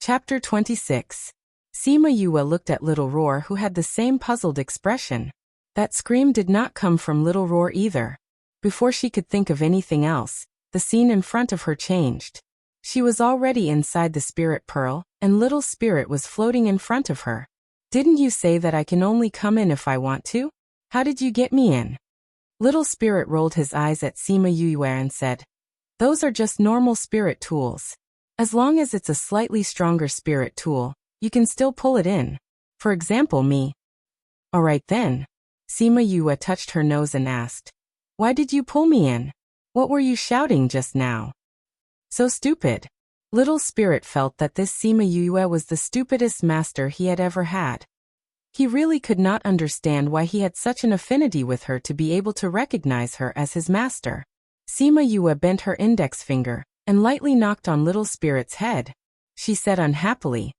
Chapter 26. Sima Yue looked at Little Roar, who had the same puzzled expression. That scream did not come from Little Roar either. Before she could think of anything else, the scene in front of her changed. She was already inside the spirit pearl, and Little Spirit was floating in front of her. "Didn't you say that I can only come in if I want to? How did you get me in?" Little Spirit rolled his eyes at Sima Yue and said, "Those are just normal spirit tools. As long as it's a slightly stronger spirit tool, you can still pull it in. For example, me." "Alright then." Sima Yue touched her nose and asked, "Why did you pull me in? What were you shouting just now?" "So stupid." Little Spirit felt that this Sima Yue was the stupidest master he had ever had. He really could not understand why he had such an affinity with her to be able to recognize her as his master. Sima Yue bent her index finger and lightly knocked on Little Spirit's head. She said unhappily,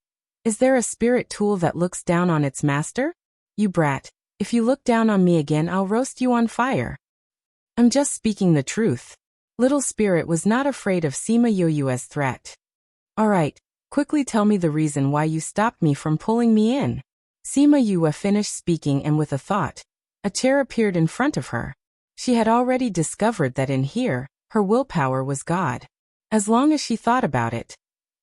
"Is there a spirit tool that looks down on its master? You brat, if you look down on me again, I'll roast you on fire." "I'm just speaking the truth." Little Spirit was not afraid of Sima Yue's threat. "Alright, quickly tell me the reason why you stopped me from pulling me in." Sima Yue finished speaking, and with a thought, a chair appeared in front of her. She had already discovered that in here, her willpower was God. As long as she thought about it,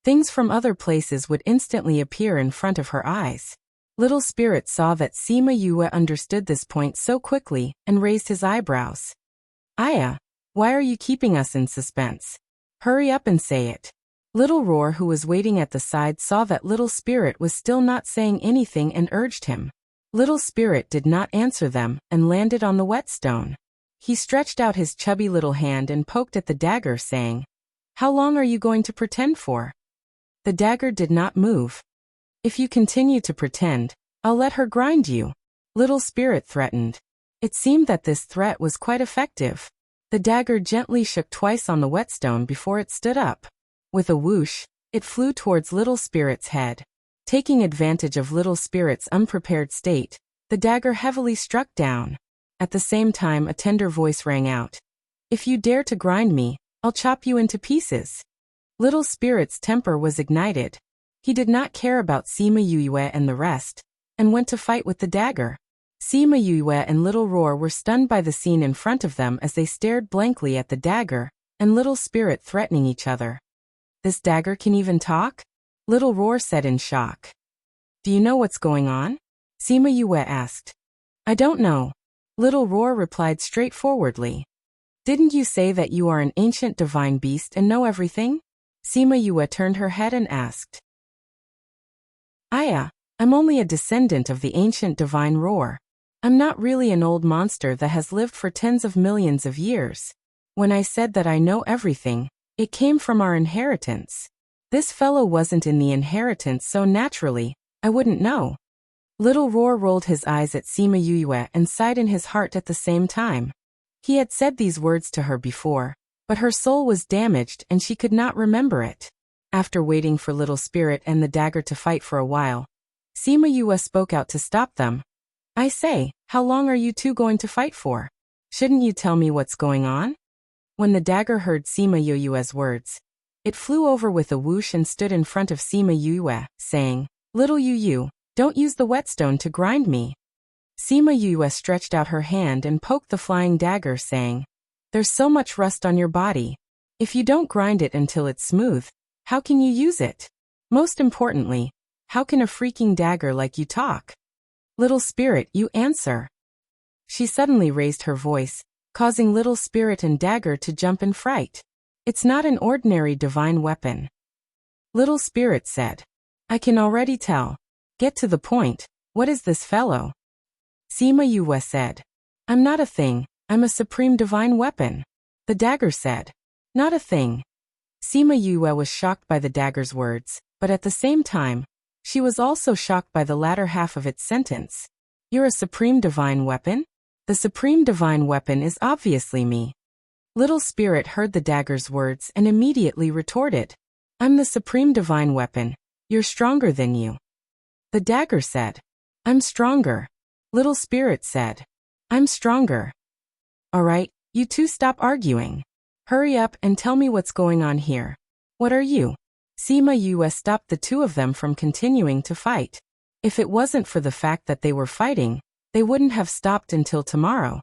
things from other places would instantly appear in front of her eyes. Little Spirit saw that Sima Yue understood this point so quickly and raised his eyebrows. "Aya, why are you keeping us in suspense? Hurry up and say it." Little Roar, who was waiting at the side, saw that Little Spirit was still not saying anything and urged him. Little Spirit did not answer them and landed on the whetstone. He stretched out his chubby little hand and poked at the dagger, saying, "How long are you going to pretend for?" The dagger did not move. "If you continue to pretend, I'll let her grind you," Little Spirit threatened. It seemed that this threat was quite effective. The dagger gently shook twice on the whetstone before it stood up. With a whoosh, it flew towards Little Spirit's head. Taking advantage of Little Spirit's unprepared state, the dagger heavily struck down. At the same time, a tender voice rang out, "If you dare to grind me, I'll chop you into pieces." Little Spirit's temper was ignited. He did not care about Sima Yue and the rest, and went to fight with the dagger. Sima Yue and Little Roar were stunned by the scene in front of them as they stared blankly at the dagger and Little Spirit threatening each other. "This dagger can even talk?" Little Roar said in shock. "Do you know what's going on?" Sima Yue asked. "I don't know." Little Roar replied straightforwardly. "Didn't you say that you are an ancient divine beast and know everything?" Sima Yue turned her head and asked. "Aya, I'm only a descendant of the ancient divine Roar. I'm not really an old monster that has lived for tens of millions of years. When I said that I know everything, it came from our inheritance. This fellow wasn't in the inheritance, so naturally, I wouldn't know." Little Roar rolled his eyes at Sima Yue and sighed in his heart at the same time. He had said these words to her before, but her soul was damaged and she could not remember it. After waiting for Little Spirit and the dagger to fight for a while, Sima Yue spoke out to stop them. "I say, how long are you two going to fight for? Shouldn't you tell me what's going on?" When the dagger heard Sima Yue's words, it flew over with a whoosh and stood in front of Sima Yue, saying, "Little Yu, don't use the whetstone to grind me." Sima Yue stretched out her hand and poked the flying dagger, saying, "There's so much rust on your body. If you don't grind it until it's smooth, how can you use it? Most importantly, how can a freaking dagger like you talk? Little Spirit, you answer." She suddenly raised her voice, causing Little Spirit and dagger to jump in fright. "It's not an ordinary divine weapon." Little Spirit said, "I can already tell. Get to the point. What is this fellow?" Sima Yue said, "I'm not a thing, I'm a supreme divine weapon." The dagger said, "Not a thing." Sima Yue was shocked by the dagger's words, but at the same time, she was also shocked by the latter half of its sentence. "You're a supreme divine weapon? The supreme divine weapon is obviously me." Little Spirit heard the dagger's words and immediately retorted, "I'm the supreme divine weapon. You're stronger than you." The dagger said, "I'm stronger." Little Spirit said, "I'm stronger." "Alright, you two stop arguing. Hurry up and tell me what's going on here. What are you? Sima Yue stopped the two of them from continuing to fight. If it wasn't for the fact that they were fighting, they wouldn't have stopped until tomorrow.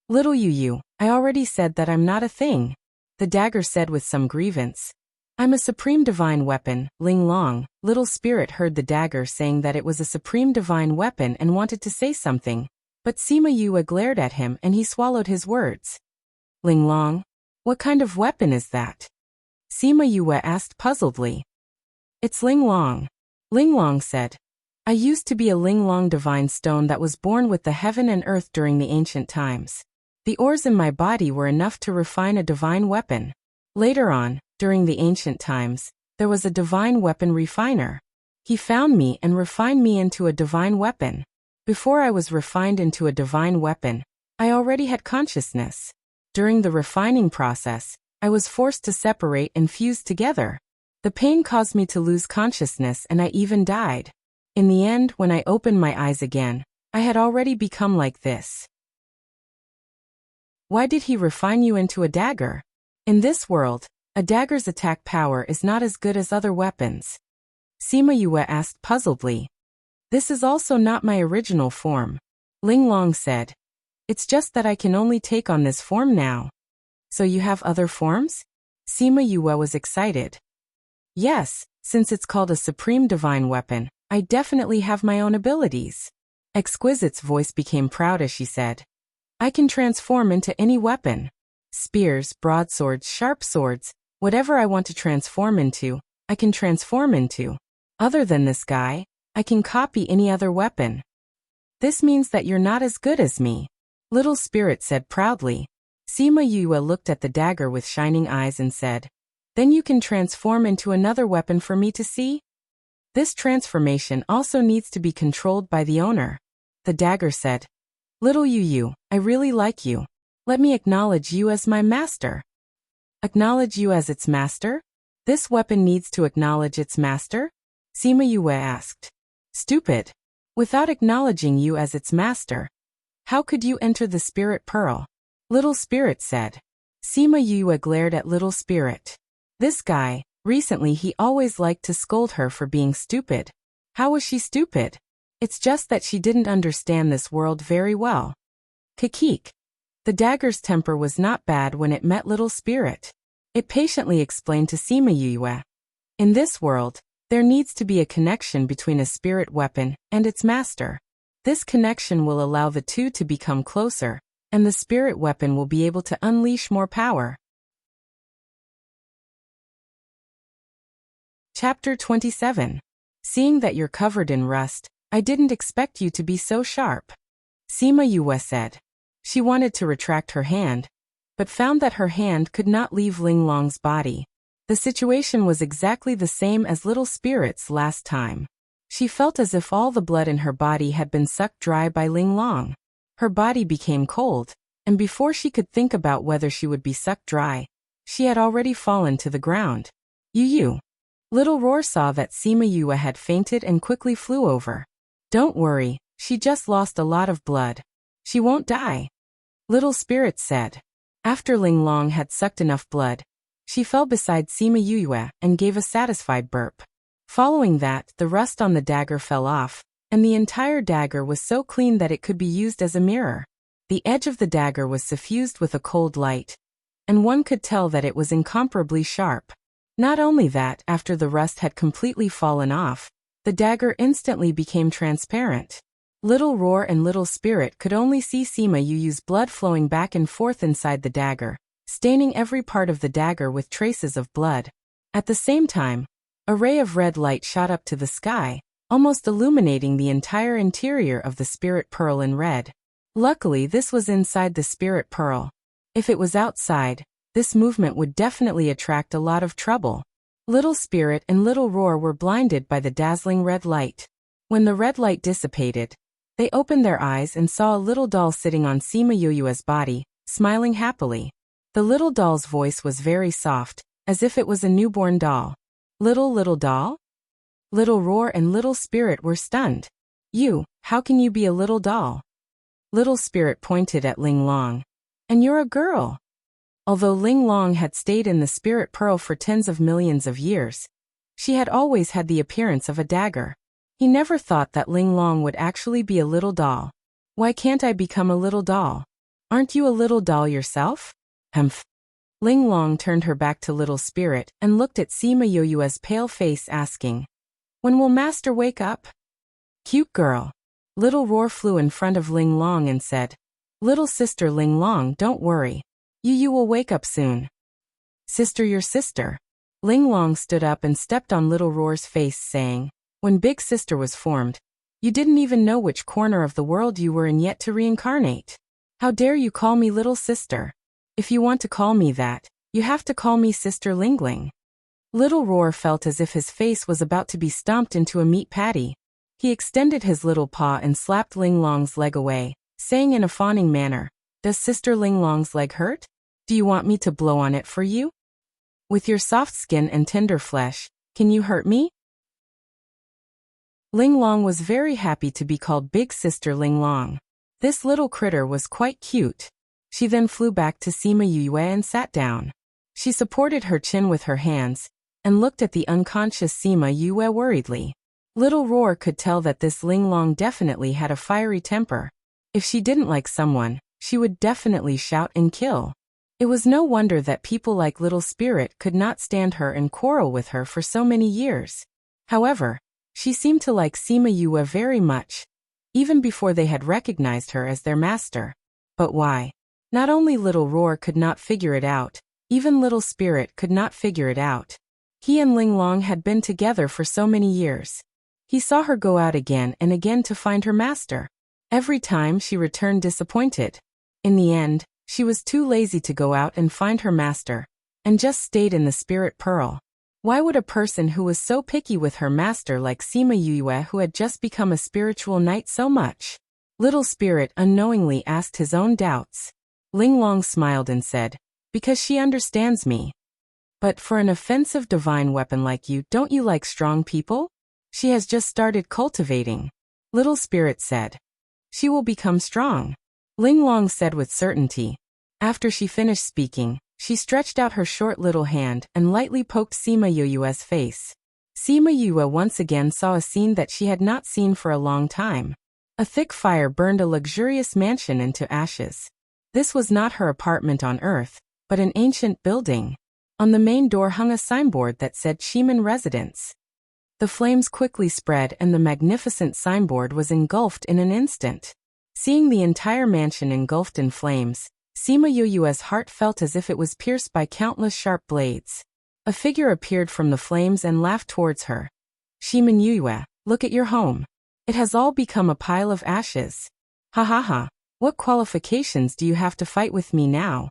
Little Yu, I already said that I'm not a thing, the dagger said with some grievance. I'm a supreme divine weapon, Ling Long. Little Spirit heard the dagger saying that it was a supreme divine weapon and wanted to say something, but Sima Yue glared at him and he swallowed his words. Ling Long? What kind of weapon is that? Sima Yue asked puzzledly. It's Ling Long. Ling Long said. I used to be a Ling Long divine stone that was born with the heaven and earth during the ancient times. The ores in my body were enough to refine a divine weapon. Later on, during the ancient times, there was a divine weapon refiner. He found me and refined me into a divine weapon. Before I was refined into a divine weapon, I already had consciousness. During the refining process, I was forced to separate and fuse together. The pain caused me to lose consciousness and I even died. In the end, when I opened my eyes again, I had already become like this. Why did he refine you into a dagger? In this world, a dagger's attack power is not as good as other weapons. Sima Yue asked puzzledly. This is also not my original form. Ling Long said. It's just that I can only take on this form now. So you have other forms? Sima Yue was excited. Yes, since it's called a supreme divine weapon, I definitely have my own abilities. Exquisite's voice became proud as she said. I can transform into any weapon. Spears, broadswords, sharp swords, whatever I want to transform into, I can transform into. Other than this guy, I can copy any other weapon. This means that you're not as good as me, Little Spirit said proudly. Sima Yue looked at the dagger with shining eyes and said, Then you can transform into another weapon for me to see? This transformation also needs to be controlled by the owner. The dagger said, Little Yu, I really like you. Let me acknowledge you as my master. Acknowledge you as its master? This weapon needs to acknowledge its master? Sima Yue asked. Stupid. Without acknowledging you as its master, how could you enter the Spirit Pearl? Little Spirit said. Sima Yue glared at Little Spirit. This guy, recently he always liked to scold her for being stupid. How was she stupid? It's just that she didn't understand this world very well. Kikik. The dagger's temper was not bad when it met Little Spirit. It patiently explained to Sima Yue. In this world, there needs to be a connection between a spirit weapon and its master. This connection will allow the two to become closer, and the spirit weapon will be able to unleash more power. Chapter 27. Seeing that you're covered in rust, I didn't expect you to be so sharp. Sima Yue said. She wanted to retract her hand, but found that her hand could not leave Ling Long's body. The situation was exactly the same as Little Spirit's last time. She felt as if all the blood in her body had been sucked dry by Ling Long. Her body became cold, and before she could think about whether she would be sucked dry, she had already fallen to the ground. Yu. Little Roar saw that Sima Yue had fainted and quickly flew over. Don't worry, she just lost a lot of blood. She won't die. Little Spirit said. After Ling Long had sucked enough blood, she fell beside Sima Yue and gave a satisfied burp. Following that, the rust on the dagger fell off, and the entire dagger was so clean that it could be used as a mirror. The edge of the dagger was suffused with a cold light, and one could tell that it was incomparably sharp. Not only that, after the rust had completely fallen off, the dagger instantly became transparent. Little Roar and Little Spirit could only see Sima Yu's blood flowing back and forth inside the dagger, staining every part of the dagger with traces of blood. At the same time, a ray of red light shot up to the sky, almost illuminating the entire interior of the Spirit Pearl in red. Luckily, this was inside the Spirit Pearl. If it was outside, this movement would definitely attract a lot of trouble. Little Spirit and Little Roar were blinded by the dazzling red light. When the red light dissipated, they opened their eyes and saw a little doll sitting on Sima Yu's body, smiling happily. The little doll's voice was very soft, as if it was a newborn doll. Little doll? Little Roar and Little Spirit were stunned. How can you be a little doll? Little Spirit pointed at Ling Long. And you're a girl. Although Ling Long had stayed in the Spirit Pearl for tens of millions of years, She had always had the appearance of a dagger. He never thought that Ling Long would actually be a little doll. Why can't I become a little doll? Aren't you a little doll yourself? Humph. Ling Long turned her back to Little Spirit and looked at Sima Yoyue's pale face asking, "When will Master wake up?" "Cute girl." Little Roar flew in front of Ling Long and said, "Little sister Ling Long, don't worry. You will wake up soon." "Sister, your sister." Ling Long stood up and stepped on Little Roar's face saying, "When Big Sister was formed, you didn't even know which corner of the world you were in yet to reincarnate. How dare you call me little sister? If you want to call me that, you have to call me Sister Lingling." Little Roar felt as if his face was about to be stomped into a meat patty. He extended his little paw and slapped Ling Long's leg away, saying in a fawning manner, "Does Sister Ling Long's leg hurt? Do you want me to blow on it for you? With your soft skin and tender flesh, can you hurt me?" Ling Long was very happy to be called Big Sister Ling Long. This little critter was quite cute. She then flew back to Sima Yue and sat down. She supported her chin with her hands and looked at the unconscious Sima Yue worriedly. Little Roar could tell that this Ling Long definitely had a fiery temper. If she didn't like someone, she would definitely shout and kill. It was no wonder that people like Little Spirit could not stand her and quarrel with her for so many years. However, she seemed to like Sima Yue very much, even before they had recognized her as their master. But why? Not only Little Roar could not figure it out, even Little Spirit could not figure it out. He and Ling Long had been together for so many years. He saw her go out again and again to find her master. Every time she returned disappointed. In the end, she was too lazy to go out and find her master, and just stayed in the Spirit Pearl. Why would a person who was so picky with her master like Sima Yue, who had just become a spiritual knight, so much? Little Spirit unknowingly asked his own doubts. Ling Long smiled and said, "Because she understands me." "But for an offensive divine weapon like you, don't you like strong people? She has just started cultivating." Little Spirit said, "She will become strong," Ling Long said with certainty. After she finished speaking, she stretched out her short little hand and lightly poked Sima Yue's face. Sima Yue once again saw a scene that she had not seen for a long time. A thick fire burned a luxurious mansion into ashes. This was not her apartment on Earth, but an ancient building. On the main door hung a signboard that said Shiman Residence. The flames quickly spread and the magnificent signboard was engulfed in an instant. Seeing the entire mansion engulfed in flames, Sima Yue's heart felt as if it was pierced by countless sharp blades. A figure appeared from the flames and laughed towards her. "Shiman Yue, look at your home. It has all become a pile of ashes. Ha ha ha, what qualifications do you have to fight with me now?"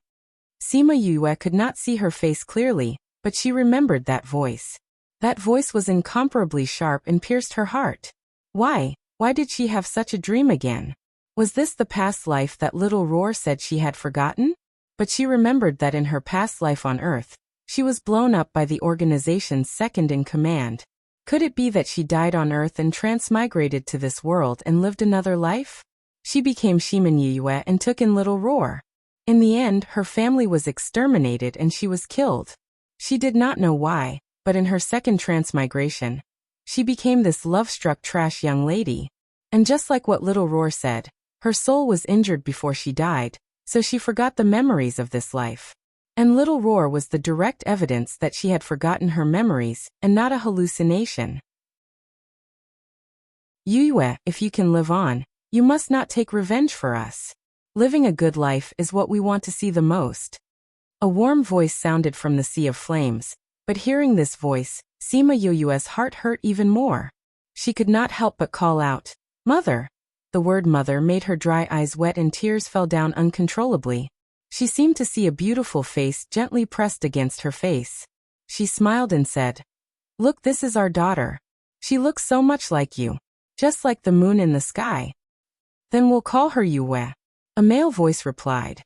Sima Yue could not see her face clearly, but she remembered that voice. That voice was incomparably sharp and pierced her heart. Why did she have such a dream again? Was this the past life that Little Roar said she had forgotten? But she remembered that in her past life on Earth, she was blown up by the organization's second in command. Could it be that she died on Earth and transmigrated to this world and lived another life? She became Shiman Yue and took in Little Roar. In the end, her family was exterminated and she was killed. She did not know why, but in her second transmigration, she became this love-struck trash young lady. And just like what Little Roar said, her soul was injured before she died, so she forgot the memories of this life. And Little Roar was the direct evidence that she had forgotten her memories, and not a hallucination. "Yue, if you can live on, you must not take revenge for us. Living a good life is what we want to see the most." A warm voice sounded from the sea of flames, but hearing this voice, Sima Yue's heart hurt even more. She could not help but call out, "Mother!" The word mother made her dry eyes wet and tears fell down uncontrollably. She seemed to see a beautiful face gently pressed against her face. She smiled and said, "Look, this is our daughter. She looks so much like you, just like the moon in the sky." "Then we'll call her Yue," a male voice replied.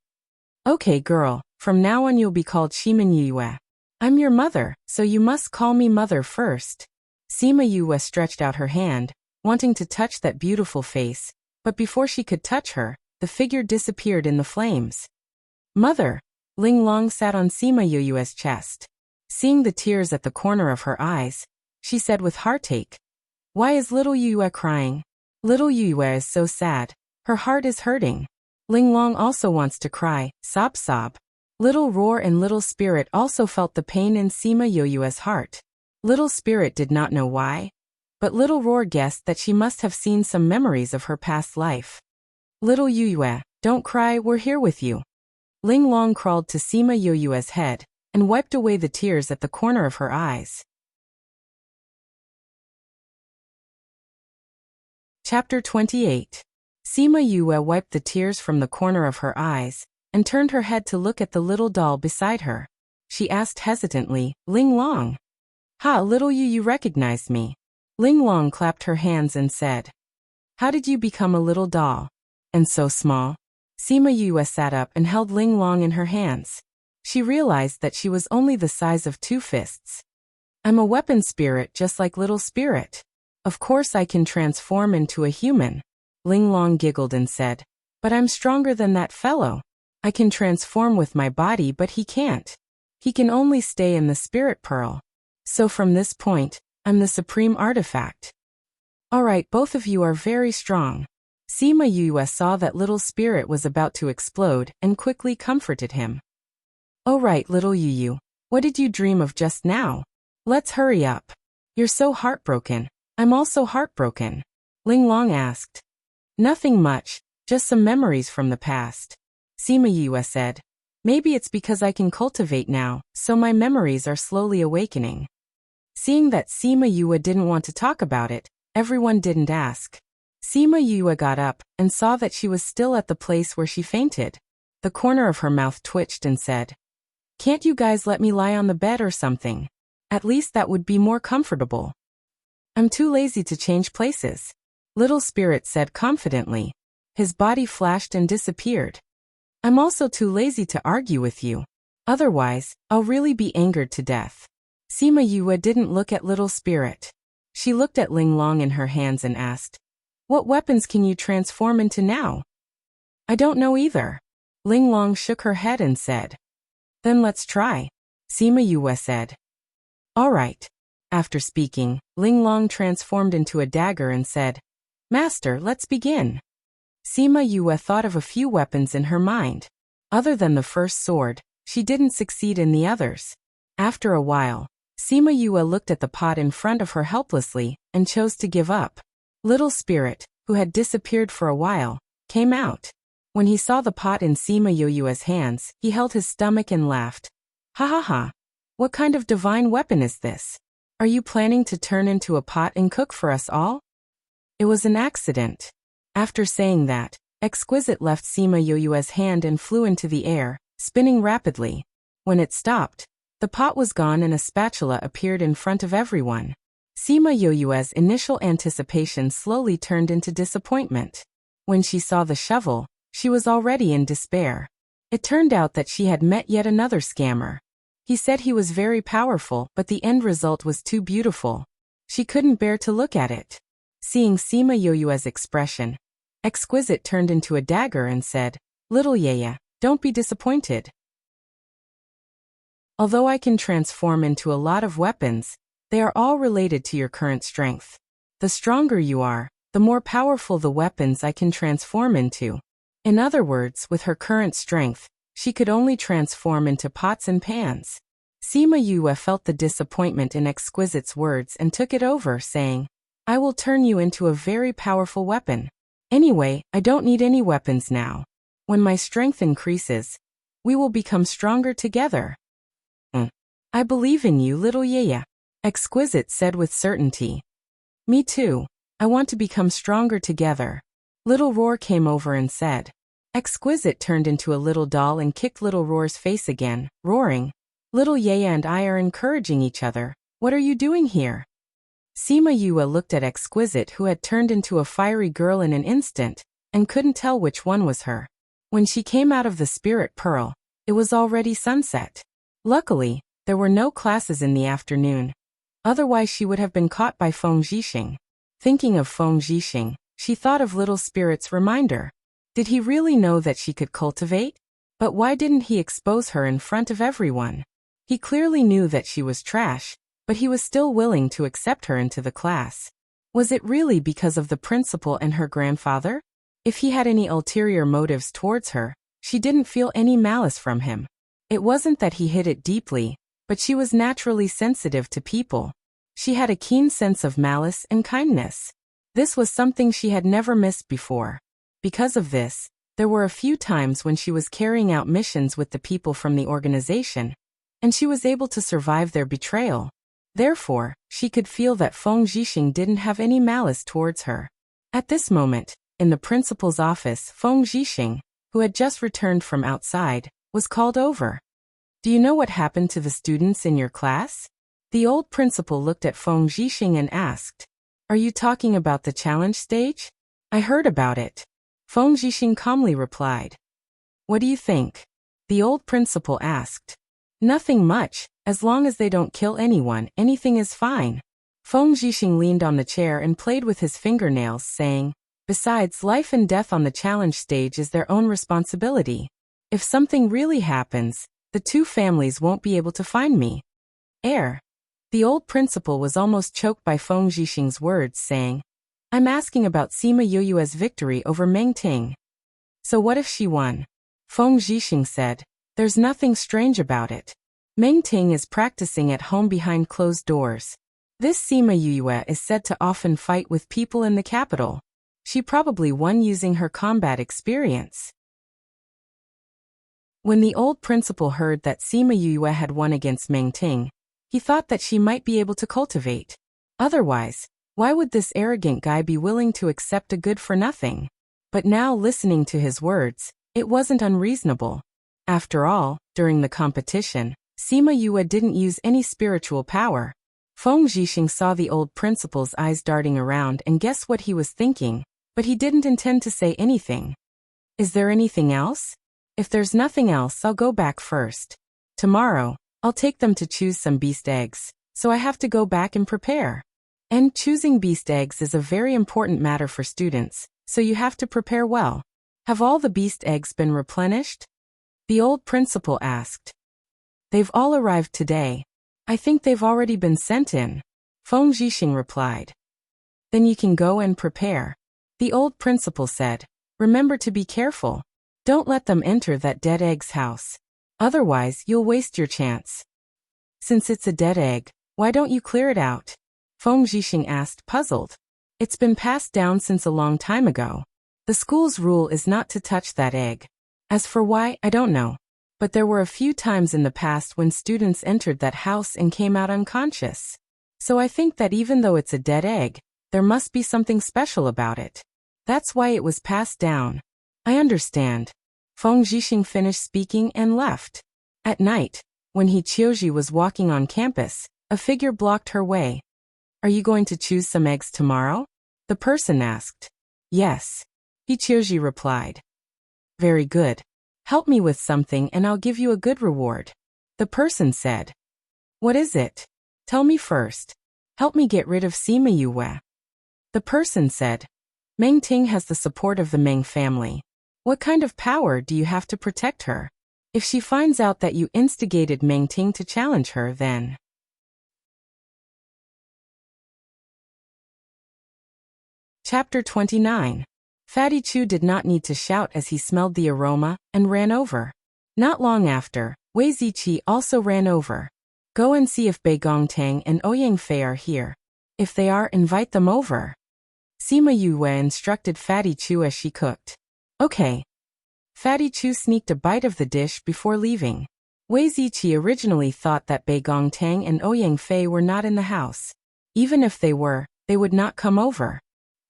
"Okay, girl, from now on you'll be called Shiman Yue. I'm your mother, so you must call me mother first." Sima Yue stretched out her hand, wanting to touch that beautiful face, but before she could touch her, the figure disappeared in the flames. "Mother!" Ling Long sat on Sima Yue's chest. Seeing the tears at the corner of her eyes, she said with heartache. Why is little Yue crying? Little Yue is so sad. Her heart is hurting. Linglong also wants to cry, sob sob. Little Roar and Little Spirit also felt the pain in Sima Yue's heart. Little Spirit did not know why, but Little Roar guessed that she must have seen some memories of her past life. Little Yue, don't cry, we're here with you. Linglong crawled to Sima Yue's head and wiped away the tears at the corner of her eyes. Chapter 28. Sima Yue wiped the tears from the corner of her eyes and turned her head to look at the little doll beside her. She asked hesitantly, Linglong. Ha, little you recognized me. Linglong clapped her hands and said, how did you become a little doll? And so small? Sima Yue sat up and held Linglong in her hands. She realized that she was only the size of 2 fists. I'm a weapon spirit just like Little Spirit. Of course I can transform into a human. Linglong giggled and said, but I'm stronger than that fellow. I can transform with my body but he can't. He can only stay in the spirit pearl. So from this point, I'm the supreme artifact. Alright, both of you are very strong. Sima Yue saw that Little Spirit was about to explode and quickly comforted him. Oh right, little Yu, what did you dream of just now? Let's hurry up. You're so heartbroken. I'm also heartbroken. Linglong asked. Nothing much, just some memories from the past. Sima Yue said. Maybe it's because I can cultivate now, so my memories are slowly awakening. Seeing that Sima Yue didn't want to talk about it, everyone didn't ask. Sima Yue got up and saw that she was still at the place where she fainted. The corner of her mouth twitched and said, can't you guys let me lie on the bed or something? At least that would be more comfortable. I'm too lazy to change places. Little Spirit said confidently. His body flashed and disappeared. I'm also too lazy to argue with you. Otherwise, I'll really be angered to death. Sima Yue didn't look at Little Spirit. She looked at Linglong in her hands and asked, what weapons can you transform into now? I don't know either. Linglong shook her head and said, then let's try. Sima Yue said. All right. After speaking, Linglong transformed into a dagger and said, Master, let's begin. Sima Yue thought of a few weapons in her mind. Other than the first sword, she didn't succeed in the others. After a while, Sima Yue looked at the pot in front of her helplessly and chose to give up. Little Spirit, who had disappeared for a while, came out. When he saw the pot in Sima Yue's hands, he held his stomach and laughed. Ha ha ha. What kind of divine weapon is this? Are you planning to turn into a pot and cook for us all? It was an accident. After saying that, Exquisite left Sima Yue's hand and flew into the air, spinning rapidly. When it stopped, the pot was gone and a spatula appeared in front of everyone. Sima Yue's initial anticipation slowly turned into disappointment. When she saw the shovel, she was already in despair. It turned out that she had met yet another scammer. He said he was very powerful, but the end result was too beautiful. She couldn't bear to look at it. Seeing Sima Yue's expression, Exquisite turned into a dagger and said, Little Yaya, don't be disappointed. Although I can transform into a lot of weapons, they are all related to your current strength. The stronger you are, the more powerful the weapons I can transform into. In other words, with her current strength, she could only transform into pots and pans. Sima Yue felt the disappointment in Exquisite's words and took it over, saying, I will turn you into a very powerful weapon. Anyway, I don't need any weapons now. When my strength increases, we will become stronger together. I believe in you, little Yaya, Exquisite said with certainty. Me too. I want to become stronger together. Little Roar came over and said. Exquisite turned into a little doll and kicked Little Roar's face again, roaring. Little Yaya and I are encouraging each other. What are you doing here? Sima Yue looked at Exquisite, who had turned into a fiery girl in an instant, and couldn't tell which one was her. When she came out of the spirit pearl, it was already sunset. Luckily, there were no classes in the afternoon. Otherwise she would have been caught by Feng Zhixing. Thinking of Feng Zhixing, she thought of Little Spirit's reminder. Did he really know that she could cultivate? But why didn't he expose her in front of everyone? He clearly knew that she was trash, but he was still willing to accept her into the class. Was it really because of the principal and her grandfather? If he had any ulterior motives towards her, she didn't feel any malice from him. It wasn't that he hid it deeply, but she was naturally sensitive to people. She had a keen sense of malice and kindness. This was something she had never missed before. Because of this, there were a few times when she was carrying out missions with the people from the organization, and she was able to survive their betrayal. Therefore, she could feel that Feng Zhixing didn't have any malice towards her. At this moment, in the principal's office, Feng Zhixing, who had just returned from outside, was called over. Do you know what happened to the students in your class? The old principal looked at Feng Zhixing and asked, Are you talking about the challenge stage? I heard about it. Feng Zhixing calmly replied. What do you think? The old principal asked. Nothing much, as long as they don't kill anyone, anything is fine. Feng Zhixing leaned on the chair and played with his fingernails, saying, Besides, life and death on the challenge stage is their own responsibility. If something really happens, the two families won't be able to find me. The old principal was almost choked by Feng Zhixing's words, saying, I'm asking about Sima Yoyue's victory over Meng Ting. So what if she won? Feng Zhixing said, There's nothing strange about it. Meng Ting is practicing at home behind closed doors. This Sima Yoyue is said to often fight with people in the capital. She probably won using her combat experience. When the old principal heard that Sima Yoyue had won against Meng Ting, he thought that she might be able to cultivate. Otherwise, why would this arrogant guy be willing to accept a good for nothing? But now, listening to his words, it wasn't unreasonable. After all, during the competition, Sima Yoyue didn't use any spiritual power. Feng Zhixing saw the old principal's eyes darting around and guessed what he was thinking, but he didn't intend to say anything. Is there anything else? If there's nothing else, I'll go back first. Tomorrow, I'll take them to choose some beast eggs, so I have to go back and prepare. And choosing beast eggs is a very important matter for students, so you have to prepare well. Have all the beast eggs been replenished? The old principal asked. They've all arrived today. I think they've already been sent in. Feng Zhixing replied. Then you can go and prepare. The old principal said, Remember to be careful. Don't let them enter that dead egg's house. Otherwise, you'll waste your chance. Since it's a dead egg, why don't you clear it out? Feng Zhixing asked, puzzled. It's been passed down since a long time ago. The school's rule is not to touch that egg. As for why, I don't know. But there were a few times in the past when students entered that house and came out unconscious. So I think that even though it's a dead egg, there must be something special about it. That's why it was passed down. I understand. Feng Zhixing finished speaking and left. At night, when He Qiuji was walking on campus, a figure blocked her way. Are you going to choose some eggs tomorrow? The person asked. Yes. He Qiuji replied. Very good. Help me with something and I'll give you a good reward. The person said. What is it? Tell me first. Help me get rid of Sima Yoyue. The person said. Meng Ting has the support of the Meng family. What kind of power do you have to protect her? If she finds out that you instigated Meng Ting to challenge her, then... Chapter 29. Fatty Chu did not need to shout as he smelled the aroma and ran over. Not long after, Wei Ziqi also ran over. Go and see if Bei Gongtang and Ouyang Fei are here. If they are, invite them over. Sima Yoyue instructed Fatty Chu as she cooked. Okay. Fatty Chu sneaked a bite of the dish before leaving. Wei Ziqi originally thought that Bei Gongtang and Ouyang Fei were not in the house. Even if they were, they would not come over.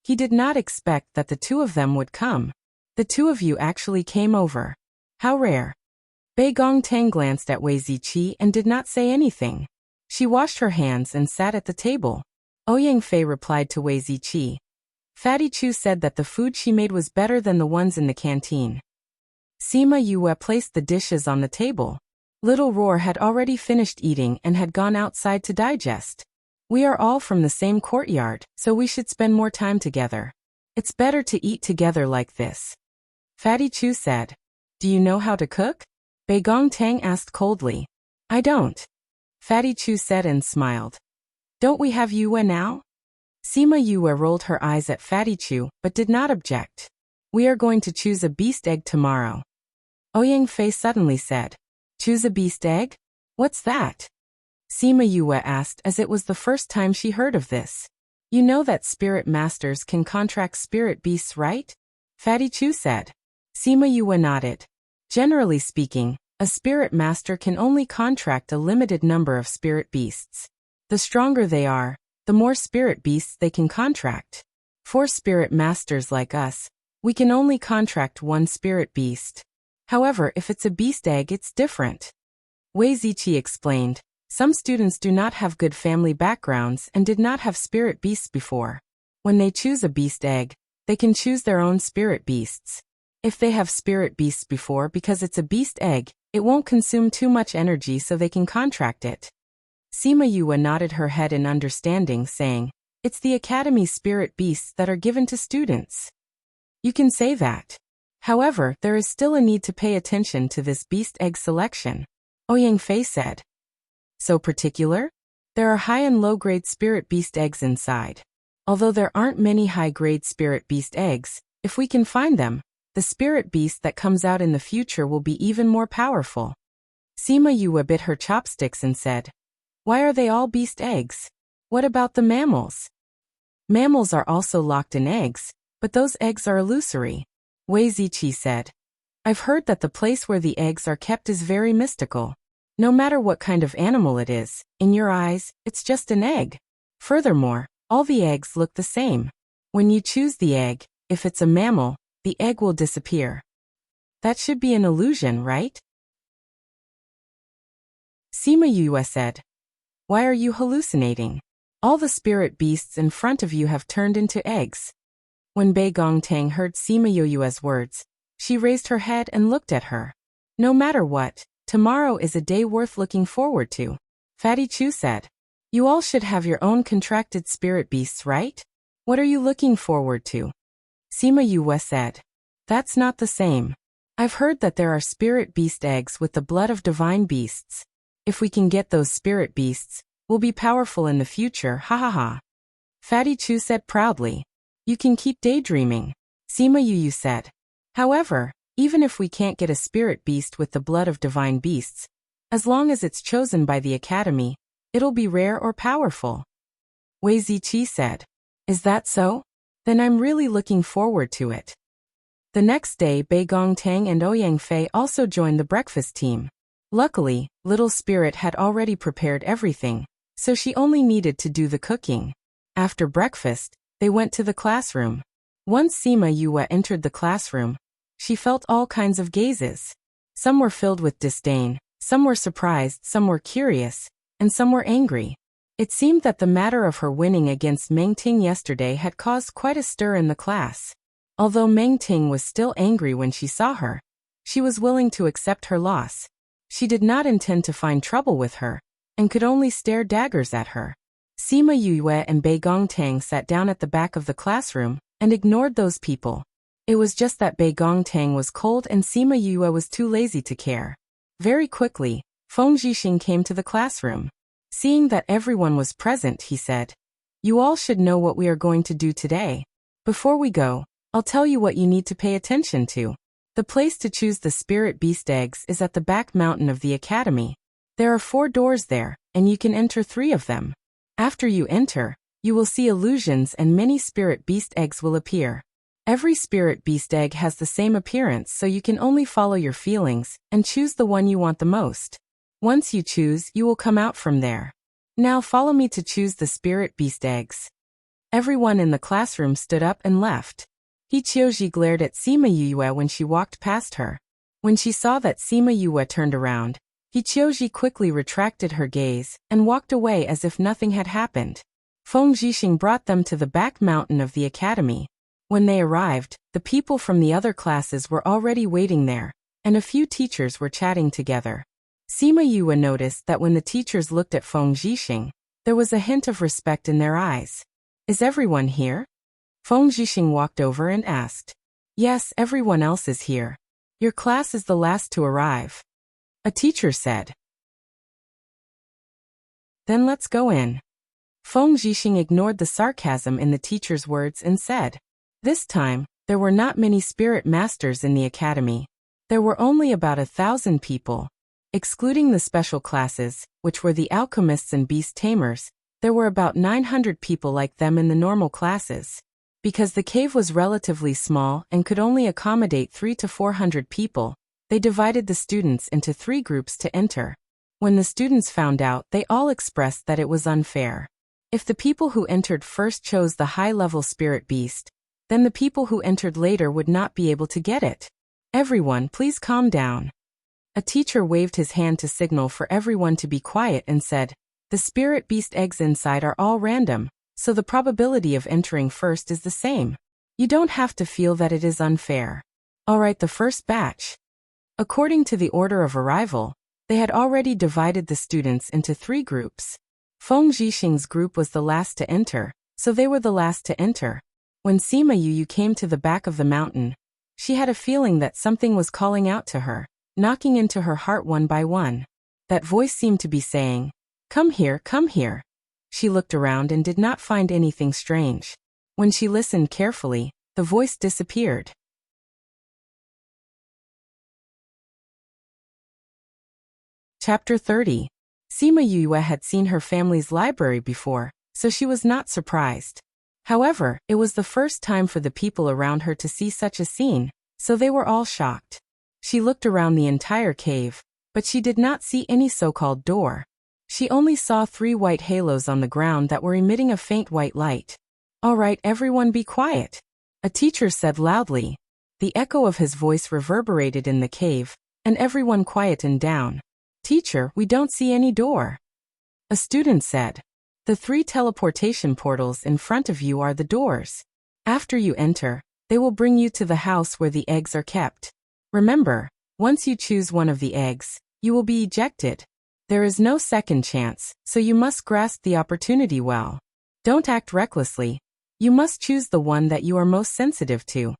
He did not expect that the two of them would come. The two of you actually came over. How rare. Bei Gongtang glanced at Wei Ziqi and did not say anything. She washed her hands and sat at the table. Ouyang Fei replied to Wei Ziqi. Fatty Chu said that the food she made was better than the ones in the canteen. Sima Yoyue placed the dishes on the table. Little Roar had already finished eating and had gone outside to digest. We are all from the same courtyard, so we should spend more time together. It's better to eat together like this. Fatty Chu said. Do you know how to cook? Bei Gongtang asked coldly. I don't. Fatty Chu said and smiled. Don't we have Yue now? Sima Yue rolled her eyes at Fatty Chu, but did not object. We are going to choose a beast egg tomorrow. Ouyang Fei suddenly said. Choose a beast egg? What's that? Sima Yue asked as it was the first time she heard of this. You know that spirit masters can contract spirit beasts, right? Fatty Chu said. Sima Yue nodded. Generally speaking, a spirit master can only contract a limited number of spirit beasts. The stronger they are, the more spirit beasts they can contract. For spirit masters like us, we can only contract one spirit beast. However, if it's a beast egg, it's different. Wei Ziqi explained. Some students do not have good family backgrounds and did not have spirit beasts before. When they choose a beast egg, they can choose their own spirit beasts. If they have spirit beasts before, because it's a beast egg, it won't consume too much energy, so they can contract it. Sima Yue nodded her head in understanding, saying, It's the Academy spirit beasts that are given to students. You can say that. However, there is still a need to pay attention to this beast egg selection. Ouyang Fei said. So particular? There are high and low-grade spirit beast eggs inside. Although there aren't many high-grade spirit beast eggs, if we can find them, the spirit beast that comes out in the future will be even more powerful. Sima Yue bit her chopsticks and said, Why are they all beast eggs? What about the mammals? Mammals are also locked in eggs, but those eggs are illusory. Wei Ziqi said. I've heard that the place where the eggs are kept is very mystical. No matter what kind of animal it is, in your eyes, it's just an egg. Furthermore, all the eggs look the same. When you choose the egg, if it's a mammal, the egg will disappear. That should be an illusion, right? Sima Yue said. Why are you hallucinating? All the spirit beasts in front of you have turned into eggs. When Bei Gongtang heard Sima Yue's words, she raised her head and looked at her. No matter what, tomorrow is a day worth looking forward to. Fatty Chu said. You all should have your own contracted spirit beasts, right? What are you looking forward to? Sima Yue said. That's not the same. I've heard that there are spirit beast eggs with the blood of divine beasts. If we can get those spirit beasts, we'll be powerful in the future, ha ha ha. Fatty Chu said proudly. You can keep daydreaming. Sima Yue said. However, even if we can't get a spirit beast with the blood of divine beasts, as long as it's chosen by the Academy, it'll be rare or powerful. Wei Ziqi said. Is that so? Then I'm really looking forward to it. The next day, Bei Gongtang and Ouyang Fei also joined the breakfast team. Luckily, Little Spirit had already prepared everything, so she only needed to do the cooking. After breakfast, they went to the classroom. Once Sima Yue entered the classroom, she felt all kinds of gazes. Some were filled with disdain, some were surprised, some were curious, and some were angry. It seemed that the matter of her winning against Meng Ting yesterday had caused quite a stir in the class. Although Meng Ting was still angry when she saw her, she was willing to accept her loss. She did not intend to find trouble with her, and could only stare daggers at her. Sima Yue and Bei Gongtang sat down at the back of the classroom, and ignored those people. It was just that Bei Gongtang was cold and Sima Yue was too lazy to care. Very quickly, Feng Zhixing came to the classroom. Seeing that everyone was present, he said, You all should know what we are going to do today. Before we go, I'll tell you what you need to pay attention to. The place to choose the spirit beast eggs is at the back mountain of the Academy. There are 4 doors there, and you can enter 3 of them. After you enter, you will see illusions and many spirit beast eggs will appear. Every spirit beast egg has the same appearance, so you can only follow your feelings and choose the one you want the most. Once you choose, you will come out from there. Now follow me to choose the spirit beast eggs. Everyone in the classroom stood up and left. Hichioji glared at Sima Yue when she walked past her. When she saw that Sima Yue turned around, Hichioji quickly retracted her gaze and walked away as if nothing had happened. Feng Zhixing brought them to the back mountain of the Academy. When they arrived, the people from the other classes were already waiting there, and a few teachers were chatting together. Sima Yue noticed that when the teachers looked at Feng Zhixing, there was a hint of respect in their eyes. Is everyone here? Feng Zhixing walked over and asked. Yes, everyone else is here. Your class is the last to arrive. A teacher said. Then let's go in. Feng Zhixing ignored the sarcasm in the teacher's words and said, "This time, there were not many spirit masters in the academy. There were only about 1,000 people. Excluding the special classes, which were the alchemists and beast tamers, there were about 900 people like them in the normal classes. Because the cave was relatively small and could only accommodate 300 to 400 people, they divided the students into 3 groups to enter. When the students found out, they all expressed that it was unfair. If the people who entered first chose the high-level spirit beast, then the people who entered later would not be able to get it. Everyone, please calm down." A teacher waved his hand to signal for everyone to be quiet and said, "The spirit beast eggs inside are all random, so the probability of entering first is the same. You don't have to feel that it is unfair. Alright, the first batch." According to the order of arrival, they had already divided the students into 3 groups. Feng Zhixing's group was the last to enter, so they were the last to enter. When Sima Yu came to the back of the mountain, she had a feeling that something was calling out to her, knocking into her heart one by one. That voice seemed to be saying, "Come here, come here." She looked around and did not find anything strange. When she listened carefully, the voice disappeared. Chapter 30. Sima Yu had seen her family's library before, so she was not surprised. However, it was the first time for the people around her to see such a scene, so they were all shocked. She looked around the entire cave, but she did not see any so-called door. She only saw 3 white halos on the ground that were emitting a faint white light. "Alright, everyone be quiet," a teacher said loudly. The echo of his voice reverberated in the cave, and everyone quietened down. "Teacher, we don't see any door." A student said, "The 3 teleportation portals in front of you are the doors. After you enter, they will bring you to the house where the eggs are kept. Remember, once you choose one of the eggs, you will be ejected. There is no second chance, so you must grasp the opportunity well. Don't act recklessly. You must choose the one that you are most sensitive to."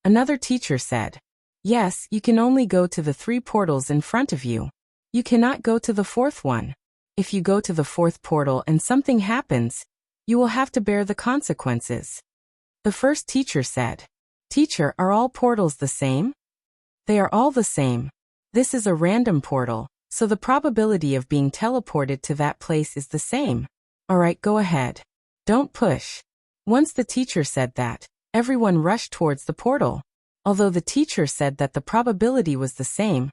Another teacher said, "Yes, you can only go to the 3 portals in front of you. You cannot go to the 4th one. If you go to the 4th portal and something happens, you will have to bear the consequences." The first teacher said, "Teacher, are all portals the same?" "They are all the same. This is a random portal, so the probability of being teleported to that place is the same. Alright, go ahead. Don't push." Once the teacher said that, everyone rushed towards the portal. Although the teacher said that the probability was the same,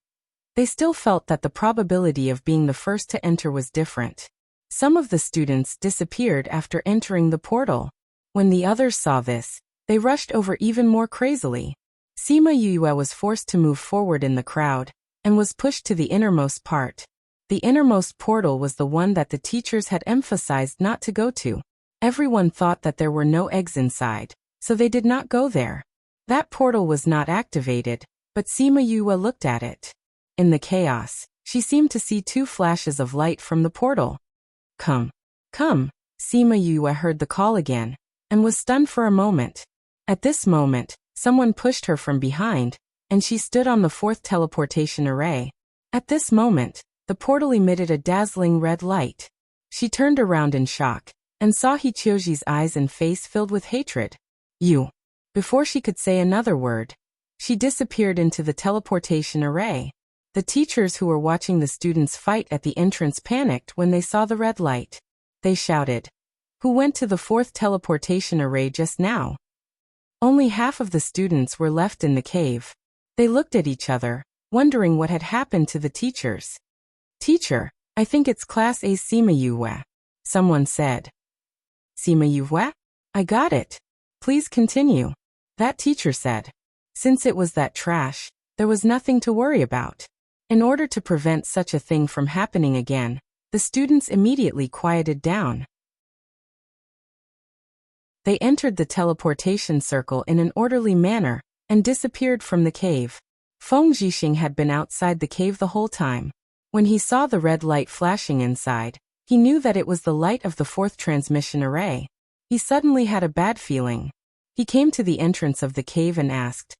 they still felt that the probability of being the first to enter was different. Some of the students disappeared after entering the portal. When the others saw this, they rushed over even more crazily. Sima Yu was forced to move forward in the crowd, and was pushed to the innermost part. The innermost portal was the one that the teachers had emphasized not to go to. Everyone thought that there were no eggs inside, so they did not go there. That portal was not activated, but Sima Yu looked at it. In the chaos, she seemed to see 2 flashes of light from the portal. "Come. Come." Sima Yu heard the call again, and was stunned for a moment. At this moment, someone pushed her from behind, and she stood on the 4th teleportation array. At this moment, the portal emitted a dazzling red light. She turned around in shock, and saw Hichioji's eyes and face filled with hatred. "You." Before she could say another word, she disappeared into the teleportation array. The teachers who were watching the students fight at the entrance panicked when they saw the red light. They shouted, "Who went to the 4th teleportation array just now?" Only half of the students were left in the cave. They looked at each other, wondering what had happened to the teachers. "Teacher, I think it's Class A's Sima Yu," someone said. "Sima Yu? I got it. Please continue," that teacher said. Since it was that trash, there was nothing to worry about. In order to prevent such a thing from happening again, the students immediately quieted down. They entered the teleportation circle in an orderly manner, and disappeared from the cave. Feng Zhixing had been outside the cave the whole time. When he saw the red light flashing inside, he knew that it was the light of the 4th transmission array. He suddenly had a bad feeling. He came to the entrance of the cave and asked,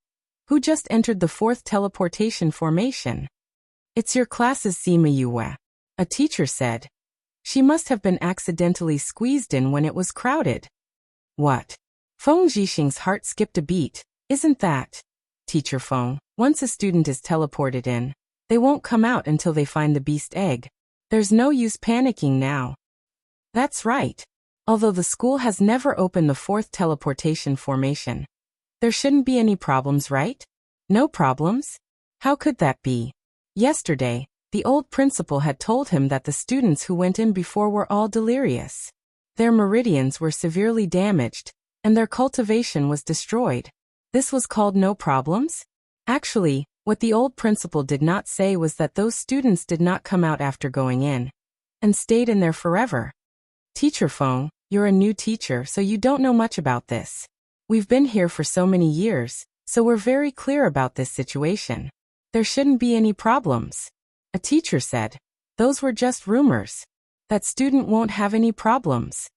"Who just entered the 4th teleportation formation?" "It's your class's Sima Yu," a teacher said. She must have been accidentally squeezed in when it was crowded. What? Feng Zhixing's heart skipped a beat. Isn't that? Teacher Feng, once a student is teleported in, they won't come out until they find the beast egg. There's no use panicking now. That's right. Although the school has never opened the fourth teleportation formation, there shouldn't be any problems, right? No problems? How could that be? Yesterday, the old principal had told him that the students who went in before were all delirious. Their meridians were severely damaged, and their cultivation was destroyed. This was called no problems? Actually, what the old principal did not say was that those students did not come out after going in, and stayed in there forever. Teacher Feng, you're a new teacher, so you don't know much about this. We've been here for so many years, so we're very clear about this situation. There shouldn't be any problems. A teacher said. Those were just rumors. That student won't have any problems.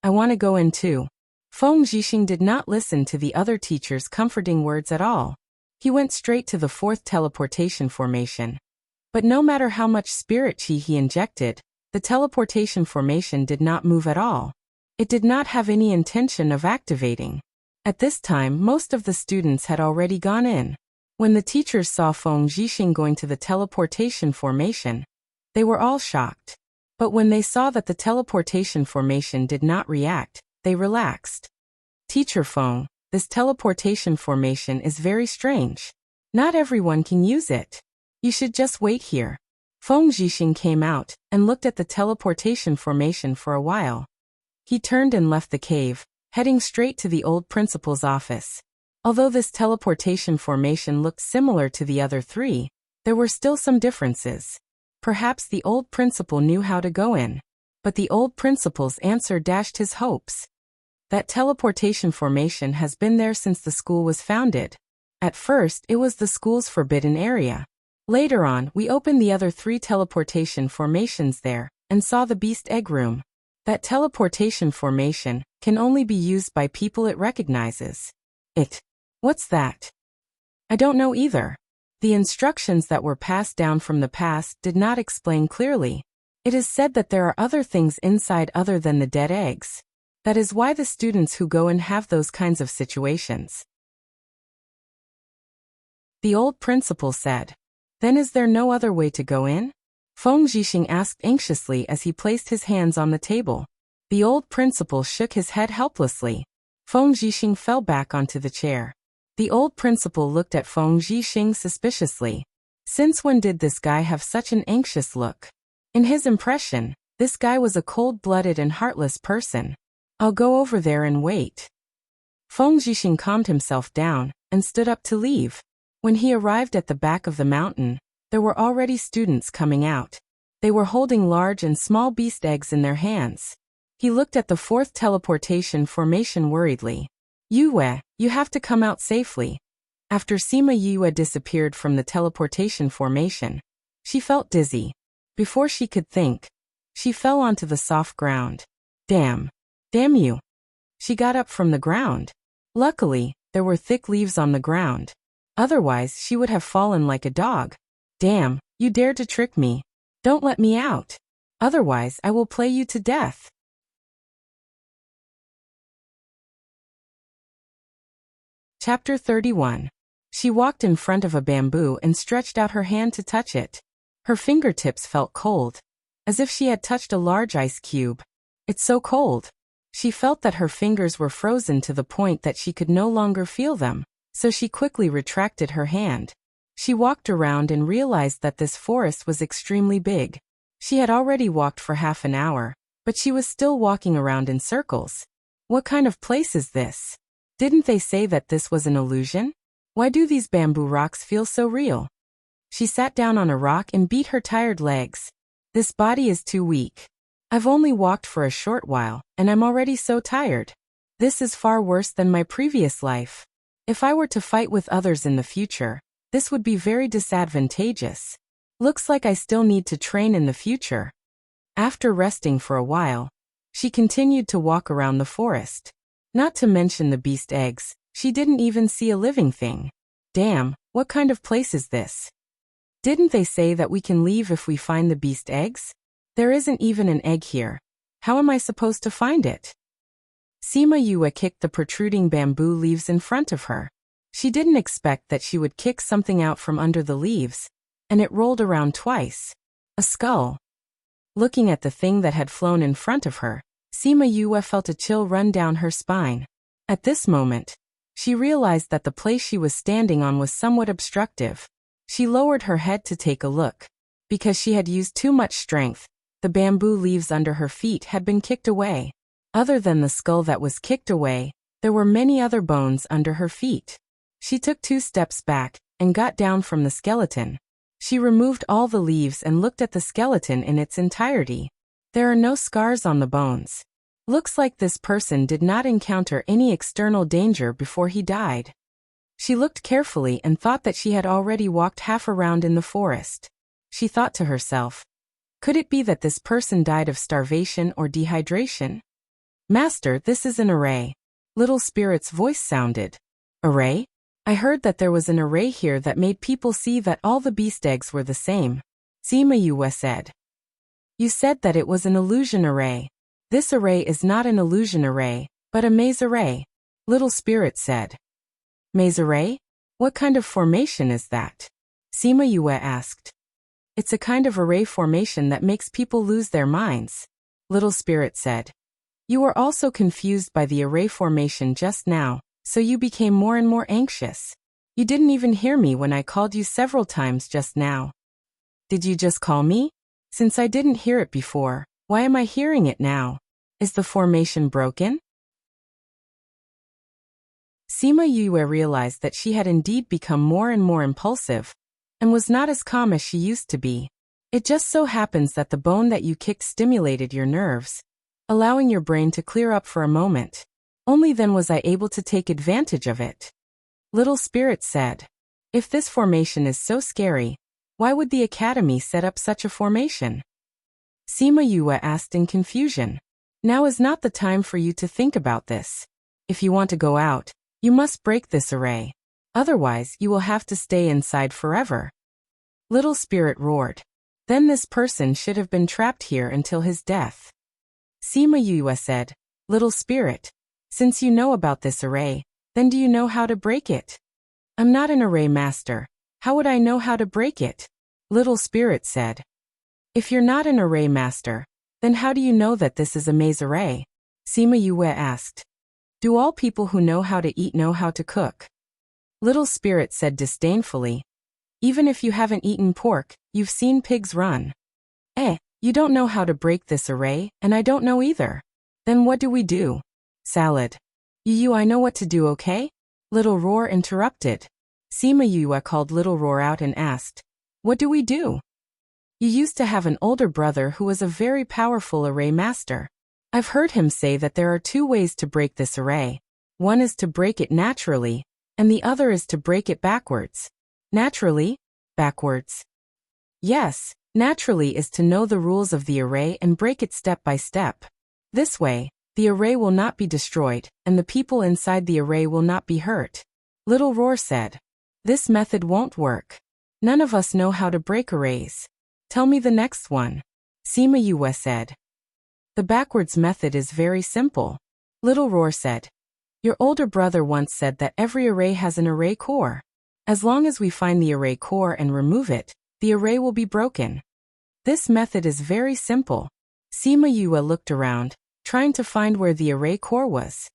I want to go in too. Feng Zhixing did not listen to the other teacher's comforting words at all. He went straight to the fourth teleportation formation. But no matter how much spirit chi he injected, the teleportation formation did not move at all. It did not have any intention of activating. At this time, most of the students had already gone in. When the teachers saw Feng Zhixing going to the teleportation formation, they were all shocked. But when they saw that the teleportation formation did not react, they relaxed. Teacher Feng, this teleportation formation is very strange. Not everyone can use it. You should just wait here. Feng Zhixing came out and looked at the teleportation formation for a while. He turned and left the cave, heading straight to the old principal's office. Although this teleportation formation looked similar to the other three, there were still some differences. Perhaps the old principal knew how to go in. But the old principal's answer dashed his hopes. That teleportation formation has been there since the school was founded. At first, it was the school's forbidden area. Later on, we opened the other three teleportation formations there, and saw the beast egg room. That teleportation formation can only be used by people it recognizes. What's that? I don't know either. The instructions that were passed down from the past did not explain clearly. It is said that there are other things inside other than the dead eggs. That is why the students who go in have those kinds of situations. The old principal said. Then is there no other way to go in? Feng Zhixing asked anxiously as he placed his hands on the table. The old principal shook his head helplessly. Feng Zhixing fell back onto the chair. The old principal looked at Feng Zhixing suspiciously. Since when did this guy have such an anxious look? In his impression, this guy was a cold-blooded and heartless person. I'll go over there and wait. Feng Zhixing calmed himself down and stood up to leave. When he arrived at the back of the mountain, there were already students coming out. They were holding large and small beast eggs in their hands. He looked at the fourth teleportation formation worriedly. Yue, you have to come out safely. After Sima Yue disappeared from the teleportation formation, she felt dizzy. Before she could think, she fell onto the soft ground. Damn you. She got up from the ground. Luckily, there were thick leaves on the ground. Otherwise, she would have fallen like a dog. Damn, you dared to trick me. Don't let me out. Otherwise, I will play you to death. Chapter 31. She walked in front of a bamboo and stretched out her hand to touch it. Her fingertips felt cold, as if she had touched a large ice cube. It's so cold. She felt that her fingers were frozen to the point that she could no longer feel them, so she quickly retracted her hand. She walked around and realized that this forest was extremely big. She had already walked for half an hour, but she was still walking around in circles. What kind of place is this? Didn't they say that this was an illusion? Why do these bamboo rocks feel so real? She sat down on a rock and beat her tired legs. This body is too weak. I've only walked for a short while, and I'm already so tired. This is far worse than my previous life. If I were to fight with others in the future, this would be very disadvantageous. Looks like I still need to train in the future. After resting for a while, she continued to walk around the forest. Not to mention the beast eggs, she didn't even see a living thing. Damn, what kind of place is this? Didn't they say that we can leave if we find the beast eggs? There isn't even an egg here. How am I supposed to find it? Sima Yue kicked the protruding bamboo leaves in front of her. She didn't expect that she would kick something out from under the leaves, and it rolled around twice. A skull. Looking at the thing that had flown in front of her, Sima Yue felt a chill run down her spine. At this moment, she realized that the place she was standing on was somewhat obstructive. She lowered her head to take a look. Because she had used too much strength, the bamboo leaves under her feet had been kicked away. Other than the skull that was kicked away, there were many other bones under her feet. She took 2 steps back and got down from the skeleton. She removed all the leaves and looked at the skeleton in its entirety. There are no scars on the bones. Looks like this person did not encounter any external danger before he died. She looked carefully and thought that she had already walked half around in the forest. She thought to herself, could it be that this person died of starvation or dehydration? Master, this is an array. Little Spirit's voice sounded. Array? I heard that there was an array here that made people see that all the beast eggs were the same. Sima Yue said. You said that it was an illusion array. This array is not an illusion array, but a maze array. Little Spirit said. Maze array? What kind of formation is that? Sima Yue asked. It's a kind of array formation that makes people lose their minds. Little Spirit said. You were also confused by the array formation just now, so you became more and more anxious. You didn't even hear me when I called you several times just now. Did you just call me? Since I didn't hear it before, why am I hearing it now? Is the formation broken? Sima Yue realized that she had indeed become more and more impulsive, and was not as calm as she used to be. It just so happens that the bone that you kicked stimulated your nerves, allowing your brain to clear up for a moment. Only then was I able to take advantage of it. Little Spirit said. If this formation is so scary, why would the Academy set up such a formation? Sima Yue asked in confusion. Now is not the time for you to think about this. If you want to go out, you must break this array. Otherwise, you will have to stay inside forever. Little Spirit roared. Then this person should have been trapped here until his death. Sima Yue said, Little Spirit, since you know about this array, then do you know how to break it? I'm not an array master. How would I know how to break it? Little Spirit said. If you're not an array master, then how do you know that this is a maze array? Sima Yue asked. Do all people who know how to eat know how to cook? Little Spirit said disdainfully. Even if you haven't eaten pork, you've seen pigs run. You don't know how to break this array, and I don't know either. Then what do we do? Salad. I know what to do, okay? Little Roar interrupted. Sima Yue called Little Roar out and asked, what do we do? You used to have an older brother who was a very powerful array master. I've heard him say that there are 2 ways to break this array. One is to break it naturally, and the other is to break it backwards. Naturally? Backwards. Yes, naturally is to know the rules of the array and break it step by step. This way, the array will not be destroyed, and the people inside the array will not be hurt. Little Roar said. This method won't work. None of us know how to break arrays. Tell me the next one. Sima Yue said. The backwards method is very simple. Little Roar said. Your older brother once said that every array has an array core. As long as we find the array core and remove it, the array will be broken. This method is very simple. Sima Yue looked around, trying to find where the array core was.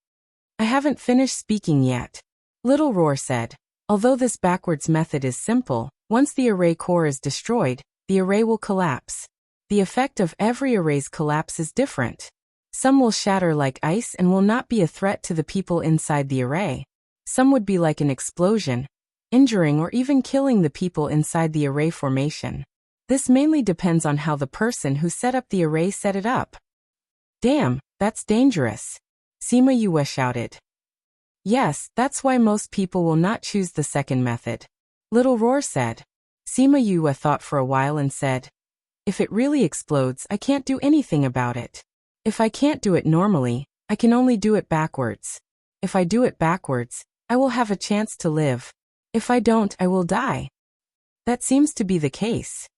I haven't finished speaking yet. Little Roar said. Although this backwards method is simple, once the array core is destroyed, the array will collapse. The effect of every array's collapse is different. Some will shatter like ice and will not be a threat to the people inside the array. Some would be like an explosion, injuring or even killing the people inside the array formation. This mainly depends on how the person who set up the array set it up. Damn, that's dangerous. Sima Yue shouted. Yes, that's why most people will not choose the second method. Little Roar said. Sima Yue thought for a while and said, if it really explodes, I can't do anything about it. If I can't do it normally, I can only do it backwards. If I do it backwards, I will have a chance to live. If I don't, I will die. That seems to be the case.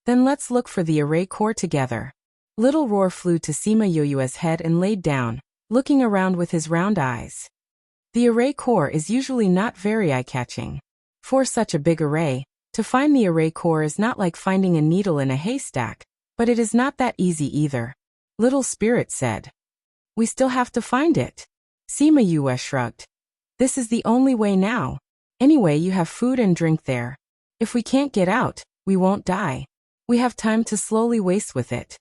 Then let's look for the array core together. Little Roar flew to Sima Yoyue's head and laid down, looking around with his round eyes. The array core is usually not very eye-catching. For such a big array, to find the array core is not like finding a needle in a haystack, but it is not that easy either. Little Spirit said. We still have to find it. Sima Yue shrugged. This is the only way now. Anyway, you have food and drink there. If we can't get out, we won't die. We have time to slowly waste with it.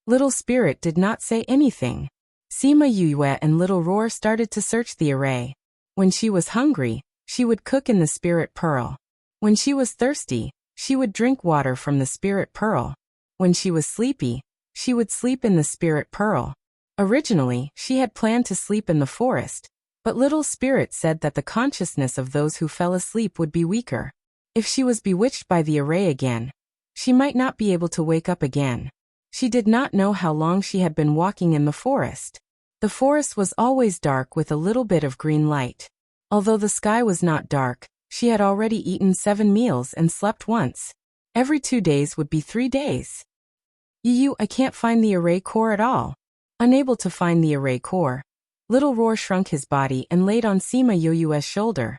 Little Spirit did not say anything. Sima Yue and Little Roar started to search the array. When she was hungry, she would cook in the spirit pearl. When she was thirsty, she would drink water from the spirit pearl. When she was sleepy, she would sleep in the spirit pearl. Originally, she had planned to sleep in the forest, but Little Spirit said that the consciousness of those who fell asleep would be weaker. If she was bewitched by the array again, she might not be able to wake up again. She did not know how long she had been walking in the forest. The forest was always dark with a little bit of green light. Although the sky was not dark, she had already eaten 7 meals and slept once. Every 2 days would be 3 days. I can't find the array core at all. Unable to find the array core, Little Roar shrunk his body and laid on Sima Yoyue's shoulder.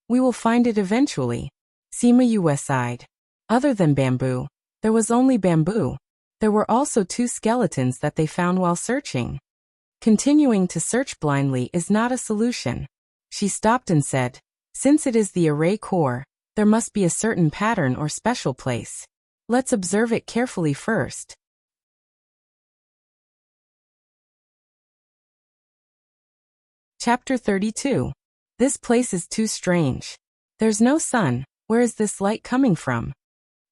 We will find it eventually. Sima Yue sighed. Other than bamboo, there was only bamboo. There were also 2 skeletons that they found while searching. Continuing to search blindly is not a solution. She stopped and said, since it is the array core, there must be a certain pattern or special place. Let's observe it carefully first. Chapter 32. This place is too strange. There's no sun. Where is this light coming from?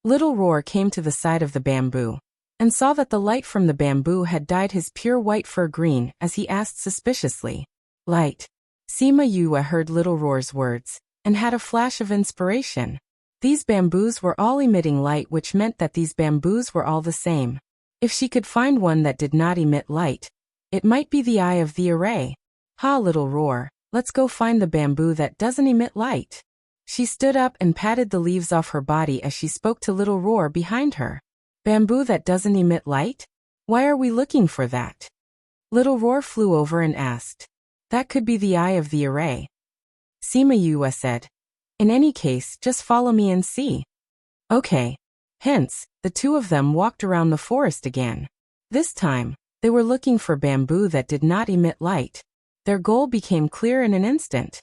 Little Roar came to the side of the bamboo and saw that the light from the bamboo had dyed his pure white fur green as he asked suspiciously. Light. Sima Yue heard Little Roar's words and had a flash of inspiration. These bamboos were all emitting light, which meant that these bamboos were all the same. If she could find one that did not emit light, it might be the eye of the array. Ha, Little Roar, let's go find the bamboo that doesn't emit light. She stood up and patted the leaves off her body as she spoke to Little Roar behind her. Bamboo that doesn't emit light? Why are we looking for that? Little Roar flew over and asked. That could be the eye of the array. Sima Yue said. In any case, just follow me and see. Okay. Hence, the 2 of them walked around the forest again. This time, they were looking for bamboo that did not emit light. Their goal became clear in an instant.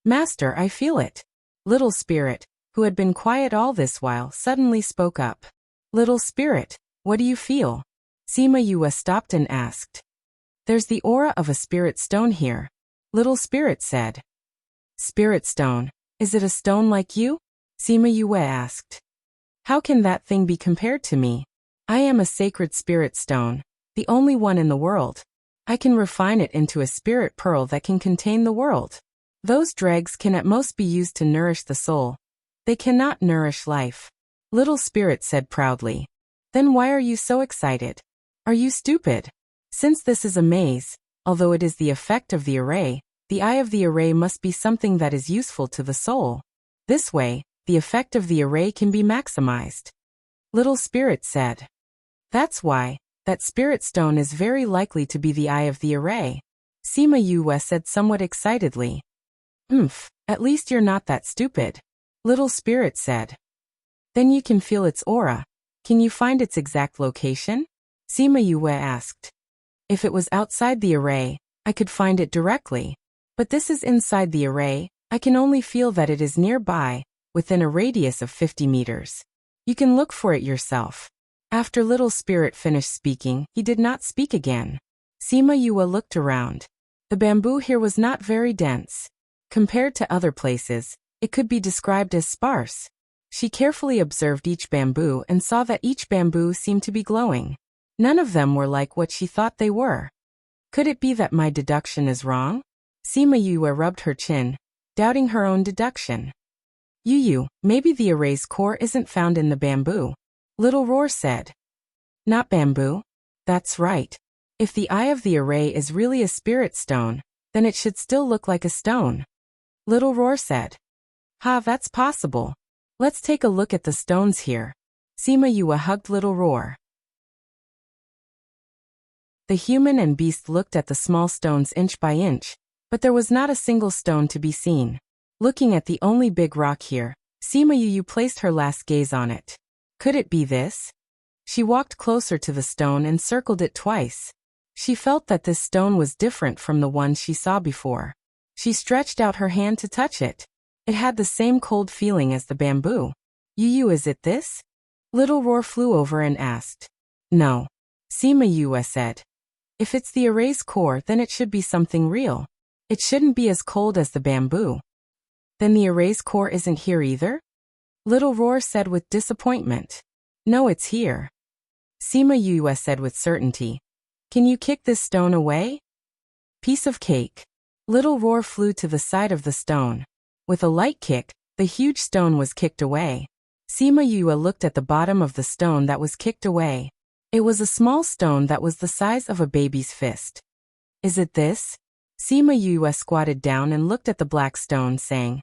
Master, I feel it. Little Spirit, who had been quiet all this while, suddenly spoke up. Little Spirit, what do you feel? Sima Yue stopped and asked. There's the aura of a spirit stone here. Little Spirit said. Spirit stone, is it a stone like you? Sima Yue asked. How can that thing be compared to me? I am a sacred spirit stone, the only one in the world. I can refine it into a spirit pearl that can contain the world. Those dregs can at most be used to nourish the soul. They cannot nourish life. Little Spirit said proudly. Then why are you so excited? Are you stupid? Since this is a maze, although it is the effect of the array, the eye of the array must be something that is useful to the soul. This way, the effect of the array can be maximized. Little Spirit said. That's why, that spirit stone is very likely to be the eye of the array. Sima Yue said somewhat excitedly. At least you're not that stupid. Little Spirit said. Then you can feel its aura. Can you find its exact location? Sima Yue asked. If it was outside the array, I could find it directly. But this is inside the array. I can only feel that it is nearby, within a radius of 50 meters. You can look for it yourself. After Little Spirit finished speaking, he did not speak again. Sima Yue looked around. The bamboo here was not very dense. Compared to other places, it could be described as sparse. She carefully observed each bamboo and saw that each bamboo seemed to be glowing. None of them were like what she thought they were. Could it be that my deduction is wrong? Sima Yue rubbed her chin, doubting her own deduction. Maybe the array's core isn't found in the bamboo. Little Roar said. Not bamboo? That's right. If the eye of the array is really a spirit stone, then it should still look like a stone. Little Roar said. Ha, that's possible. Let's take a look at the stones here. Sima Yue hugged Little Roar. The human and beast looked at the small stones inch by inch, but there was not a single stone to be seen. Looking at the only big rock here, Sima Yue placed her last gaze on it. Could it be this? She walked closer to the stone and circled it twice. She felt that this stone was different from the one she saw before. She stretched out her hand to touch it. It had the same cold feeling as the bamboo. Yu, is it this? Little Roar flew over and asked. No. Sima Yue said. If it's the array's core, then it should be something real. It shouldn't be as cold as the bamboo. Then the array's core isn't here either? Little Roar said with disappointment. No, it's here. Sima Yue said with certainty. Can you kick this stone away? Piece of cake. Little Roar flew to the side of the stone. With a light kick, the huge stone was kicked away. Sima Yue looked at the bottom of the stone that was kicked away. It was a small stone that was the size of a baby's fist. Is it this? Sima Yue squatted down and looked at the black stone, saying,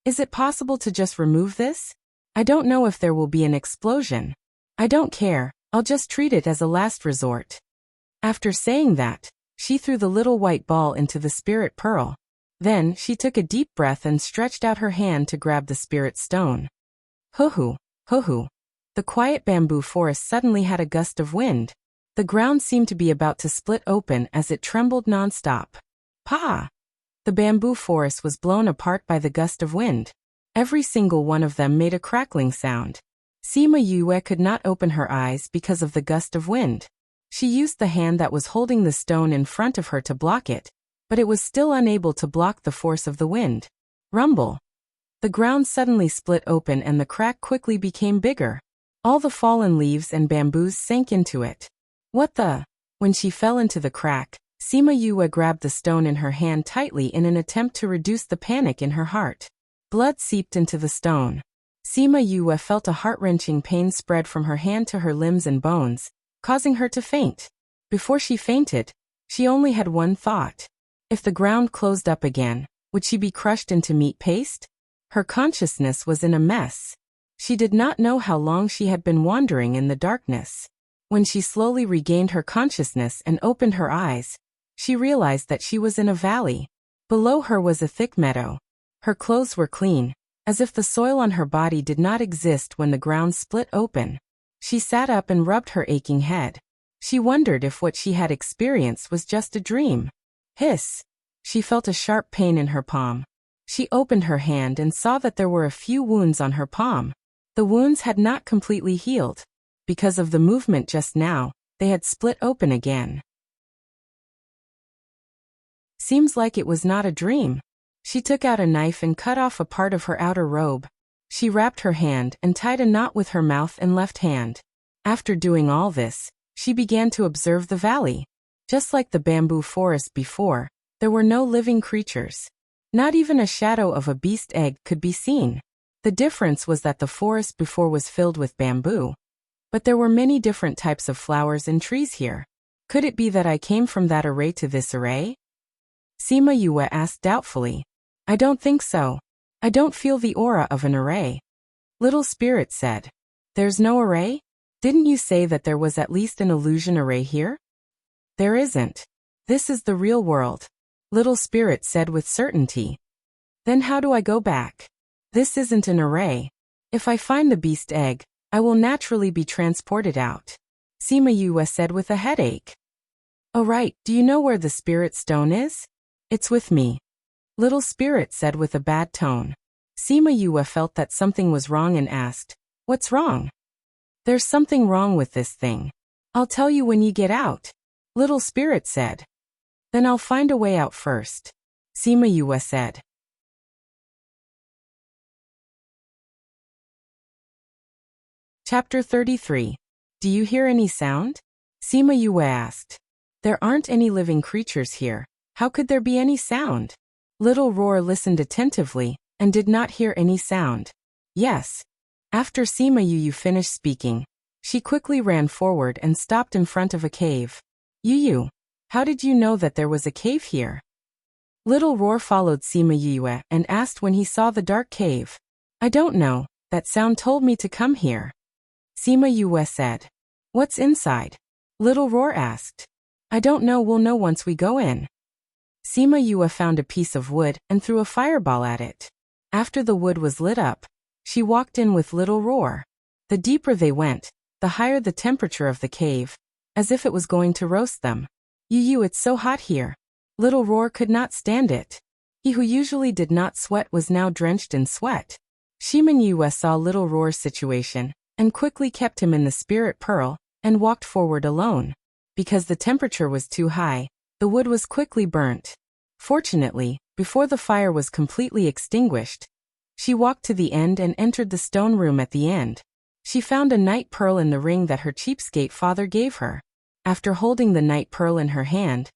Is it possible to just remove this? I don't know if there will be an explosion. I don't care, I'll just treat it as a last resort. After saying that, she threw the little white ball into the spirit pearl. Then, she took a deep breath and stretched out her hand to grab the spirit stone. Hoo-hoo, hoo-hoo. The quiet bamboo forest suddenly had a gust of wind. The ground seemed to be about to split open as it trembled non-stop. Pa! The bamboo forest was blown apart by the gust of wind. Every single one of them made a crackling sound. Sima Yue could not open her eyes because of the gust of wind. She used the hand that was holding the stone in front of her to block it, but it was still unable to block the force of the wind. Rumble! The ground suddenly split open and the crack quickly became bigger. All the fallen leaves and bamboos sank into it. What the? When she fell into the crack, Sima Yue grabbed the stone in her hand tightly in an attempt to reduce the panic in her heart. Blood seeped into the stone. Sima Yue felt a heart-wrenching pain spread from her hand to her limbs and bones, causing her to faint. Before she fainted, she only had one thought. If the ground closed up again, would she be crushed into meat paste? Her consciousness was in a mess. She did not know how long she had been wandering in the darkness. When she slowly regained her consciousness and opened her eyes, she realized that she was in a valley. Below her was a thick meadow. Her clothes were clean, as if the soil on her body did not exist when the ground split open. She sat up and rubbed her aching head. She wondered if what she had experienced was just a dream. Hiss! She felt a sharp pain in her palm. She opened her hand and saw that there were a few wounds on her palm. The wounds had not completely healed. Because of the movement just now, they had split open again. Seems like it was not a dream. She took out a knife and cut off a part of her outer robe. She wrapped her hand and tied a knot with her mouth and left hand. After doing all this, she began to observe the valley. Just like the bamboo forest before, there were no living creatures. Not even a shadow of a beast egg could be seen. The difference was that the forest before was filled with bamboo. But there were many different types of flowers and trees here. Could it be that I came from that array to this array? Sima Yue asked doubtfully. I don't think so. I don't feel the aura of an array. Little Spirit said. There's no array? Didn't you say that there was at least an illusion array here? There isn't. This is the real world. Little Spirit said with certainty. Then how do I go back? This isn't an array. If I find the beast egg, I will naturally be transported out. Sima Yue said with a headache. Oh right, do you know where the spirit stone is? It's with me. Little Spirit said with a bad tone. Sima Yue felt that something was wrong and asked, What's wrong? There's something wrong with this thing. I'll tell you when you get out. Little Spirit said. Then I'll find a way out first. Sima Yue said. Chapter 33. Do you hear any sound? Sima Yue asked. There aren't any living creatures here. How could there be any sound? Little Roar listened attentively, and did not hear any sound. Yes. After Sima Yue finished speaking, she quickly ran forward and stopped in front of a cave. Yu, how did you know that there was a cave here? Little Roar followed Sima Yue and asked when he saw the dark cave. I don't know, that sound told me to come here. Sima Yue said. What's inside? Little Roar asked. I don't know, we'll know once we go in. Sima Yue found a piece of wood and threw a fireball at it. After the wood was lit up, she walked in with Little Roar. The deeper they went, the higher the temperature of the cave, as if it was going to roast them. Yu, it's so hot here. Little Roar could not stand it. He who usually did not sweat was now drenched in sweat. Sima Yue saw Little Roar's situation, and quickly kept him in the spirit pearl, and walked forward alone. Because the temperature was too high, the wood was quickly burnt. Fortunately, before the fire was completely extinguished, she walked to the end and entered the stone room at the end. She found a night pearl in the ring that her cheapskate father gave her. After holding the night pearl in her hand,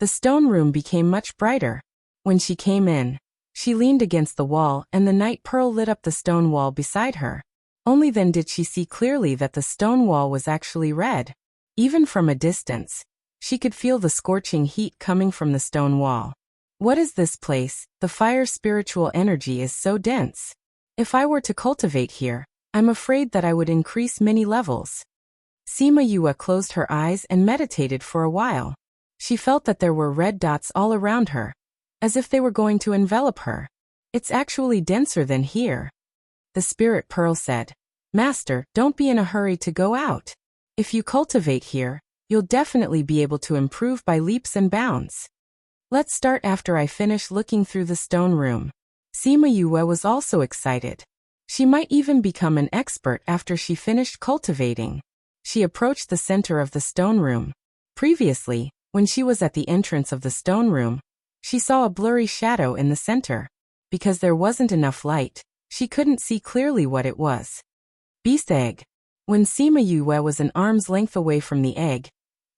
the stone room became much brighter. When she came in, she leaned against the wall and the night pearl lit up the stone wall beside her. Only then did she see clearly that the stone wall was actually red. Even from a distance, she could feel the scorching heat coming from the stone wall. What is this place? The fire spiritual energy is so dense. If I were to cultivate here, I'm afraid that I would increase many levels. Sima Yue closed her eyes and meditated for a while. She felt that there were red dots all around her, as if they were going to envelop her. It's actually denser than here. The spirit pearl said, Master, don't be in a hurry to go out. If you cultivate here, you'll definitely be able to improve by leaps and bounds. Let's start after I finish looking through the stone room. Sima Yue was also excited. She might even become an expert after she finished cultivating. She approached the center of the stone room. Previously, when she was at the entrance of the stone room, she saw a blurry shadow in the center. Because there wasn't enough light, she couldn't see clearly what it was. Beast egg. When Sima Yue was an arm's length away from the egg,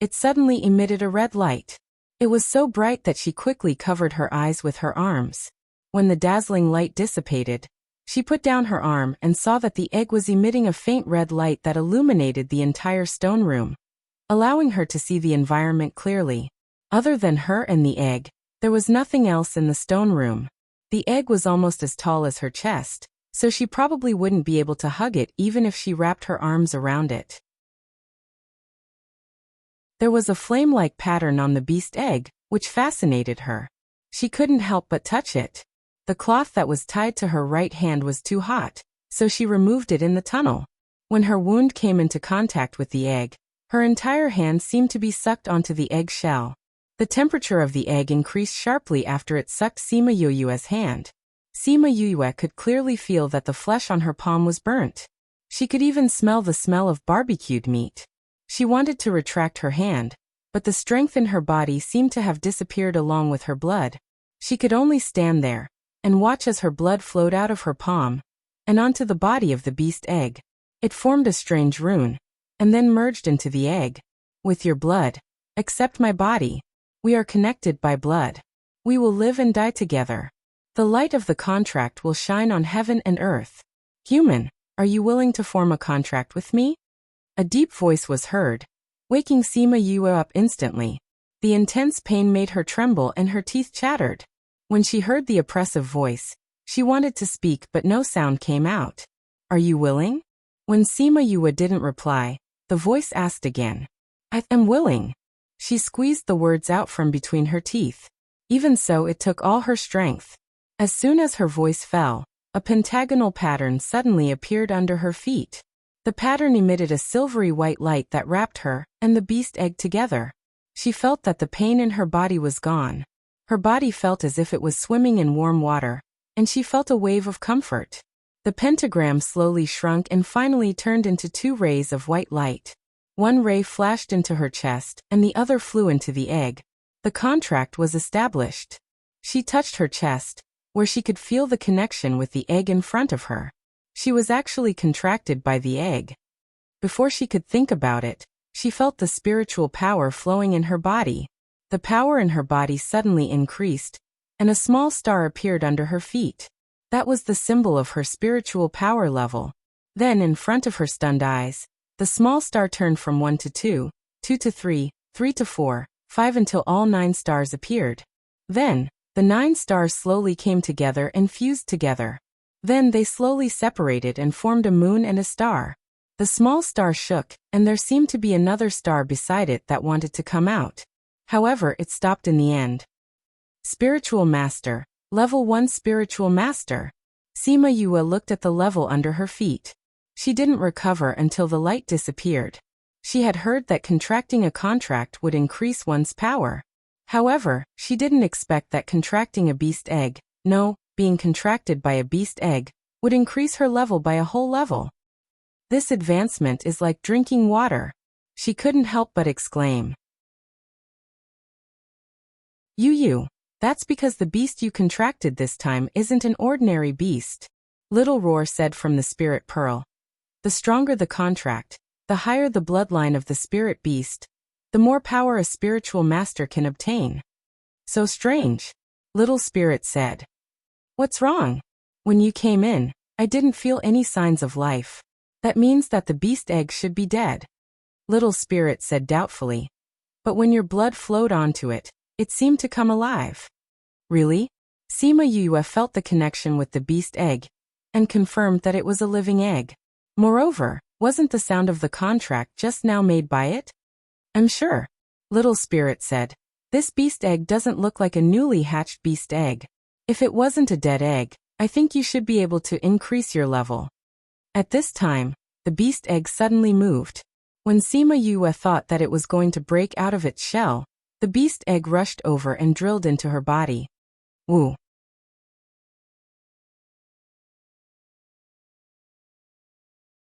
it suddenly emitted a red light. It was so bright that she quickly covered her eyes with her arms. When the dazzling light dissipated, she put down her arm and saw that the egg was emitting a faint red light that illuminated the entire stone room, allowing her to see the environment clearly. Other than her and the egg, there was nothing else in the stone room. The egg was almost as tall as her chest, so she probably wouldn't be able to hug it even if she wrapped her arms around it. There was a flame-like pattern on the beast egg, which fascinated her. She couldn't help but touch it. The cloth that was tied to her right hand was too hot, so she removed it in the tunnel. When her wound came into contact with the egg, her entire hand seemed to be sucked onto the egg shell. The temperature of the egg increased sharply after it sucked Sima Yue's hand. Sima Yue could clearly feel that the flesh on her palm was burnt. She could even smell the smell of barbecued meat. She wanted to retract her hand, but the strength in her body seemed to have disappeared along with her blood. She could only stand there and watch as her blood flowed out of her palm and onto the body of the beast egg. It formed a strange rune, and then merged into the egg. With your blood, accept my body. We are connected by blood. We will live and die together. The light of the contract will shine on heaven and earth. Human, are you willing to form a contract with me? A deep voice was heard, waking Sima Yue up instantly. The intense pain made her tremble and her teeth chattered. When she heard the oppressive voice, she wanted to speak but no sound came out. Are you willing? When Sima Yue didn't reply, the voice asked again. I am willing. She squeezed the words out from between her teeth. Even so, it took all her strength. As soon as her voice fell, a pentagonal pattern suddenly appeared under her feet. The pattern emitted a silvery white light that wrapped her and the beast egg together. She felt that the pain in her body was gone. Her body felt as if it was swimming in warm water, and she felt a wave of comfort. The pentagram slowly shrunk and finally turned into 2 rays of white light. One ray flashed into her chest, and the other flew into the egg. The contract was established. She touched her chest, where she could feel the connection with the egg in front of her. She was actually contracted by the egg. Before she could think about it, she felt the spiritual power flowing in her body. The power in her body suddenly increased, and a small star appeared under her feet. That was the symbol of her spiritual power level. Then, in front of her stunned eyes, the small star turned from 1 to 2, 2 to 3, 3 to 4, 5 until all 9 stars appeared. Then, the 9 stars slowly came together and fused together. Then they slowly separated and formed a moon and a star. The small star shook, and there seemed to be another star beside it that wanted to come out. However, it stopped in the end. Spiritual Master. Level 1 Spiritual Master. Sima Yue looked at the level under her feet. She didn't recover until the light disappeared. She had heard that contracting a contract would increase one's power. However, she didn't expect that contracting a beast egg, being contracted by a beast egg, would increase her level by a whole level. This advancement is like drinking water. She couldn't help but exclaim. Yu, that's because the beast you contracted this time isn't an ordinary beast. Little Roar said from the spirit pearl. The stronger the contract, the higher the bloodline of the spirit beast, the more power a spiritual master can obtain. So strange. Little Spirit said. What's wrong? When you came in, I didn't feel any signs of life. That means that the beast egg should be dead. Little Spirit said doubtfully. But when your blood flowed onto it, it seemed to come alive. Really? Sima Yue felt the connection with the beast egg, and confirmed that it was a living egg. Moreover, wasn't the sound of the contract just now made by it? I'm sure. Little Spirit said. This beast egg doesn't look like a newly hatched beast egg. If it wasn't a dead egg, I think you should be able to increase your level. At this time, the beast egg suddenly moved. When Sima Yue thought that it was going to break out of its shell, the beast egg rushed over and drilled into her body. Woo.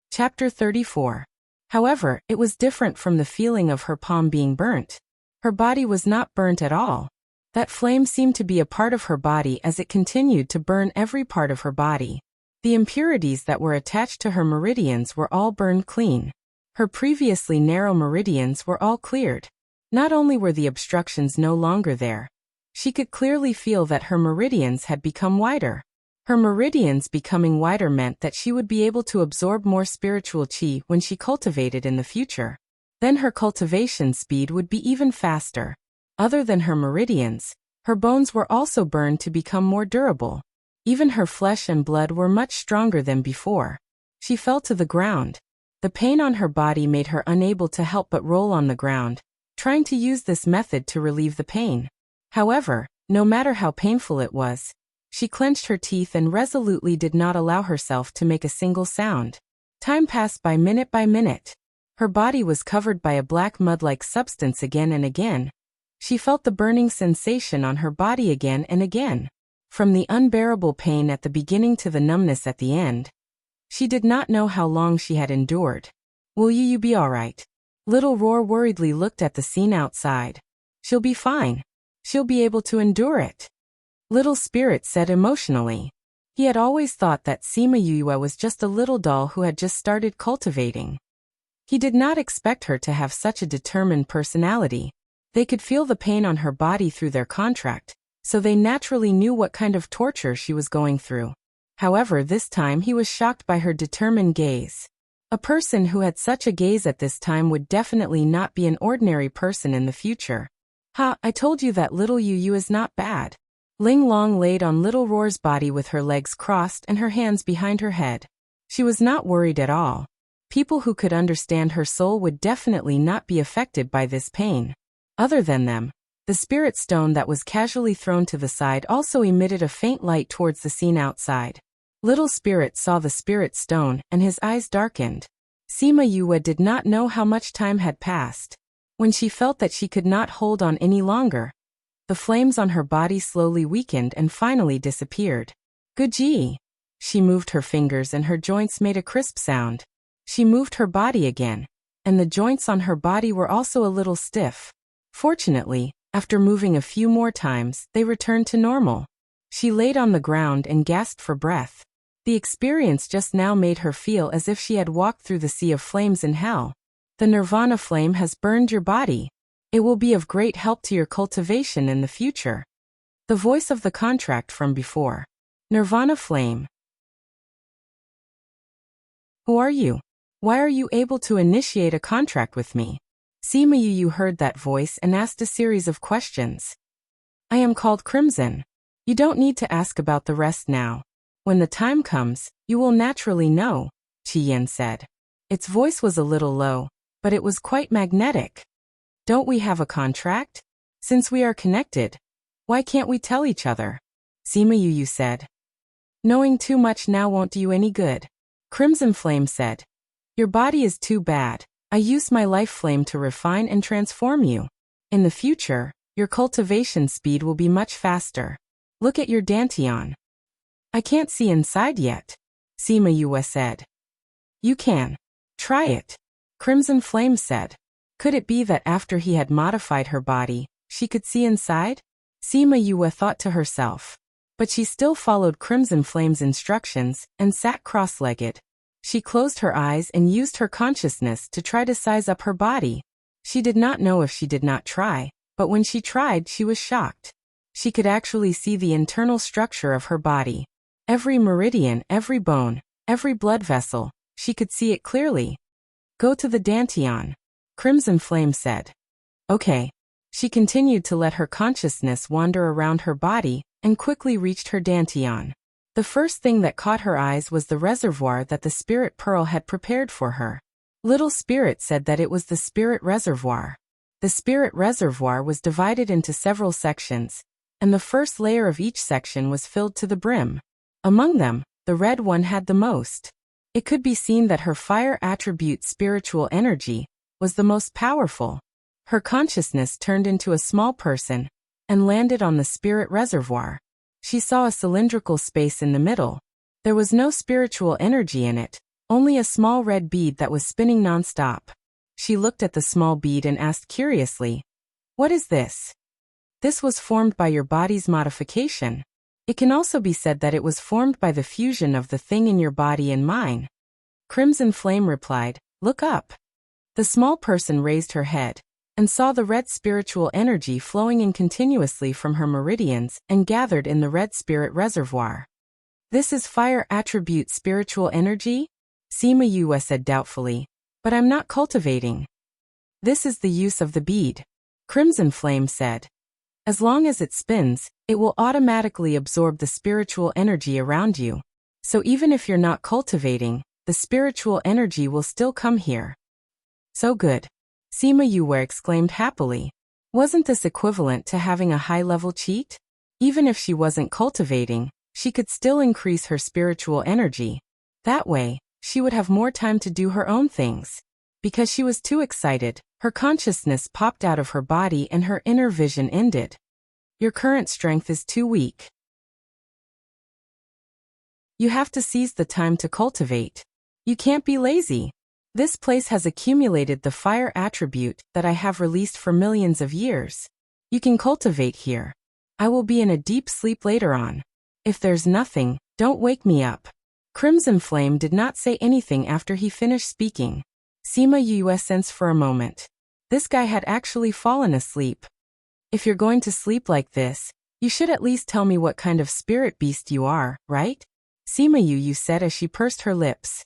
Chapter 34. However, it was different from the feeling of her palm being burnt. Her body was not burnt at all. That flame seemed to be a part of her body as it continued to burn every part of her body. The impurities that were attached to her meridians were all burned clean. Her previously narrow meridians were all cleared. Not only were the obstructions no longer there, she could clearly feel that her meridians had become wider. Her meridians becoming wider meant that she would be able to absorb more spiritual qi when she cultivated in the future. Then her cultivation speed would be even faster. Other than her meridians, her bones were also burned to become more durable. Even her flesh and blood were much stronger than before. She fell to the ground. The pain on her body made her unable to help but roll on the ground, trying to use this method to relieve the pain. However, no matter how painful it was, she clenched her teeth and resolutely did not allow herself to make a single sound. Time passed by minute. Her body was covered by a black mud-like substance again and again. She felt the burning sensation on her body again and again. From the unbearable pain at the beginning to the numbness at the end. She did not know how long she had endured. Will you be alright? Little Roar worriedly looked at the scene outside. She'll be fine. She'll be able to endure it. Little Spirit said emotionally. He had always thought that Sima Yue was just a little doll who had just started cultivating. He did not expect her to have such a determined personality. They could feel the pain on her body through their contract, so they naturally knew what kind of torture she was going through. However, this time he was shocked by her determined gaze. A person who had such a gaze at this time would definitely not be an ordinary person in the future. I told you that little Yu is not bad. Ling Long laid on Little Roar's body with her legs crossed and her hands behind her head. She was not worried at all. People who could understand her soul would definitely not be affected by this pain. Other than them, the spirit stone that was casually thrown to the side also emitted a faint light towards the scene outside. Little Spirit saw the spirit stone and his eyes darkened. Sima Yue did not know how much time had passed. When she felt that she could not hold on any longer, the flames on her body slowly weakened and finally disappeared. Good gee. She moved her fingers and her joints made a crisp sound. She moved her body again, and the joints on her body were also a little stiff. Fortunately, after moving a few more times, they returned to normal. She laid on the ground and gasped for breath. The experience just now made her feel as if she had walked through the sea of flames in hell. The Nirvana flame has burned your body. It will be of great help to your cultivation in the future. The voice of the contract from before. Nirvana flame. Who are you? Why are you able to initiate a contract with me? Sima Yue heard that voice and asked a series of questions. I am called Crimson. You don't need to ask about the rest now. When the time comes, you will naturally know, Qi Yin said. Its voice was a little low, but it was quite magnetic. Don't we have a contract? Since we are connected, why can't we tell each other? Sima Yu said. Knowing too much now won't do you any good. Crimson Flame said. Your body is too bad. I use my life flame to refine and transform you. In the future, your cultivation speed will be much faster. Look at your dantian. I can't see inside yet, Sima Yu said. You can. Try it, Crimson Flame said. Could it be that after he had modified her body, she could see inside? Sima Yu thought to herself. But she still followed Crimson Flame's instructions and sat cross-legged. She closed her eyes and used her consciousness to try to size up her body. She did not know if she did not try, but when she tried, she was shocked. She could actually see the internal structure of her body. Every meridian, every bone, every blood vessel, she could see it clearly. Go to the dantian, Crimson Flame said. Okay. She continued to let her consciousness wander around her body and quickly reached her dantian. The first thing that caught her eyes was the reservoir that the spirit pearl had prepared for her. Little Spirit said that it was the spirit reservoir. The spirit reservoir was divided into several sections, and the first layer of each section was filled to the brim. Among them, the red one had the most. It could be seen that her fire attribute spiritual energy was the most powerful. Her consciousness turned into a small person and landed on the spirit reservoir. She saw a cylindrical space in the middle. There was no spiritual energy in it, only a small red bead that was spinning non-stop. She looked at the small bead and asked curiously, "What is this?" This was formed by your body's modification. It can also be said that it was formed by the fusion of the thing in your body and mine. Crimson Flame replied, "Look up." The small person raised her head and saw the red spiritual energy flowing in continuously from her meridians and gathered in the red spirit reservoir. This is fire attribute spiritual energy? Sima Yu said doubtfully. But I'm not cultivating. This is the use of the bead, Crimson Flame said. As long as it spins, it will automatically absorb the spiritual energy around you. So even if you're not cultivating, the spiritual energy will still come here. So good. Sima Yu exclaimed happily. Wasn't this equivalent to having a high-level cheat? Even if she wasn't cultivating, she could still increase her spiritual energy. That way, she would have more time to do her own things. Because she was too excited, her consciousness popped out of her body and her inner vision ended. Your current strength is too weak. You have to seize the time to cultivate. You can't be lazy. This place has accumulated the fire attribute that I have released for millions of years. You can cultivate here. I will be in a deep sleep later on. If there's nothing, don't wake me up. Crimson Flame did not say anything after he finished speaking. Sima Yu sensed for a moment. This guy had actually fallen asleep. If you're going to sleep like this, you should at least tell me what kind of spirit beast you are, right? Sima Yu said as she pursed her lips.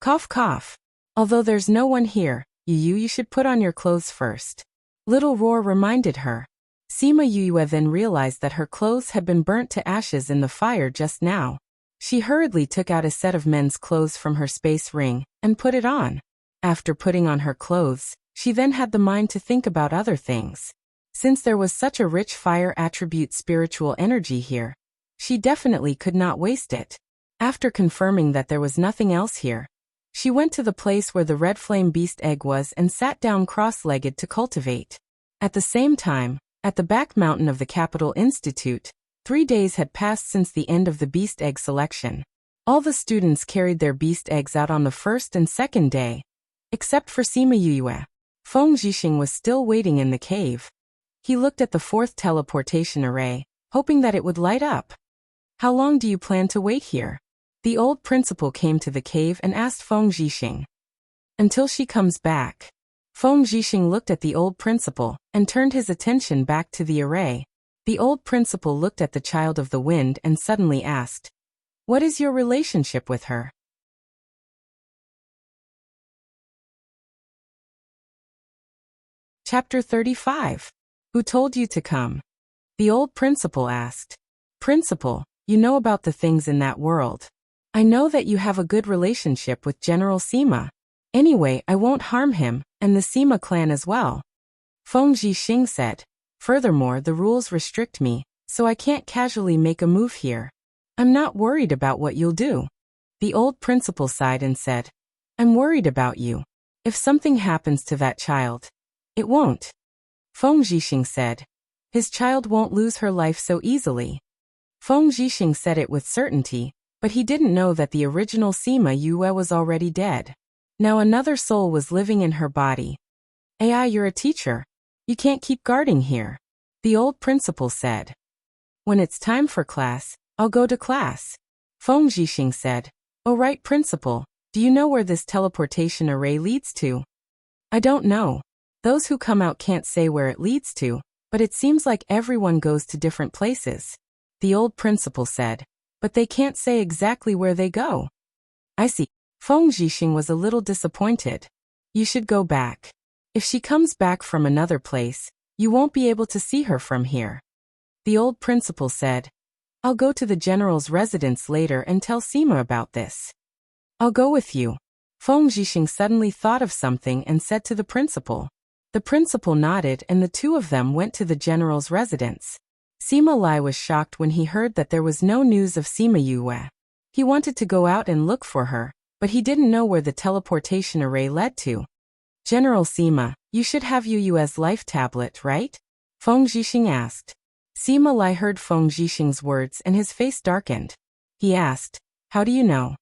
Cough cough. Although there's no one here, you should put on your clothes first. Little Roar reminded her. Sima Yu then realized that her clothes had been burnt to ashes in the fire just now. She hurriedly took out a set of men's clothes from her space ring and put it on. After putting on her clothes, she then had the mind to think about other things. Since there was such a rich fire attribute spiritual energy here, she definitely could not waste it. After confirming that there was nothing else here, she went to the place where the red flame beast egg was and sat down cross-legged to cultivate. At the same time, at the back mountain of the Capital Institute, 3 days had passed since the end of the beast egg selection. All the students carried their beast eggs out on the first and second day, except for Sima Yu. Feng Zhixing was still waiting in the cave. He looked at the fourth teleportation array, hoping that it would light up. How long do you plan to wait here? The old principal came to the cave and asked Feng Zhixing. Until she comes back. Feng Zhixing looked at the old principal and turned his attention back to the array. The old principal looked at the child of the wind and suddenly asked, "What is your relationship with her?" Chapter 35. Who told you to come? The old principal asked. Principal, you know about the things in that world. I know that you have a good relationship with General Sima. Anyway, I won't harm him, and the Sima clan as well. Feng Zhixing said. Furthermore, the rules restrict me, so I can't casually make a move here. I'm not worried about what you'll do. The old principal sighed and said, I'm worried about you. If something happens to that child, it won't. Feng Zhixing said, his child won't lose her life so easily. Feng Zhixing said it with certainty, but he didn't know that the original Sima Yue was already dead. Now another soul was living in her body. Ai, you're a teacher. You can't keep guarding here. The old principal said. When it's time for class, I'll go to class. Feng Zhixing said, oh right, principal, do you know where this teleportation array leads to? I don't know. Those who come out can't say where it leads to, but it seems like everyone goes to different places. The old principal said, but they can't say exactly where they go. I see. Feng Zhixing was a little disappointed. You should go back. If she comes back from another place, you won't be able to see her from here. The old principal said, I'll go to the general's residence later and tell Sima about this. I'll go with you. Feng Zhixing suddenly thought of something and said to the principal. The principal nodded and the two of them went to the general's residence. Sima Lai was shocked when he heard that there was no news of Sima Yue. He wanted to go out and look for her, but he didn't know where the teleportation array led to. General Sima, you should have Yue's life tablet, right? Feng Zhixing asked. Sima Lai heard Feng Zhixing's words and his face darkened. He asked, how do you know?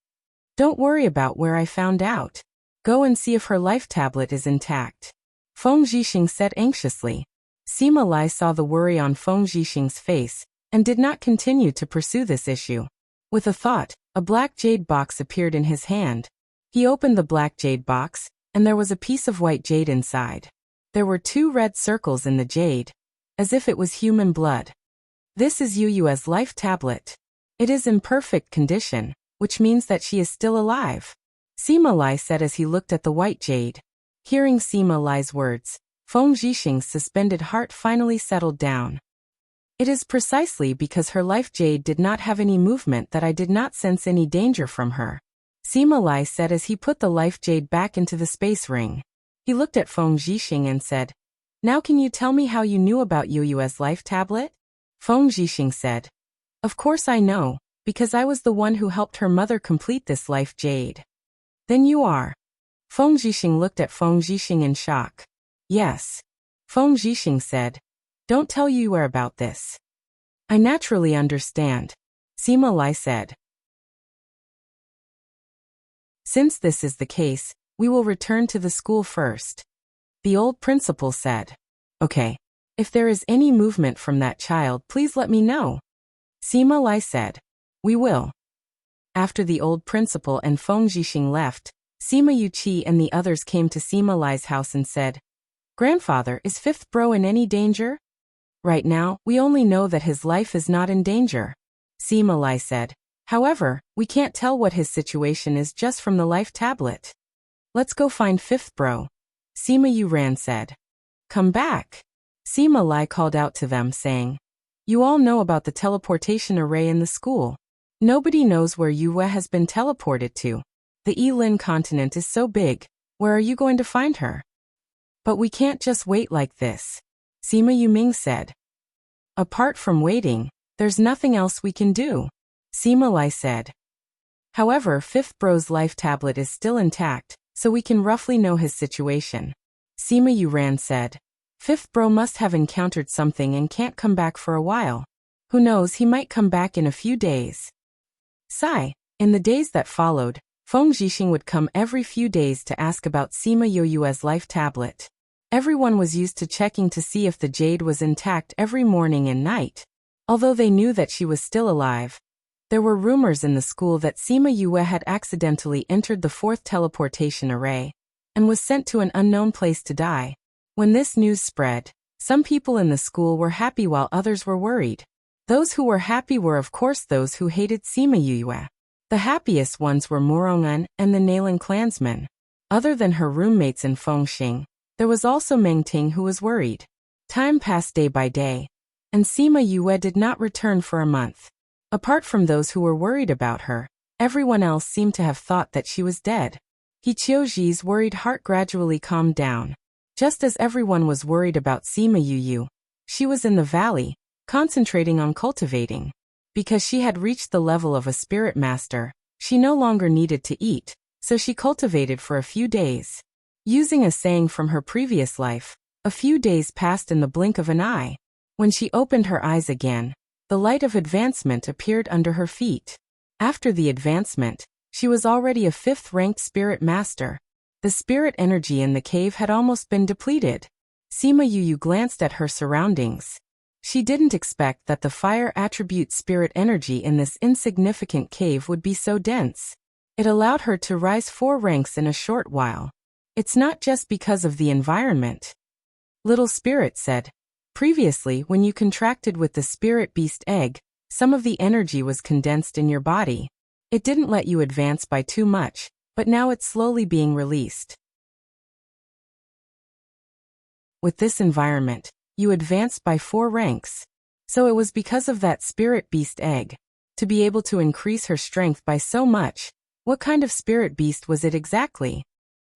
Don't worry about where I found out. Go and see if her life tablet is intact. Feng Zhixing said anxiously. Sima Lai saw the worry on Feng Zhixing's face and did not continue to pursue this issue. With a thought, a black jade box appeared in his hand. He opened the black jade box, and there was a piece of white jade inside. There were 2 red circles in the jade, as if it was human blood. This is Yue's life tablet. It is in perfect condition, which means that she is still alive. Sima Lai said as he looked at the white jade. Hearing Sima Lai's words, Feng Zhixing's suspended heart finally settled down. It is precisely because her life jade did not have any movement that I did not sense any danger from her. Sima Lai said as he put the life jade back into the space ring. He looked at Feng Zhixing and said, now can you tell me how you knew about Yue's life tablet? Feng Zhixing said, of course I know, because I was the one who helped her mother complete this life jade. Then you are. Feng Zhixing looked at Feng Zhixing in shock. Yes. Feng Zhixing said, don't tell Yue about this. I naturally understand. Sima Lai said. Since this is the case, we will return to the school first. The old principal said. Okay. If there is any movement from that child, please let me know. Sima Lai said. We will. After the old principal and Feng Zhixing left, Sima Yuqi and the others came to Sima Lai's house and said, Grandfather, is 5th bro in any danger? Right now, we only know that his life is not in danger. Sima Lai said. However, we can't tell what his situation is just from the life tablet. Let's go find 5th bro. Sima Yuran said. Come back. Sima Lai called out to them saying, you all know about the teleportation array in the school. Nobody knows where Yue has been teleported to. The Yilin continent is so big, where are you going to find her? But we can't just wait like this. Sima Yuming said. Apart from waiting, there's nothing else we can do. Sima Lai said. However, 5th bro's life tablet is still intact, so we can roughly know his situation. Sima Yuran said. 5th bro must have encountered something and can't come back for a while. Who knows, he might come back in a few days. Sigh. In the days that followed, Feng Zhixing would come every few days to ask about Sima Yue's life tablet. Everyone was used to checking to see if the jade was intact every morning and night. Although they knew that she was still alive, there were rumors in the school that Sima Yue had accidentally entered the 4th teleportation array and was sent to an unknown place to die. When this news spread, some people in the school were happy while others were worried. Those who were happy were of course those who hated Sima Yue. The happiest ones were Morongan and the Nalan clansmen. Other than her roommates in Fengxing, there was also Meng Ting who was worried. Time passed day by day, and Sima Yue did not return for a month. Apart from those who were worried about her, everyone else seemed to have thought that she was dead. He Qiuji's worried heart gradually calmed down. Just as everyone was worried about Sima Yu, she was in the valley, concentrating on cultivating. Because she had reached the level of a spirit master, she no longer needed to eat, so she cultivated for a few days. Using a saying from her previous life, a few days passed in the blink of an eye. When she opened her eyes again, the light of advancement appeared under her feet. After the advancement, she was already a 5th-ranked spirit master. The spirit energy in the cave had almost been depleted. Sima Yu glanced at her surroundings. She didn't expect that the fire attribute spirit energy in this insignificant cave would be so dense. It allowed her to rise 4 ranks in a short while. It's not just because of the environment. Little Spirit said, previously when you contracted with the spirit beast egg, some of the energy was condensed in your body. It didn't let you advance by too much, but now it's slowly being released. With this environment, you advanced by 4 ranks. So it was because of that spirit beast egg. To be able to increase her strength by so much, what kind of spirit beast was it exactly?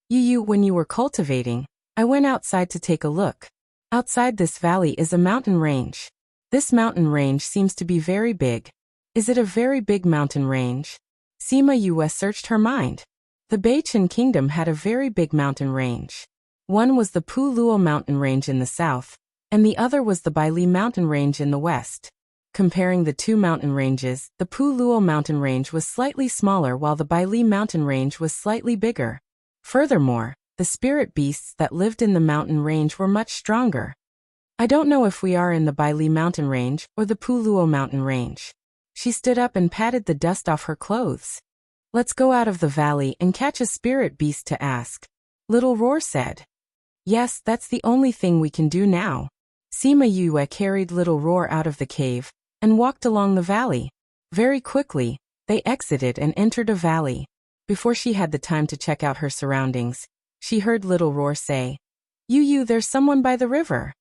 When you were cultivating, I went outside to take a look. Outside this valley is a mountain range. This mountain range seems to be very big. Is it a very big mountain range? Sima Yu searched her mind. The Beichen Kingdom had a very big mountain range. One was the Pu Luo mountain range in the south, and the other was the Baili mountain range in the west. Comparing the two mountain ranges, the Pu Luo mountain range was slightly smaller while the Baili mountain range was slightly bigger. Furthermore, the spirit beasts that lived in the mountain range were much stronger. I don't know if we are in the Baili mountain range or the Pu Luo mountain range. She stood up and patted the dust off her clothes. Let's go out of the valley and catch a spirit beast to ask. Little Roar said. Yes, that's the only thing we can do now. Sima Yu carried Little Roar out of the cave and walked along the valley. Very quickly, they exited and entered a valley. Before she had the time to check out her surroundings, she heard Little Roar say, Yu, there's someone by the river.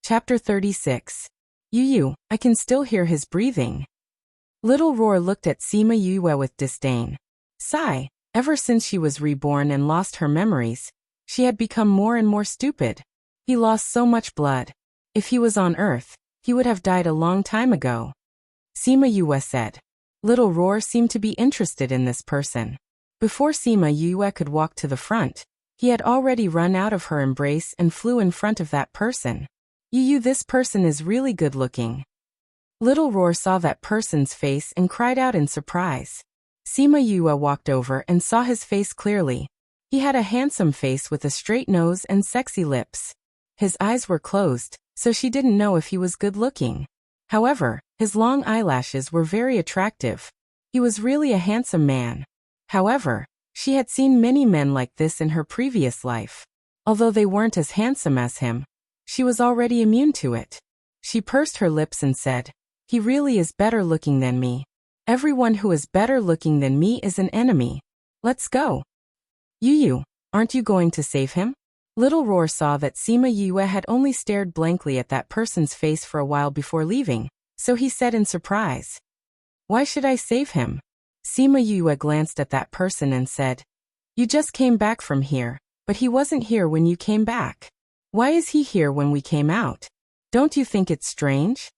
Chapter 36. Yu, I can still hear his breathing. Little Roar looked at Sima Yu with disdain. Sigh, ever since she was reborn and lost her memories, she had become more and more stupid. He lost so much blood. If he was on Earth, he would have died a long time ago. Sima Yu said. Little Roar seemed to be interested in this person. Before Sima Yu could walk to the front, he had already run out of her embrace and flew in front of that person. Yu, this person is really good looking. Little Roar saw that person's face and cried out in surprise. Sima Yu walked over and saw his face clearly. He had a handsome face with a straight nose and sexy lips. His eyes were closed, so she didn't know if he was good looking. However, his long eyelashes were very attractive. He was really a handsome man. However, she had seen many men like this in her previous life. Although they weren't as handsome as him, she was already immune to it. She pursed her lips and said, He really is better looking than me. Everyone who is better looking than me is an enemy. Let's go. Yu, aren't you going to save him? Little Roar saw that Sima Yu had only stared blankly at that person's face for a while before leaving, so he said in surprise. Why should I save him? Sima Yu glanced at that person and said, You just came back from here, but he wasn't here when you came back. Why is he here when we came out? Don't you think it's strange?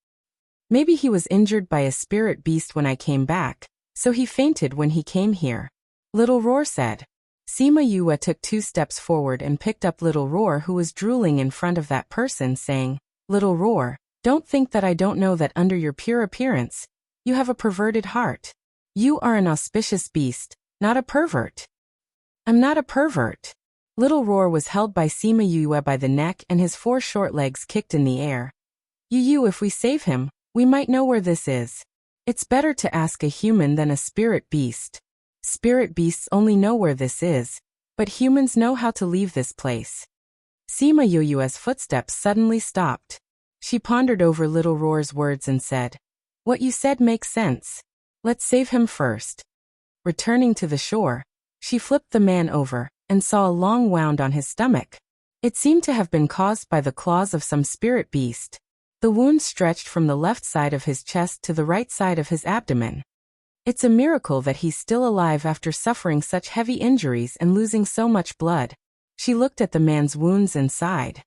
Maybe he was injured by a spirit beast when I came back, so he fainted when he came here. Little Roar said. Sima Yu took 2 steps forward and picked up Little Roar, who was drooling in front of that person, saying, Little Roar, don't think that I don't know that under your pure appearance, you have a perverted heart. You are an auspicious beast, not a pervert. I'm not a pervert. Little Roar was held by Sima Yu by the neck and his 4 short legs kicked in the air. Yu, if we save him, we might know where this is. It's better to ask a human than a spirit beast. Spirit beasts only know where this is, but humans know how to leave this place. Sima Yu's footsteps suddenly stopped. She pondered over Little Roar's words and said, What you said makes sense. Let's save him first. Returning to the shore, she flipped the man over and saw a long wound on his stomach. It seemed to have been caused by the claws of some spirit beast. The wound stretched from the left side of his chest to the right side of his abdomen. It's a miracle that he's still alive after suffering such heavy injuries and losing so much blood. She looked at the man's wounds and sighed.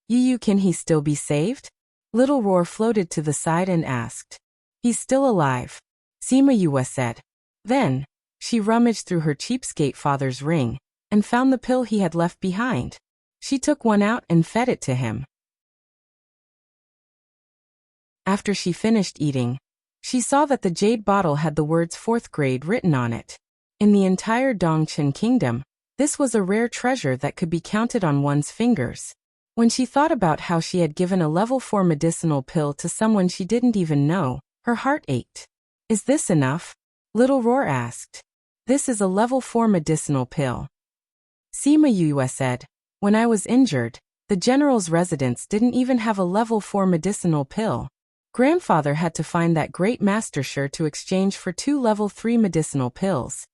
Can he still be saved? Little Roar floated to the side and asked. He's still alive, Sima Yue said. Then, she rummaged through her cheapskate father's ring and found the pill he had left behind. She took one out and fed it to him. After she finished eating, she saw that the jade bottle had the words 4th grade written on it. In the entire Dongchen kingdom, this was a rare treasure that could be counted on one's fingers. When she thought about how she had given a level 4 medicinal pill to someone she didn't even know, her heart ached. Is this enough? Little Roar asked. This is a level 4 medicinal pill. Sima Yue said. When I was injured, the general's residence didn't even have a level 4 medicinal pill. Grandfather had to find that great mastershire to exchange for 2 level 3 medicinal pills.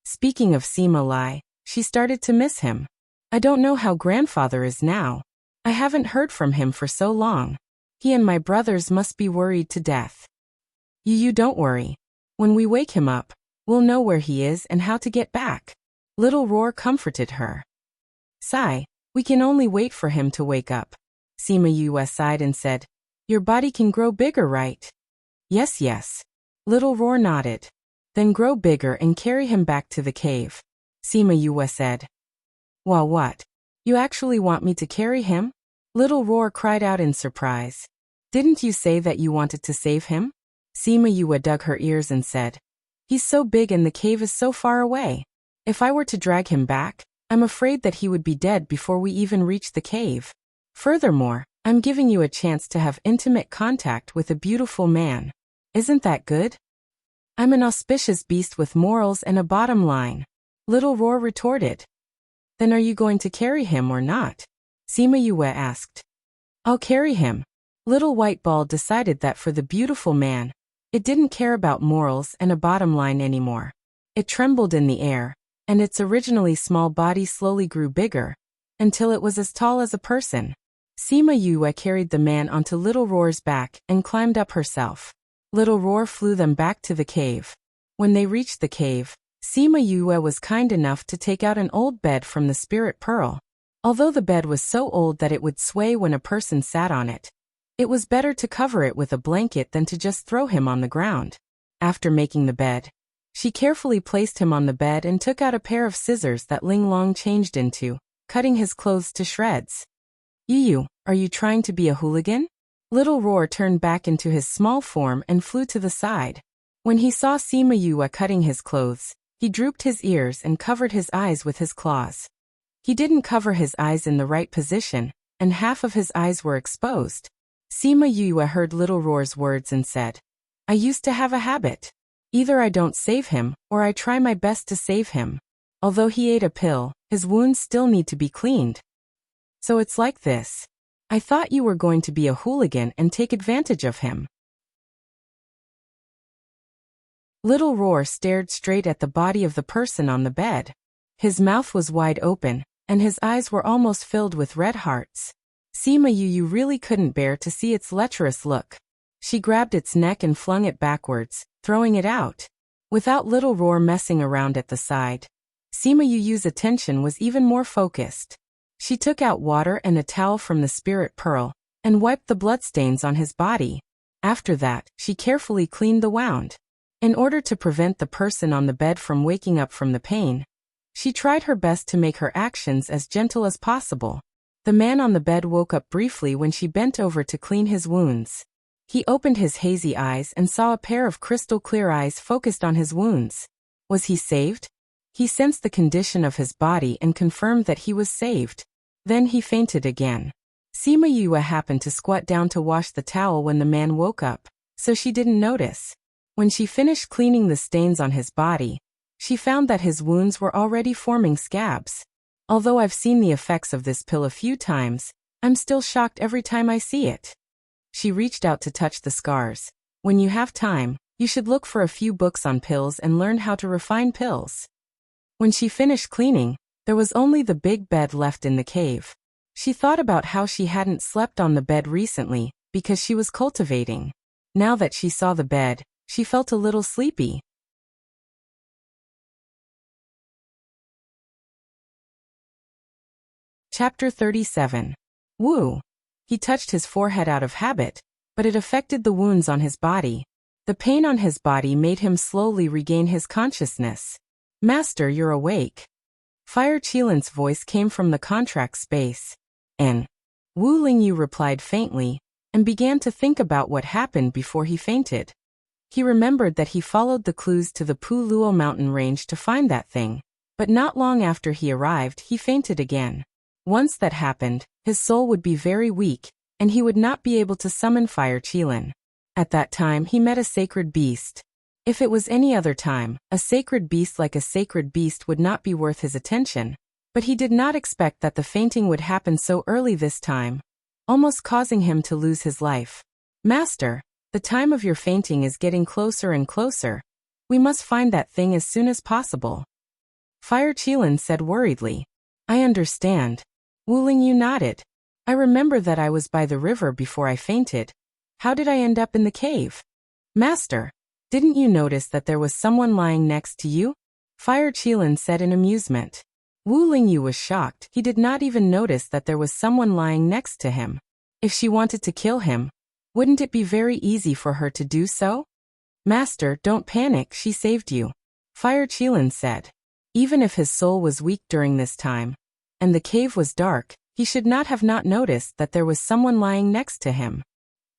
Speaking of Sima Lai, she started to miss him. I don't know how grandfather is now. I haven't heard from him for so long. He and my brothers must be worried to death. You don't worry. When we wake him up, we'll know where he is and how to get back. Little Roar comforted her. Sigh, we can only wait for him to wake up. Sima Yue sighed and said, your body can grow bigger, right? Yes. Little Roar nodded. Then grow bigger and carry him back to the cave. Sima Yue said. Well, what? You actually want me to carry him? Little Roar cried out in surprise. Didn't you say that you wanted to save him? Sima Yue dug her ears and said. He's so big and the cave is so far away. If I were to drag him back, I'm afraid that he would be dead before we even reach the cave. Furthermore, I'm giving you a chance to have intimate contact with a beautiful man. Isn't that good? I'm an auspicious beast with morals and a bottom line. Little Roar retorted. Then are you going to carry him or not? Sima Yue asked. I'll carry him. Little White Ball decided that for the beautiful man, it didn't care about morals and a bottom line anymore. It trembled in the air, and its originally small body slowly grew bigger, until it was as tall as a person. Sima Yue carried the man onto Little Roar's back and climbed up herself. Little Roar flew them back to the cave. When they reached the cave, Sima Yue was kind enough to take out an old bed from the spirit pearl. Although the bed was so old that it would sway when a person sat on it, it was better to cover it with a blanket than to just throw him on the ground. After making the bed, she carefully placed him on the bed and took out a pair of scissors that Ling Long changed into, cutting his clothes to shreds. Are you trying to be a hooligan? Little Roar turned back into his small form and flew to the side. When he saw Sima Yue cutting his clothes, he drooped his ears and covered his eyes with his claws. He didn't cover his eyes in the right position, and half of his eyes were exposed. Sima Yue heard Little Roar's words and said, I used to have a habit. Either I don't save him, or I try my best to save him. Although he ate a pill, his wounds still need to be cleaned. So it's like this. I thought you were going to be a hooligan and take advantage of him. Little Roar stared straight at the body of the person on the bed. His mouth was wide open, and his eyes were almost filled with red hearts. Sima Yue really couldn't bear to see its lecherous look. She grabbed its neck and flung it backwards, throwing it out. Without Little Roar messing around at the side, Sima Yue's attention was even more focused. She took out water and a towel from the spirit pearl, and wiped the bloodstains on his body. After that, she carefully cleaned the wound. In order to prevent the person on the bed from waking up from the pain, she tried her best to make her actions as gentle as possible. The man on the bed woke up briefly when she bent over to clean his wounds. He opened his hazy eyes and saw a pair of crystal clear eyes focused on his wounds. Was he saved? He sensed the condition of his body and confirmed that he was saved. Then he fainted again. Sima Yue happened to squat down to wash the towel when the man woke up, so she didn't notice. When she finished cleaning the stains on his body, she found that his wounds were already forming scabs. Although I've seen the effects of this pill a few times, I'm still shocked every time I see it. She reached out to touch the scars. When you have time, you should look for a few books on pills and learn how to refine pills. When she finished cleaning, there was only the big bed left in the cave. She thought about how she hadn't slept on the bed recently, because she was cultivating. Now that she saw the bed, she felt a little sleepy. Chapter 37. Wu. He touched his forehead out of habit, but it affected the wounds on his body. The pain on his body made him slowly regain his consciousness. Master, you're awake. Fire Qilin's voice came from the contract space. And Wu Lingyu replied faintly, and began to think about what happened before he fainted. He remembered that he followed the clues to the Pu Luo mountain range to find that thing, but not long after he arrived he fainted again. Once that happened, his soul would be very weak, and he would not be able to summon Fire Qilin. At that time he met a sacred beast. If it was any other time, a sacred beast like a sacred beast would not be worth his attention, but he did not expect that the fainting would happen so early this time, almost causing him to lose his life. Master, the time of your fainting is getting closer and closer. We must find that thing as soon as possible. Fire Qilin said worriedly. I understand. Wu Lingyu nodded. I remember that I was by the river before I fainted. How did I end up in the cave? Master, didn't you notice that there was someone lying next to you? Fire Qilin said in amusement. Wu Lingyu was shocked. He did not even notice that there was someone lying next to him. If she wanted to kill him, wouldn't it be very easy for her to do so? Master, don't panic, she saved you. Fire Qilin said. Even if his soul was weak during this time, and the cave was dark, he should not have not noticed that there was someone lying next to him.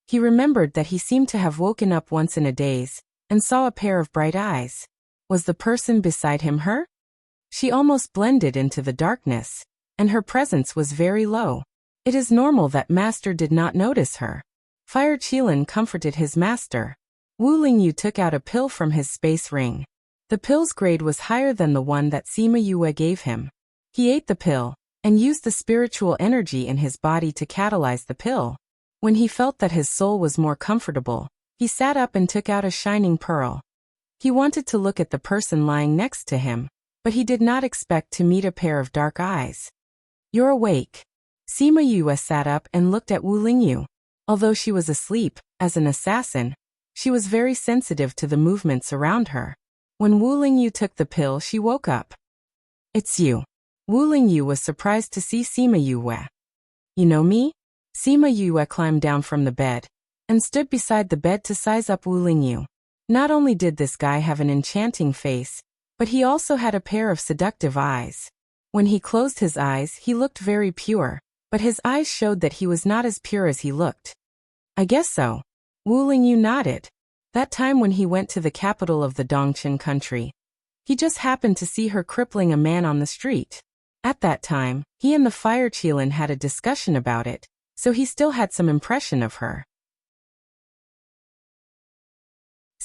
He remembered that he seemed to have woken up once in a daze, and saw a pair of bright eyes. Was the person beside him her? She almost blended into the darkness, and her presence was very low. It is normal that Master did not notice her. Fire Qilin comforted his master. Wu Lingyu took out a pill from his space ring. The pill's grade was higher than the one that Sima Yue gave him. He ate the pill, and used the spiritual energy in his body to catalyze the pill. When he felt that his soul was more comfortable, he sat up and took out a shining pearl. He wanted to look at the person lying next to him, but he did not expect to meet a pair of dark eyes. You're awake. Sima Yue sat up and looked at Wu Lingyu. Although she was asleep, as an assassin, she was very sensitive to the movements around her. When Wu Lingyu took the pill, she woke up. It's you. Wu Lingyu was surprised to see Sima Yue. You know me? Sima Yue climbed down from the bed, and stood beside the bed to size up Wu Lingyu. Not only did this guy have an enchanting face, but he also had a pair of seductive eyes. When he closed his eyes, he looked very pure, but his eyes showed that he was not as pure as he looked. I guess so. Wu Lingyu nodded. That time when he went to the capital of the Dongqin country, he just happened to see her crippling a man on the street. At that time, he and the Fire Qilin had a discussion about it, so he still had some impression of her.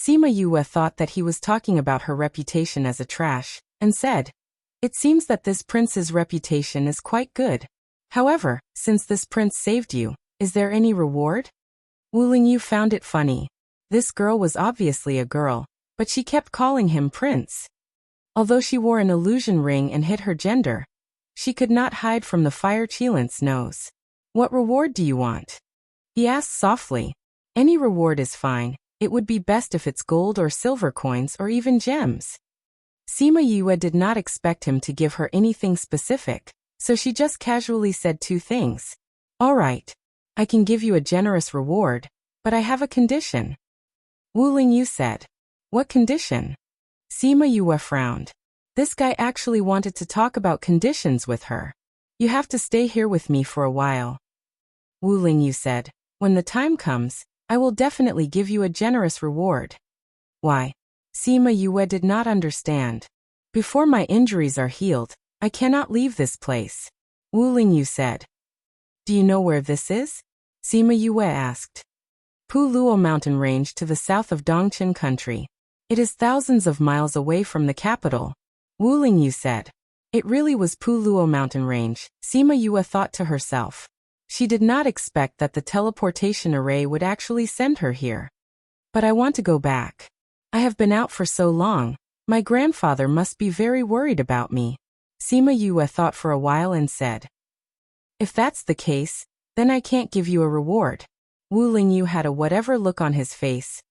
Sima Yue thought that he was talking about her reputation as a trash, and said, It seems that this prince's reputation is quite good. However, since this prince saved you, is there any reward? Wu Lingyu found it funny. This girl was obviously a girl, but she kept calling him prince. Although she wore an illusion ring and hid her gender, she could not hide from the Fire Qilin's nose. What reward do you want? He asked softly. Any reward is fine. It would be best if it's gold or silver coins or even gems. Sima Yue did not expect him to give her anything specific, so she just casually said two things. All right. I can give you a generous reward, but I have a condition. Wu Lingyu said. What condition? Sima Yue frowned. This guy actually wanted to talk about conditions with her. You have to stay here with me for a while. Wu Lingyu said. When the time comes, I will definitely give you a generous reward. Why? Sima Yue did not understand. Before my injuries are healed, I cannot leave this place. Wu Lingyu said. Do you know where this is? Sima Yue asked. Pu Luo mountain range to the south of Dongqin country. It is thousands of miles away from the capital. Wu Lingyu said. It really was Pu Luo mountain range, Sima Yue thought to herself. She did not expect that the teleportation array would actually send her here. But I want to go back. I have been out for so long. My grandfather must be very worried about me. Sima Yue thought for a while and said. If that's the case, then I can't give you a reward. Wu Lingyu had a whatever look on his face.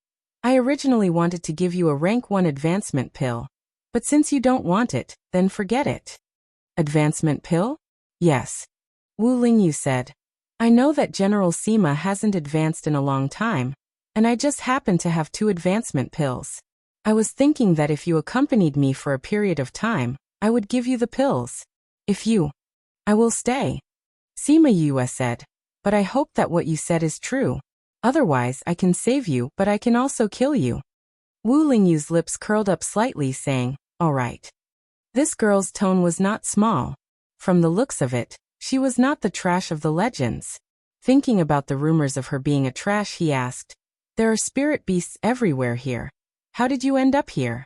I originally wanted to give you a rank 1 advancement pill. But since you don't want it, then forget it. Advancement pill? Yes. Wu Lingyu said. I know that General Sima hasn't advanced in a long time, and I just happen to have 2 advancement pills. I was thinking that if you accompanied me for a period of time, I would give you the pills. I will stay. Sima Yue said. But I hope that what you said is true. Otherwise, I can save you, but I can also kill you. Wu Lingyu's lips curled up slightly, saying, all right. This girl's tone was not small. From the looks of it, she was not the trash of the legends. Thinking about the rumors of her being a trash, he asked, there are spirit beasts everywhere here. How did you end up here?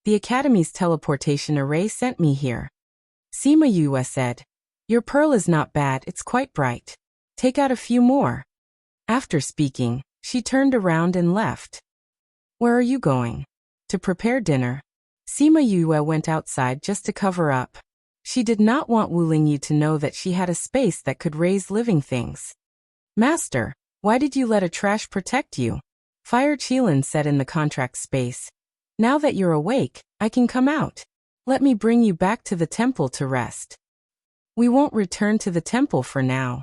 The Academy's teleportation array sent me here. Sima Yue said, your pearl is not bad, it's quite bright. Take out a few more. After speaking, she turned around and left. Where are you going? To prepare dinner. Sima Yue went outside just to cover up. She did not want Wu Lingyu to know that she had a space that could raise living things. Master, why did you let a trash protect you? Fire Qilin said in the contract space. Now that you're awake, I can come out. Let me bring you back to the temple to rest. We won't return to the temple for now.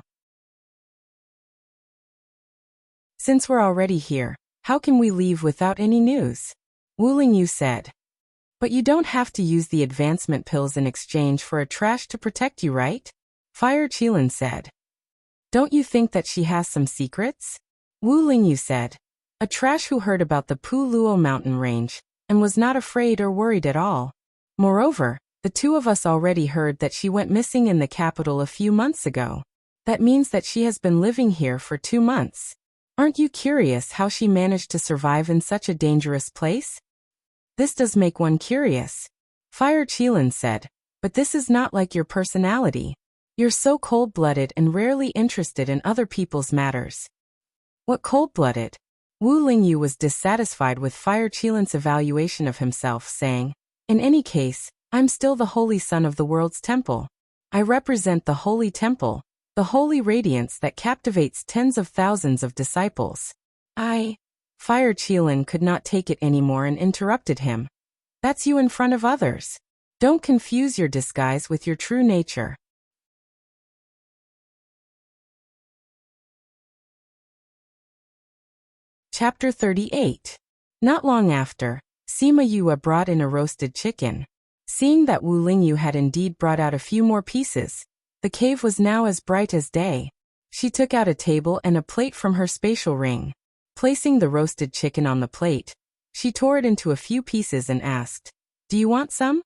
Since we're already here, how can we leave without any news? Wu Lingyu said. But you don't have to use the advancement pills in exchange for a trash to protect you, right? Fire Qilin said. Don't you think that she has some secrets? Wu Lingyu said. A trash who heard about the Pu Luo mountain range, and was not afraid or worried at all. Moreover, the two of us already heard that she went missing in the capital a few months ago. That means that she has been living here for 2 months. Aren't you curious how she managed to survive in such a dangerous place? This does make one curious. Fire Qilin said, but this is not like your personality. You're so cold-blooded and rarely interested in other people's matters. What cold-blooded? Wu Lingyu was dissatisfied with Fire Qilin's evaluation of himself, saying, in any case, I'm still the holy son of the world's temple. I represent the holy temple, the holy radiance that captivates tens of thousands of disciples. Fire Qilin could not take it anymore and interrupted him. That's you in front of others. Don't confuse your disguise with your true nature. Chapter 38. Not long after, Sima Yue brought in a roasted chicken. Seeing that Wu Lingyu had indeed brought out a few more pieces, the cave was now as bright as day. She took out a table and a plate from her spatial ring. Placing the roasted chicken on the plate, she tore it into a few pieces and asked, do you want some?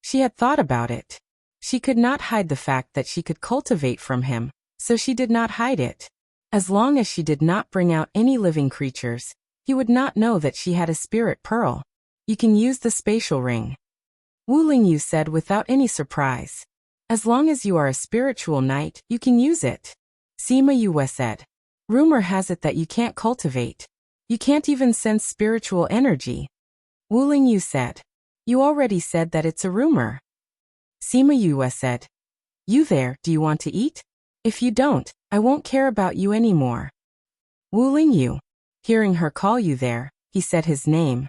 She had thought about it. She could not hide the fact that she could cultivate from him, so she did not hide it. As long as she did not bring out any living creatures, he would not know that she had a spirit pearl. You can use the spatial ring. Wu Lingyu said without any surprise. As long as you are a spiritual knight, you can use it. Sima Yue said. Rumor has it that you can't cultivate. You can't even sense spiritual energy. Wu Lingyu said. You already said that it's a rumor. Sima Yue said. You there, do you want to eat? If you don't, I won't care about you anymore. Wu Lingyu. Hearing her call you there, he said his name.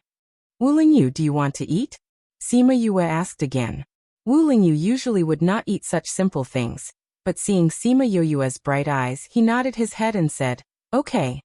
Wu Lingyu, do you want to eat? Sima Yue asked again. Wu Lingyu usually would not eat such simple things, but seeing Sima Yue's bright eyes, he nodded his head and said, okay.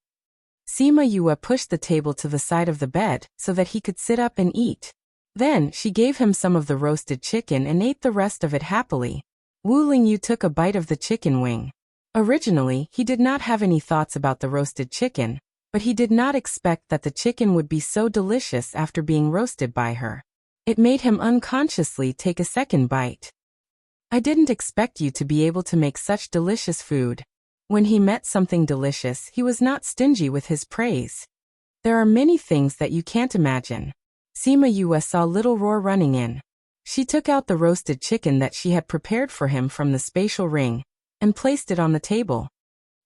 Sima Yue pushed the table to the side of the bed so that he could sit up and eat. Then she gave him some of the roasted chicken and ate the rest of it happily. Wu Lingyu took a bite of the chicken wing. Originally, he did not have any thoughts about the roasted chicken, but he did not expect that the chicken would be so delicious after being roasted by her. It made him unconsciously take a second bite. I didn't expect you to be able to make such delicious food. When he met something delicious, he was not stingy with his praise. There are many things that you can't imagine. Sima Yue saw little Roar running in. She took out the roasted chicken that she had prepared for him from the spatial ring, and placed it on the table.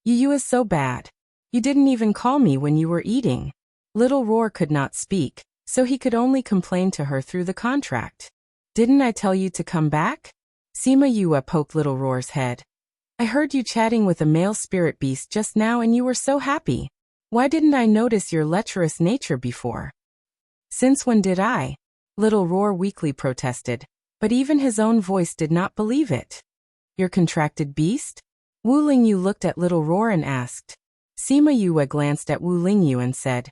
You is so bad. You didn't even call me when you were eating. Little Roar could not speak, so he could only complain to her through the contract. Didn't I tell you to come back? Sima Yue poked Little Roar's head. I heard you chatting with a male spirit beast just now and you were so happy. Why didn't I notice your lecherous nature before? Since when did I? Little Roar weakly protested, but even his own voice did not believe it. Your contracted beast? Wu Lingyu looked at Little Roar and asked. Sima Yue glanced at Wu Lingyu and said,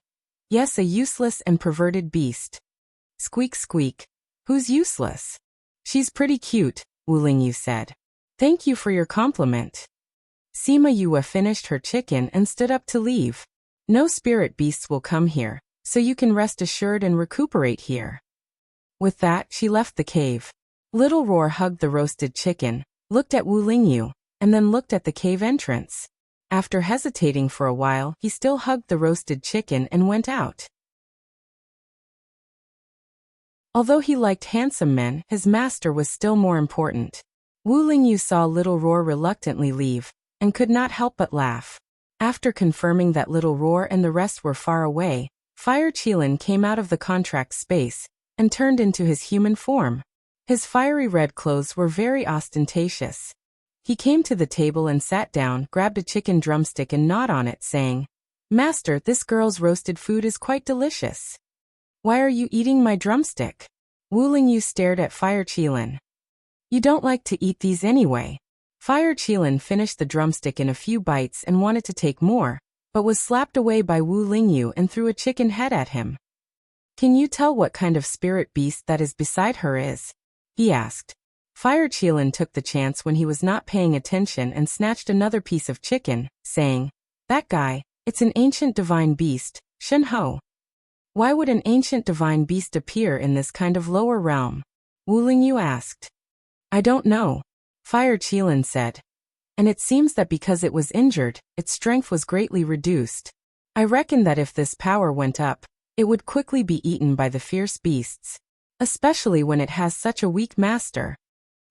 yes, a useless and perverted beast. Squeak squeak. Who's useless? She's pretty cute, Wu Lingyu said. Thank you for your compliment. Sima Yue finished her chicken and stood up to leave. No spirit beasts will come here, so you can rest assured and recuperate here. With that, she left the cave. Little Roar hugged the roasted chicken, looked at Wu Lingyu, and then looked at the cave entrance. After hesitating for a while, he still hugged the roasted chicken and went out. Although he liked handsome men, his master was still more important. Wu Lingyu saw Little Roar reluctantly leave, and could not help but laugh. After confirming that Little Roar and the rest were far away, Fire Qilin came out of the contract space, and turned into his human form. His fiery red clothes were very ostentatious. He came to the table and sat down, grabbed a chicken drumstick and gnawed on it, saying, Master, this girl's roasted food is quite delicious. Why are you eating my drumstick? Wu Lingyu stared at Fire Qilin. You don't like to eat these anyway. Fire Qilin finished the drumstick in a few bites and wanted to take more, but was slapped away by Wu Lingyu and threw a chicken head at him. Can you tell what kind of spirit beast that is beside her is? He asked. Fire Qilin took the chance when he was not paying attention and snatched another piece of chicken, saying, That guy, it's an ancient divine beast, Shen Ho. Why would an ancient divine beast appear in this kind of lower realm? Wu Lingyu asked. I don't know. Fire Qilin said. And it seems that because it was injured, its strength was greatly reduced. I reckon that if this power went up, it would quickly be eaten by the fierce beasts, especially when it has such a weak master.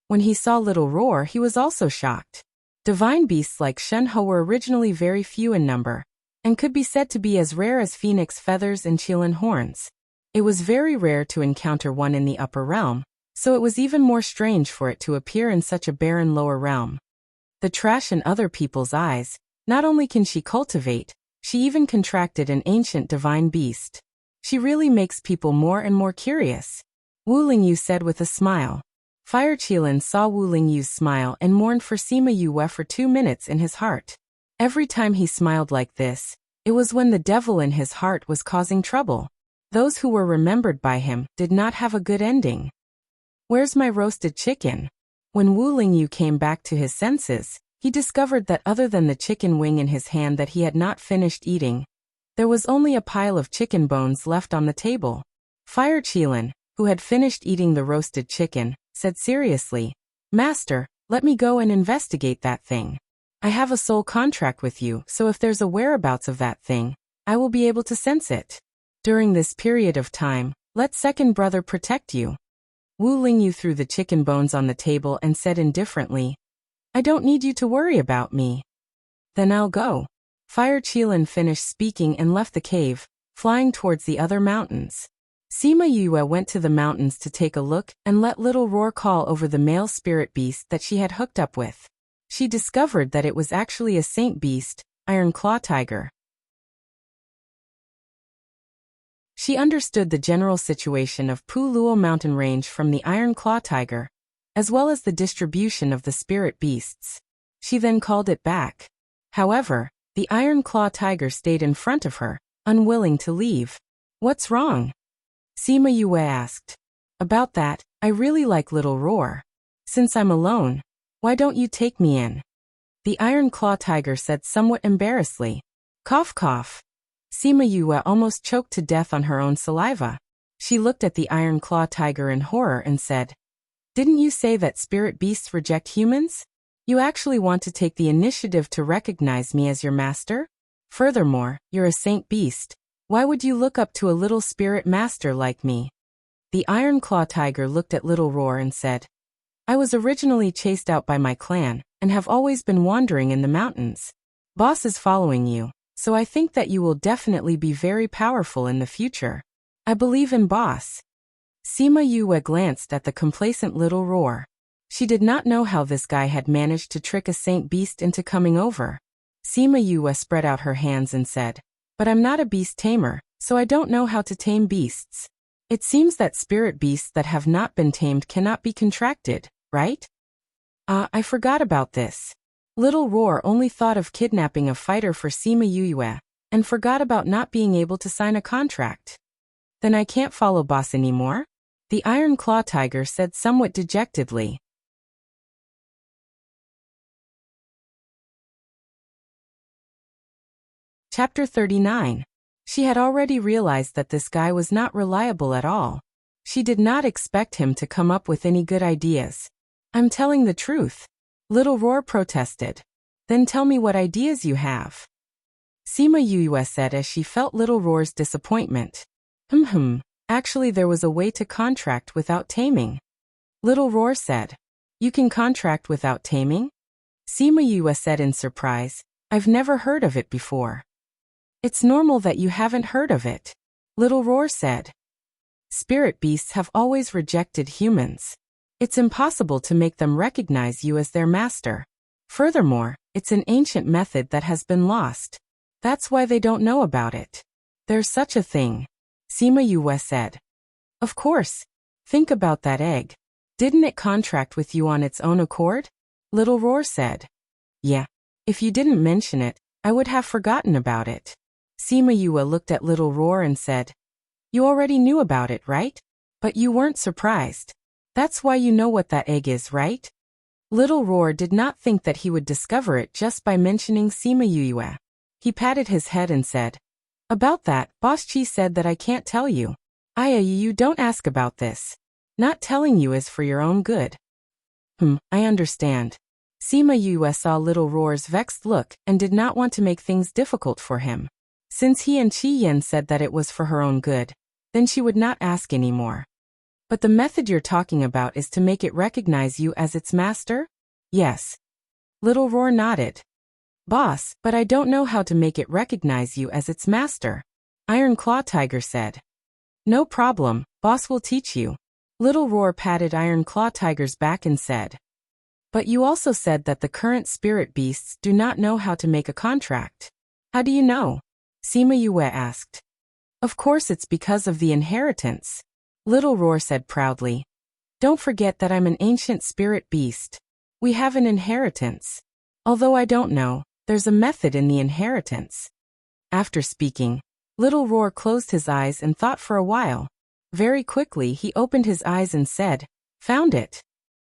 When he saw Little Roar, he was also shocked. Divine beasts like Shen Ho were originally very few in number, and could be said to be as rare as phoenix feathers and Qilin horns. It was very rare to encounter one in the upper realm, so it was even more strange for it to appear in such a barren lower realm. The trash in other people's eyes, not only can she cultivate, she even contracted an ancient divine beast. She really makes people more and more curious. Wu Lingyu said with a smile. Fire Qilin saw Wu Lingyu's smile and mourned for Sima Yue for 2 minutes in his heart. Every time he smiled like this, it was when the devil in his heart was causing trouble. Those who were remembered by him did not have a good ending. Where's my roasted chicken? When Wu Lingyu came back to his senses, he discovered that other than the chicken wing in his hand that he had not finished eating, there was only a pile of chicken bones left on the table. Fire Qilin, who had finished eating the roasted chicken, said seriously, Master, let me go and investigate that thing. I have a soul contract with you, so if there's a whereabouts of that thing, I will be able to sense it. During this period of time, let second brother protect you. Wu Lingyu threw the chicken bones on the table and said indifferently, I don't need you to worry about me. Then I'll go. Fire Qilin finished speaking and left the cave, flying towards the other mountains. Sima Yue went to the mountains to take a look and let Little Roar call over the male spirit beast that she had hooked up with. She discovered that it was actually a saint beast, Iron Claw Tiger. She understood the general situation of Pu Luo mountain range from the Iron Claw Tiger, as well as the distribution of the spirit beasts. She then called it back. However, the Iron Claw Tiger stayed in front of her, unwilling to leave. What's wrong? Sima Yue asked. About that, I really like Little Roar. Since I'm alone, why don't you take me in? The Iron Claw Tiger said somewhat embarrassedly. Cough cough. Sima Yue almost choked to death on her own saliva. She looked at the Iron Claw Tiger in horror and said, Didn't you say that spirit beasts reject humans? You actually want to take the initiative to recognize me as your master? Furthermore, you're a saint beast. Why would you look up to a little spirit master like me? The Iron Claw Tiger looked at Little Roar and said, I was originally chased out by my clan, and have always been wandering in the mountains. Boss is following you, so I think that you will definitely be very powerful in the future. I believe in Boss. Sima Yue glanced at the complacent Little Roar. She did not know how this guy had managed to trick a saint beast into coming over. Sima Yue spread out her hands and said, "But I'm not a beast tamer, so I don't know how to tame beasts. It seems that spirit beasts that have not been tamed cannot be contracted, right?" I forgot about this. Little Roar only thought of kidnapping a fighter for Sima Yue, and forgot about not being able to sign a contract. "Then I can't follow boss anymore?" the Iron Claw Tiger said somewhat dejectedly. Chapter 39. She had already realized that this guy was not reliable at all. She did not expect him to come up with any good ideas. "I'm telling the truth," Little Roar protested. "Then tell me what ideas you have," Sima Yue said as she felt Little Roar's disappointment. Actually there was a way to contract without taming," Little Roar said. "You can contract without taming?" Sima Yue said in surprise. "I've never heard of it before." "It's normal that you haven't heard of it," Little Roar said. "Spirit beasts have always rejected humans. It's impossible to make them recognize you as their master. Furthermore, it's an ancient method that has been lost. That's why they don't know about it." "There's such a thing," Sima Yue said. "Of course. Think about that egg. Didn't it contract with you on its own accord?" Little Roar said. "Yeah. If you didn't mention it, I would have forgotten about it." Sima Yue looked at Little Roar and said, "You already knew about it, right? But you weren't surprised. That's why you know what that egg is, right?" Little Roar did not think that he would discover it just by mentioning Sima Yue. He patted his head and said, "About that, Boss Chi said that I can't tell you. You don't ask about this. Not telling you is for your own good." I understand." Sima Yue saw Little Roar's vexed look and did not want to make things difficult for him. Since he and Chi Yen said that it was for her own good, then she would not ask anymore. "But the method you're talking about is to make it recognize you as its master?" "Yes." Little Roar nodded. "Boss, but I don't know how to make it recognize you as its master," Iron Claw Tiger said. "No problem, boss will teach you." Little Roar patted Iron Claw Tiger's back and said. "But you also said that the current spirit beasts do not know how to make a contract. How do you know?" Sima Yue asked. "Of course it's because of the inheritance," Little Roar said proudly. "Don't forget that I'm an ancient spirit beast. We have an inheritance. Although I don't know, there's a method in the inheritance." After speaking, Little Roar closed his eyes and thought for a while. Very quickly he opened his eyes and said, "Found it."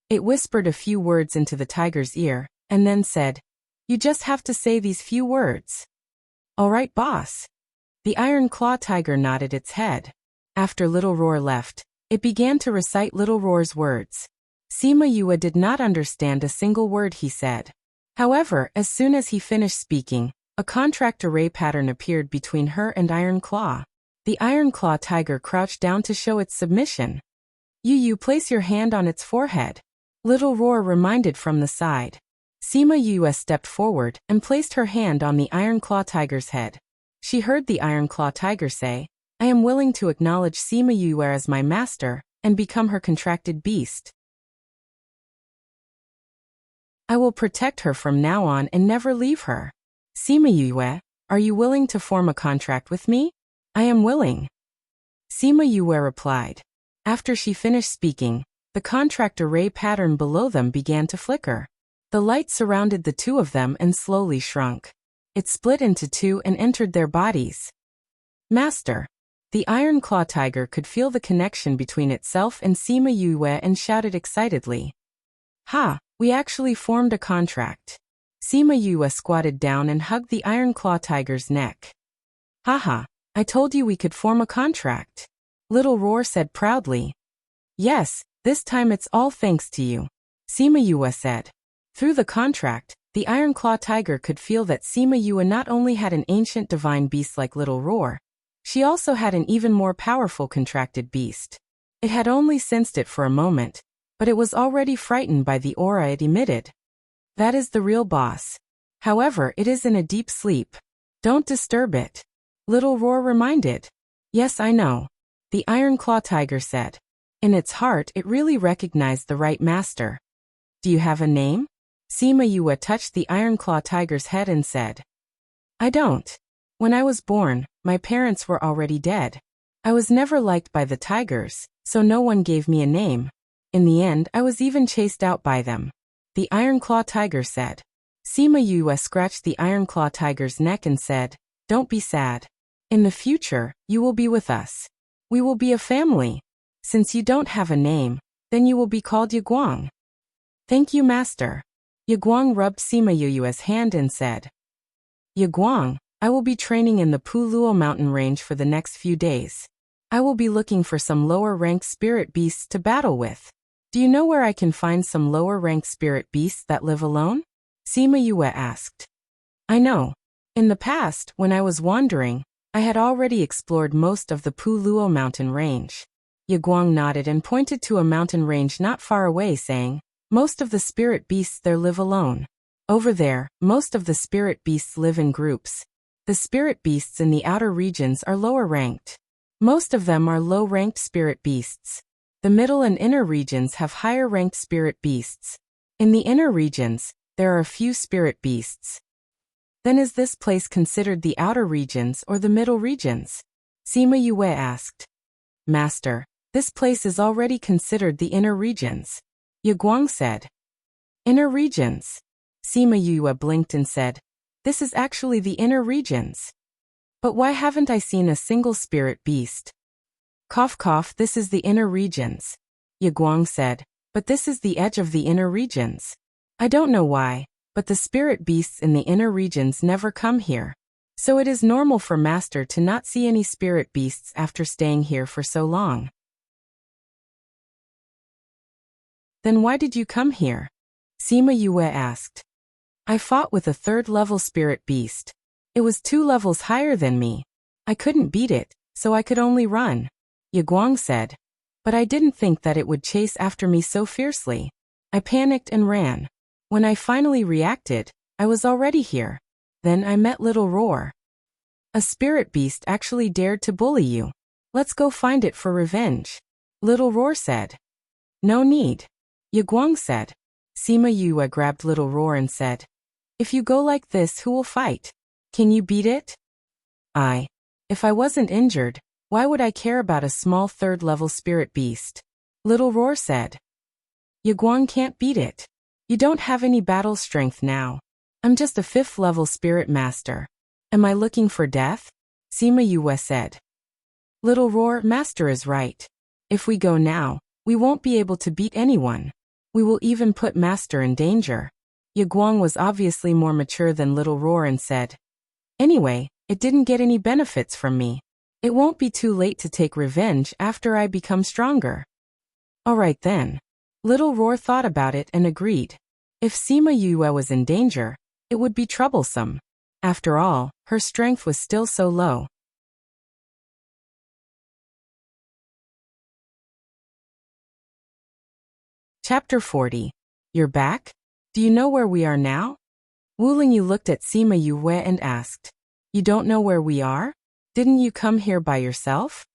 It whispered a few words into the tiger's ear, and then said, "You just have to say these few words." "All right, boss." The Iron Claw Tiger nodded its head. After Little Roar left, it began to recite Little Roar's words. Sima Yue did not understand a single word he said. However, as soon as he finished speaking, a contract array pattern appeared between her and Iron Claw. The Iron Claw Tiger crouched down to show its submission. You place your hand on its forehead," Little Roar reminded from the side. Sima Yue stepped forward and placed her hand on the Iron Claw Tiger's head. She heard the Iron Claw Tiger say, "I am willing to acknowledge Sima Yue as my master and become her contracted beast. I will protect her from now on and never leave her. Sima Yue, are you willing to form a contract with me?" "I am willing," Sima Yue replied. After she finished speaking, the contract array pattern below them began to flicker. The light surrounded the two of them and slowly shrunk. It split into two and entered their bodies. "Master." The Iron Claw Tiger could feel the connection between itself and Sima Yue and shouted excitedly. "Ha, we actually formed a contract." Sima Yue squatted down and hugged the Iron Claw Tiger's neck. "Haha, I told you we could form a contract," Little Roar said proudly. "Yes, this time it's all thanks to you," Sima Yue said. Through the contract, the Iron Claw Tiger could feel that Sima Yue not only had an ancient divine beast like Little Roar, she also had an even more powerful contracted beast. It had only sensed it for a moment, but it was already frightened by the aura it emitted. That is the real boss. However, it is in a deep sleep. Don't disturb it, Little Roar reminded. Yes, I know, the Iron Claw Tiger said. In its heart, it really recognized the right master. Do you have a name? Sima Yue touched the Iron Claw tiger's head and said, I don't. When I was born, my parents were already dead. I was never liked by the tigers, so no one gave me a name. In the end, I was even chased out by them. The Iron Claw tiger said. Sima Yue scratched the Iron Claw tiger's neck and said, Don't be sad. In the future, you will be with us. We will be a family. Since you don't have a name, then you will be called Yaguang. Thank you, Master. Yaguang rubbed Sima Yue's hand and said, Yaguang, I will be training in the Puluo mountain range for the next few days. I will be looking for some lower-ranked spirit beasts to battle with. Do you know where I can find some lower-ranked spirit beasts that live alone? Sima Yue asked. I know. In the past, when I was wandering, I had already explored most of the Puluo mountain range. Yaguang nodded and pointed to a mountain range not far away, saying, Most of the spirit beasts there live alone. Over there, most of the spirit beasts live in groups. The spirit beasts in the outer regions are lower ranked. Most of them are low-ranked spirit beasts. The middle and inner regions have higher-ranked spirit beasts. In the inner regions, there are a few spirit beasts. Then is this place considered the outer regions or the middle regions? Sima Yue asked. Master, this place is already considered the inner regions. Yaguang said. Inner regions? Sima Yue blinked and said, This is actually the inner regions. But why haven't I seen a single spirit beast? Cough cough, this is the inner regions. Yaguang said, But this is the edge of the inner regions. I don't know why, but the spirit beasts in the inner regions never come here. So it is normal for Master to not see any spirit beasts after staying here for so long. Then why did you come here? Sima Yue asked. I fought with a 3rd-level spirit beast. It was 2 levels higher than me. I couldn't beat it, so I could only run. Yaguang said. But I didn't think that it would chase after me so fiercely. I panicked and ran. When I finally reacted, I was already here. Then I met Little Roar. A spirit beast actually dared to bully you. Let's go find it for revenge. Little Roar said. No need. Yaguang said. Sima Yue grabbed Little Roar and said, If you go like this, who will fight? Can you beat it? If I wasn't injured, why would I care about a small 3rd-level spirit beast? Little Roar said. Yaguang can't beat it. You don't have any battle strength now. I'm just a 5th-level spirit master. Am I looking for death? Sima Yue said. Little Roar, Master is right. If we go now, we won't be able to beat anyone. We will even put Master in danger. Yaguang was obviously more mature than Little Roar and said, Anyway, it didn't get any benefits from me. It won't be too late to take revenge after I become stronger. All right then. Little Roar thought about it and agreed. If Sima Yue was in danger, it would be troublesome. After all, her strength was still so low. Chapter 40. You're back? Do you know where we are now? Wu Lingyu looked at Sima Yue and asked, You don't know where we are? Didn't you come here by yourself?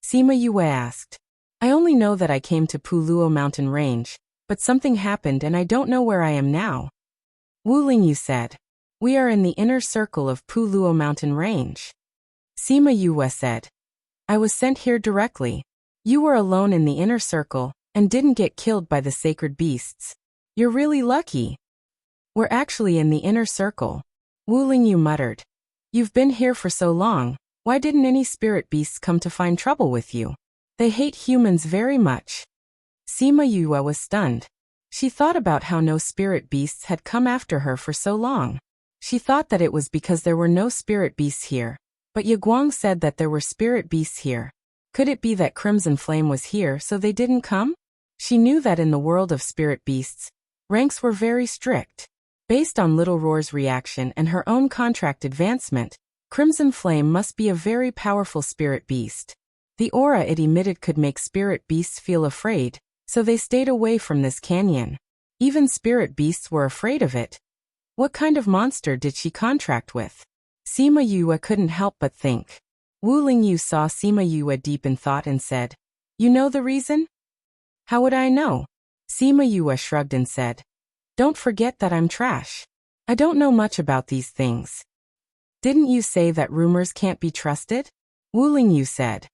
Sima Yue asked, I only know that I came to Puluo mountain range, but something happened and I don't know where I am now. Wu Lingyu said, We are in the inner circle of Puluo mountain range. Sima Yue said, I was sent here directly. You were alone in the inner circle and didn't get killed by the sacred beasts. You're really lucky. We're actually in the inner circle. Wu Lingyu muttered. You've been here for so long, why didn't any spirit beasts come to find trouble with you? They hate humans very much. Sima Yue was stunned. She thought about how no spirit beasts had come after her for so long. She thought that it was because there were no spirit beasts here, but Yaguang said that there were spirit beasts here. Could it be that Crimson Flame was here so they didn't come? She knew that in the world of spirit beasts, ranks were very strict. Based on Little Roar's reaction and her own contract advancement, Crimson Flame must be a very powerful spirit beast. The aura it emitted could make spirit beasts feel afraid, so they stayed away from this canyon. Even spirit beasts were afraid of it. What kind of monster did she contract with? Sima Yue couldn't help but think. Wu Lingyu saw Sima Yue deep in thought and said, You know the reason? How would I know? Sima Yue shrugged and said, Don't forget that I'm trash. I don't know much about these things. Didn't you say that rumors can't be trusted? Wu Lingyu said.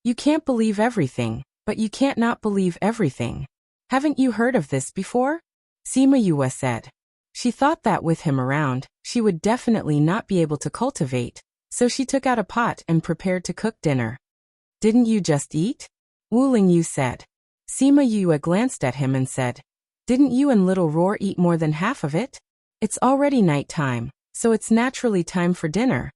You can't believe everything, but you can't not believe everything. Haven't you heard of this before? Sima Yue said. She thought that with him around, she would definitely not be able to cultivate, so she took out a pot and prepared to cook dinner. Didn't you just eat? Wu Lingyu said. Sima Yue glanced at him and said, Didn't you and Little Roar eat more than half of it? It's already night time, so it's naturally time for dinner.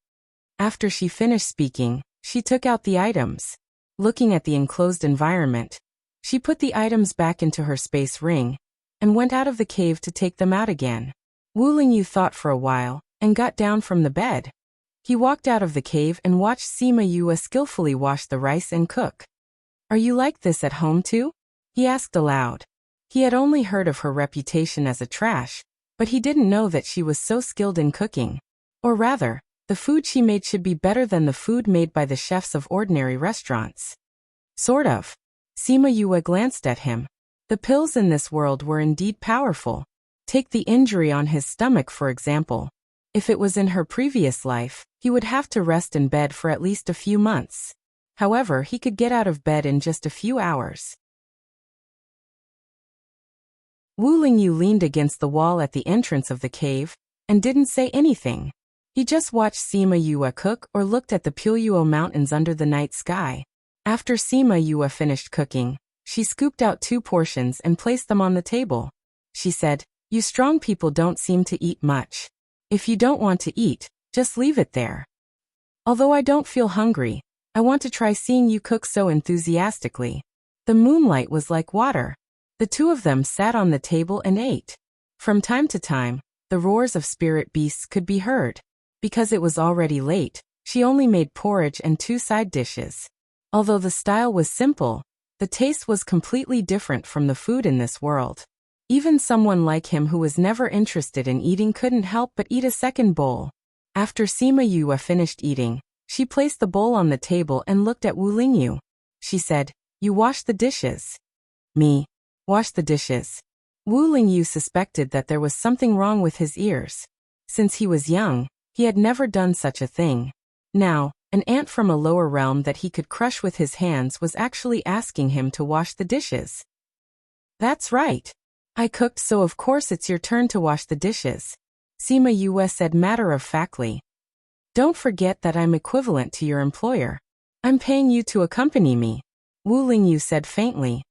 After she finished speaking, she took out the items. Looking at the enclosed environment, she put the items back into her space ring and went out of the cave to take them out again. Wu Lingyu thought for a while and got down from the bed. He walked out of the cave and watched Sima Yue skillfully wash the rice and cook. Are you like this at home too? He asked aloud. He had only heard of her reputation as a trash, but he didn't know that she was so skilled in cooking. Or rather, the food she made should be better than the food made by the chefs of ordinary restaurants. Sort of. Sima Yue glanced at him. The pills in this world were indeed powerful. Take the injury on his stomach for example. If it was in her previous life, he would have to rest in bed for at least a few months. However, he could get out of bed in just a few hours. Wu Lingyu leaned against the wall at the entrance of the cave and didn't say anything. He just watched Sima Yue cook or looked at the Puyo Mountains under the night sky. After Sima Yue finished cooking, she scooped out 2 portions and placed them on the table. She said, You strong people don't seem to eat much. If you don't want to eat, just leave it there. Although I don't feel hungry, I want to try seeing you cook so enthusiastically. The moonlight was like water. The 2 of them sat on the table and ate. From time to time, the roars of spirit beasts could be heard. Because it was already late, she only made porridge and 2 side dishes. Although the style was simple, the taste was completely different from the food in this world. Even someone like him who was never interested in eating couldn't help but eat a second bowl. After Sima Yue finished eating, she placed the bowl on the table and looked at Wu Lingyu. She said, You wash the dishes. Me? Wash the dishes. Wu Lingyu suspected that there was something wrong with his ears. Since he was young, he had never done such a thing. Now, an ant from a lower realm that he could crush with his hands was actually asking him to wash the dishes. That's right. I cooked, so of course it's your turn to wash the dishes. Sima Yue said matter-of-factly. Don't forget that I'm equivalent to your employer. I'm paying you to accompany me. Wu Lingyu said faintly.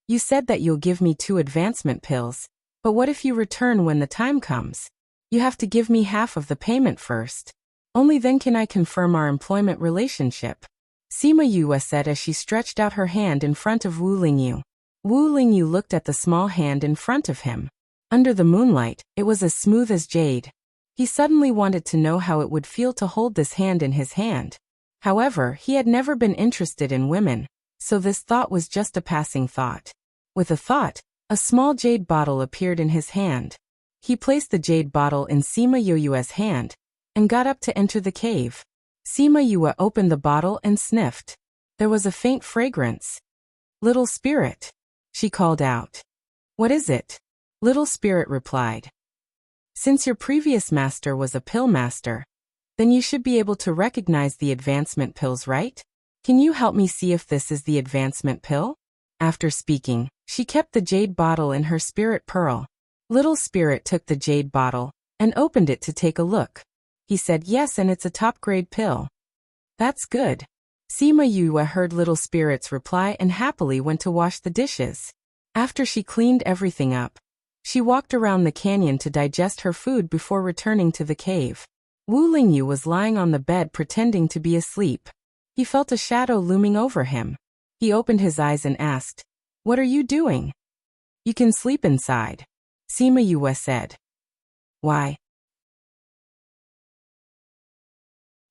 You said that you'll give me 2 advancement pills, but what if you return when the time comes? You have to give me half of the payment first. Only then can I confirm our employment relationship. Sima Yue said as she stretched out her hand in front of Wu Lingyu. Wu Lingyu looked at the small hand in front of him. Under the moonlight, it was as smooth as jade. He suddenly wanted to know how it would feel to hold this hand in his hand. However, he had never been interested in women, so this thought was just a passing thought. With a thought, a small jade bottle appeared in his hand. He placed the jade bottle in Sima Yue's hand and got up to enter the cave. Sima Yue opened the bottle and sniffed. There was a faint fragrance. Little Spirit, she called out. What is it? Little Spirit replied. Since your previous master was a pill master, then you should be able to recognize the advancement pills, right? Can you help me see if this is the advancement pill? After speaking, she kept the jade bottle in her spirit pearl. Little Spirit took the jade bottle and opened it to take a look. He said yes, and it's a top-grade pill. That's good. Sima Yue heard Little Spirit's reply and happily went to wash the dishes. After she cleaned everything up, she walked around the canyon to digest her food before returning to the cave. Wu Lingyu was lying on the bed pretending to be asleep. He felt a shadow looming over him. He opened his eyes and asked, What are you doing? You can sleep inside, Sima Yue said. Why?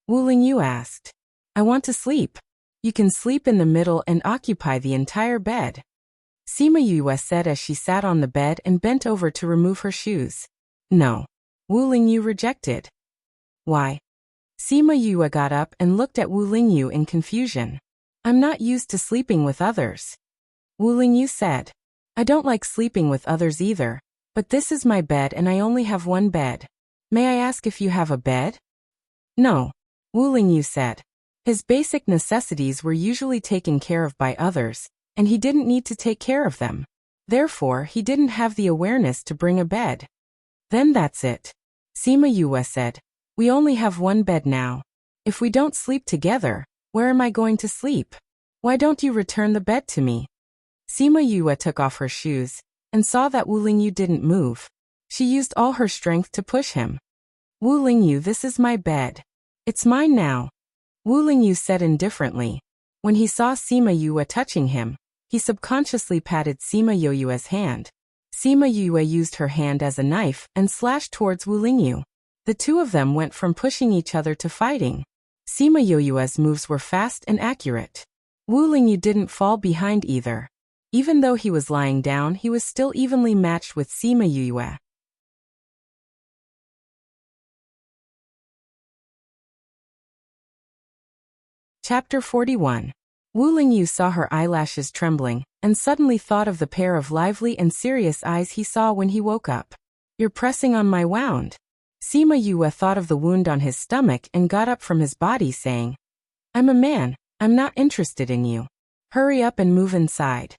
Wu Lingyu asked. I want to sleep. You can sleep in the middle and occupy the entire bed, Sima Yue said as she sat on the bed and bent over to remove her shoes. No. Wu Lingyu rejected. Why? Sima Yue got up and looked at Wu Lingyu in confusion. I'm not used to sleeping with others. Wu Lingyu said. I don't like sleeping with others either, But this is my bed and I only have one bed. May I ask if you have a bed? No. Wu Lingyu said. His basic necessities were usually taken care of by others, and he didn't need to take care of them. Therefore, he didn't have the awareness to bring a bed. Then that's it. Sima Yue said. We only have one bed now. If we don't sleep together, where am I going to sleep? Why don't you return the bed to me? Sima Yue took off her shoes and saw that Wu Lingyu didn't move. She used all her strength to push him. Wu Lingyu, this is my bed. It's mine now. Wu Lingyu said indifferently. When he saw Sima Yue touching him, he subconsciously patted Sima Yue's hand. Sima Yue used her hand as a knife and slashed towards Wu Lingyu. The two of them went from pushing each other to fighting. Sima Yue's moves were fast and accurate. Wu Lingyu didn't fall behind either. Even though he was lying down, he was still evenly matched with Sima Yue. Chapter 41. Wu Lingyu saw her eyelashes trembling, and suddenly thought of the pair of lively and serious eyes he saw when he woke up. You're pressing on my wound. Sima Yue thought of the wound on his stomach and got up from his body saying, I'm a man, I'm not interested in you. Hurry up and move inside.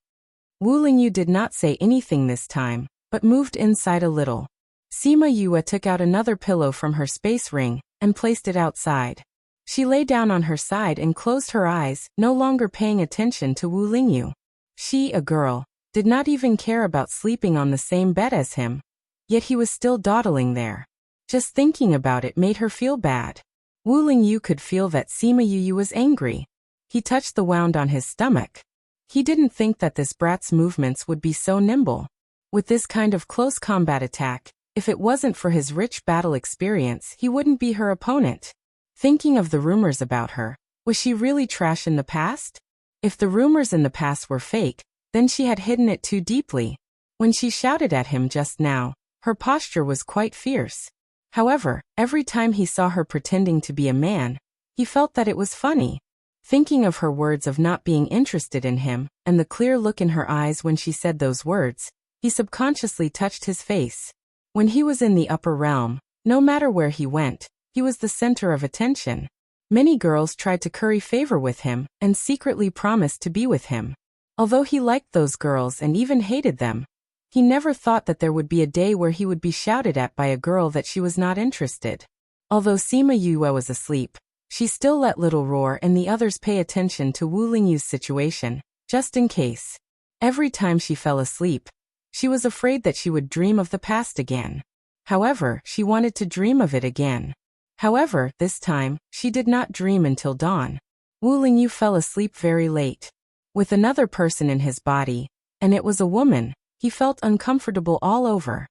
Wu Lingyu did not say anything this time, but moved inside a little. Sima Yue took out another pillow from her space ring and placed it outside. She lay down on her side and closed her eyes, no longer paying attention to Wu Lingyu. She, a girl, did not even care about sleeping on the same bed as him. Yet he was still dawdling there. Just thinking about it made her feel bad. Wu Lingyu could feel that Sima Yue was angry. He touched the wound on his stomach. He didn't think that this brat's movements would be so nimble. With this kind of close combat attack, if it wasn't for his rich battle experience, he wouldn't be her opponent. Thinking of the rumors about her, was she really trash in the past? If the rumors in the past were fake, then she had hidden it too deeply. When she shouted at him just now, her posture was quite fierce. However, every time he saw her pretending to be a man, he felt that it was funny. Thinking of her words of not being interested in him, and the clear look in her eyes when she said those words, he subconsciously touched his face. When he was in the upper realm, no matter where he went, he was the center of attention. Many girls tried to curry favor with him and secretly promised to be with him. Although he liked those girls and even hated them, he never thought that there would be a day where he would be shouted at by a girl that she was not interested. Although Sima Yue was asleep, she still let Little Roar and the others pay attention to Wu Lingyu's situation, just in case. Every time she fell asleep, she was afraid that she would dream of the past again. However, she wanted to dream of it again. However, this time, she did not dream until dawn. Wu Lingyu fell asleep very late. With another person in his body, and it was a woman, he felt uncomfortable all over.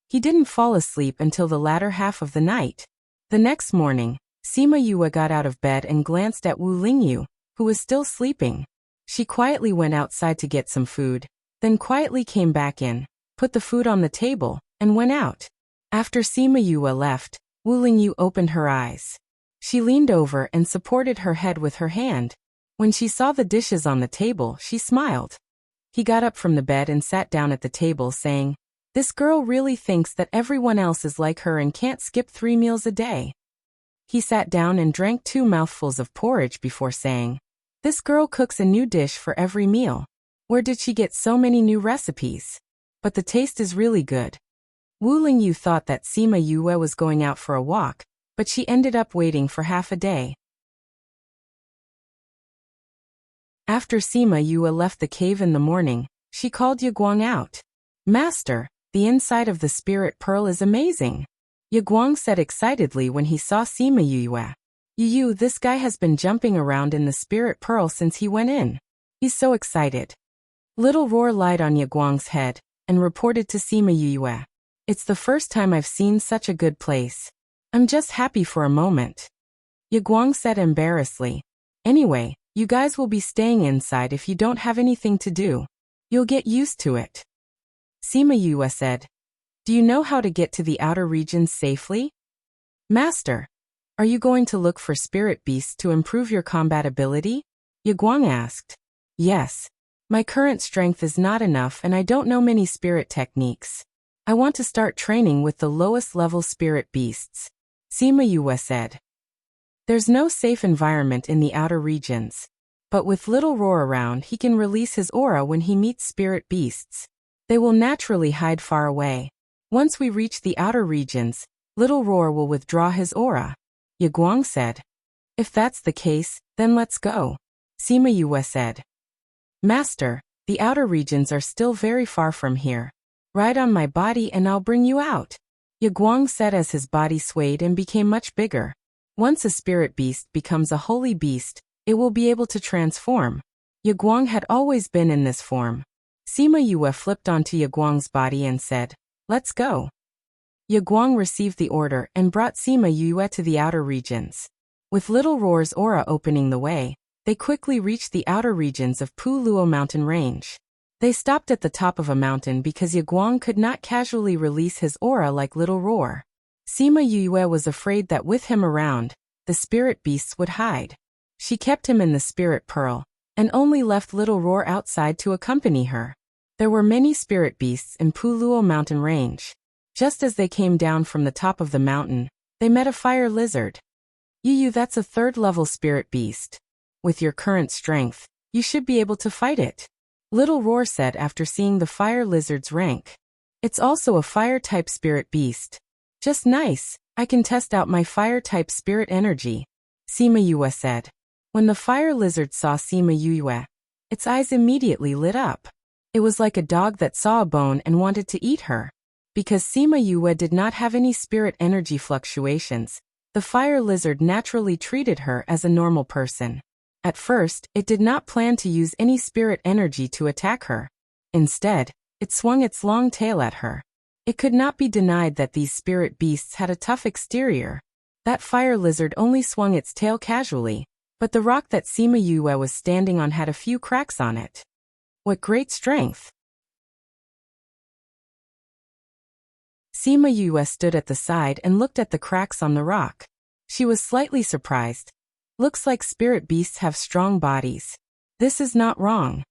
He didn't fall asleep until the latter half of the night. The next morning, Sima Yue got out of bed and glanced at Wu Lingyu, who was still sleeping. She quietly went outside to get some food, then quietly came back in, put the food on the table, and went out. After Sima Yue left, Wu Lingyu opened her eyes. She leaned over and supported her head with her hand. When she saw the dishes on the table, she smiled. He got up from the bed and sat down at the table saying, "This girl really thinks that everyone else is like her and can't skip 3 meals a day." He sat down and drank 2 mouthfuls of porridge before saying, "This girl cooks a new dish for every meal. Where did she get so many new recipes? But the taste is really good." Wu Lingyu thought that Sima Yue was going out for a walk, but she ended up waiting for half a day. After Sima Yue left the cave in the morning, she called Yaguang out. "Master, the inside of the spirit pearl is amazing," Yaguang said excitedly when he saw Sima Yue. "Yu, this guy has been jumping around in the spirit pearl since he went in. He's so excited." Little Roar lied on Yaguang's head and reported to Sima Yue. "It's the first time I've seen such a good place. I'm just happy for a moment," Yaguang said embarrassedly. "Anyway, you guys will be staying inside if you don't have anything to do. You'll get used to it." Sima Yue said, "Do you know how to get to the outer regions safely?" "Master, are you going to look for spirit beasts to improve your combat ability?" Yaguang asked. "Yes. My current strength is not enough and I don't know many spirit techniques. I want to start training with the lowest level spirit beasts, Sima Yue said. There's no safe environment in the outer regions. But with Little Roar around, he can release his aura when he meets spirit beasts. They will naturally hide far away. Once we reach the outer regions, Little Roar will withdraw his aura, Ye Guang said. If that's the case, then let's go, Sima Yue said. Master, the outer regions are still very far from here. Ride on my body and I'll bring you out, Ye Guang said as his body swayed and became much bigger. Once a spirit beast becomes a holy beast, it will be able to transform. Ye Guang had always been in this form. Sima Yue flipped onto Ye Guang's body and said, "Let's go." Ye Guang received the order and brought Sima Yue to the outer regions. With Little Roar's aura opening the way, they quickly reached the outer regions of Pu Luo mountain range. They stopped at the top of a mountain because Ye Guang could not casually release his aura like Little Roar. Sima Yue was afraid that with him around, the spirit beasts would hide. She kept him in the spirit pearl, and only left Little Roar outside to accompany her. There were many spirit beasts in Pu Luo mountain range. Just as they came down from the top of the mountain, they met a fire lizard. Yu, that's a third-level spirit beast. With your current strength, you should be able to fight it, Little Roar said after seeing the fire lizard's rank. It's also a fire-type spirit beast. Just nice, I can test out my fire-type spirit energy, Sima Yue said. When the fire lizard saw Sima Yue, its eyes immediately lit up. It was like a dog that saw a bone and wanted to eat her. Because Sima Yue did not have any spirit energy fluctuations, the fire lizard naturally treated her as a normal person. At first, it did not plan to use any spirit energy to attack her. Instead, it swung its long tail at her. It could not be denied that these spirit beasts had a tough exterior. That fire lizard only swung its tail casually, but the rock that Sima Yue was standing on had a few cracks on it. What great strength! Sima Yue stood at the side and looked at the cracks on the rock. She was slightly surprised. Looks like spirit beasts have strong bodies. This is not wrong.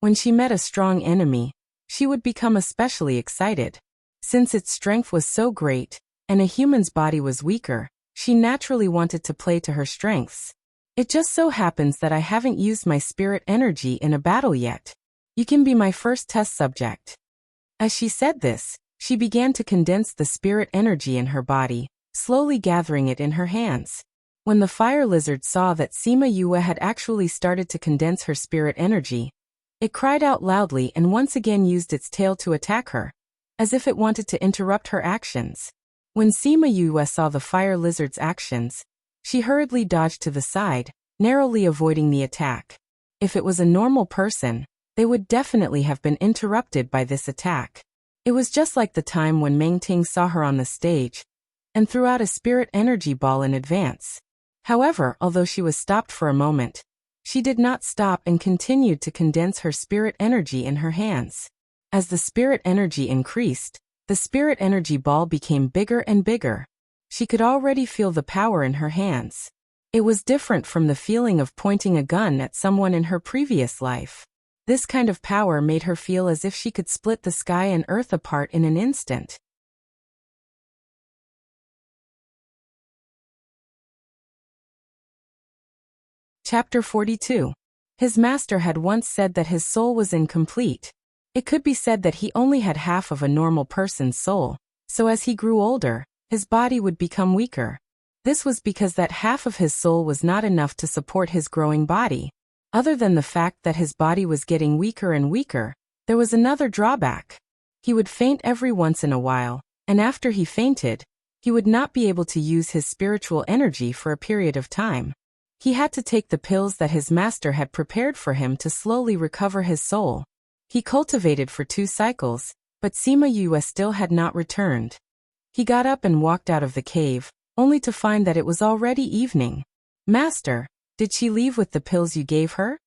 When she met a strong enemy, she would become especially excited. Since its strength was so great, and a human's body was weaker, she naturally wanted to play to her strengths. It just so happens that I haven't used my spirit energy in a battle yet. You can be my first test subject. As she said this, she began to condense the spirit energy in her body, slowly gathering it in her hands. When the fire lizard saw that Sima Yue had actually started to condense her spirit energy, it cried out loudly and once again used its tail to attack her, as if it wanted to interrupt her actions. When Sima Yue saw the fire lizard's actions, she hurriedly dodged to the side, narrowly avoiding the attack. If it was a normal person, they would definitely have been interrupted by this attack. It was just like the time when Meng Ting saw her on the stage and threw out a spirit energy ball in advance. However, although she was stopped for a moment, she did not stop and continued to condense her spirit energy in her hands. As the spirit energy increased, the spirit energy ball became bigger and bigger. She could already feel the power in her hands. It was different from the feeling of pointing a gun at someone in her previous life. This kind of power made her feel as if she could split the sky and earth apart in an instant. Chapter 42. His master had once said that his soul was incomplete. It could be said that he only had half of a normal person's soul, so as he grew older, his body would become weaker. This was because that half of his soul was not enough to support his growing body. Other than the fact that his body was getting weaker and weaker, there was another drawback. He would faint every once in a while, and after he fainted, he would not be able to use his spiritual energy for a period of time. He had to take the pills that his master had prepared for him to slowly recover his soul. He cultivated for 2 cycles, but Sima Yue still had not returned. He got up and walked out of the cave, only to find that it was already evening. Master, did she leave with the pills you gave her?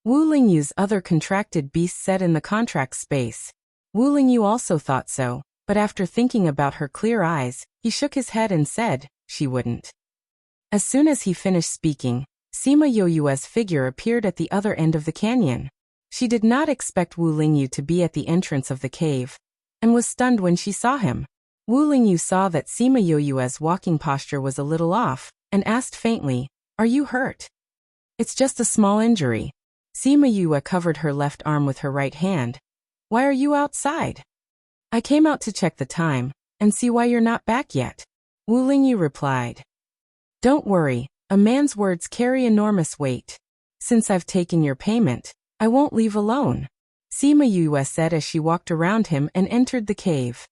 Wu Lingyu's other contracted beast said in the contract space. Wu Lingyu also thought so, but after thinking about her clear eyes, he shook his head and said, she wouldn't. As soon as he finished speaking, Sima Yue's figure appeared at the other end of the canyon. She did not expect Wu Lingyu to be at the entrance of the cave. and was stunned when she saw him. Wu Lingyu saw that Sima Yoyue's walking posture was a little off, and asked faintly, "Are you hurt?" "It's just a small injury." Sima Yue covered her left arm with her right hand. "Why are you outside?" "I came out to check the time, and see why you're not back yet," Wu Lingyu replied. "Don't worry, a man's words carry enormous weight. Since I've taken your payment, I won't leave alone," Sima Yue said as she walked around him and entered the cave.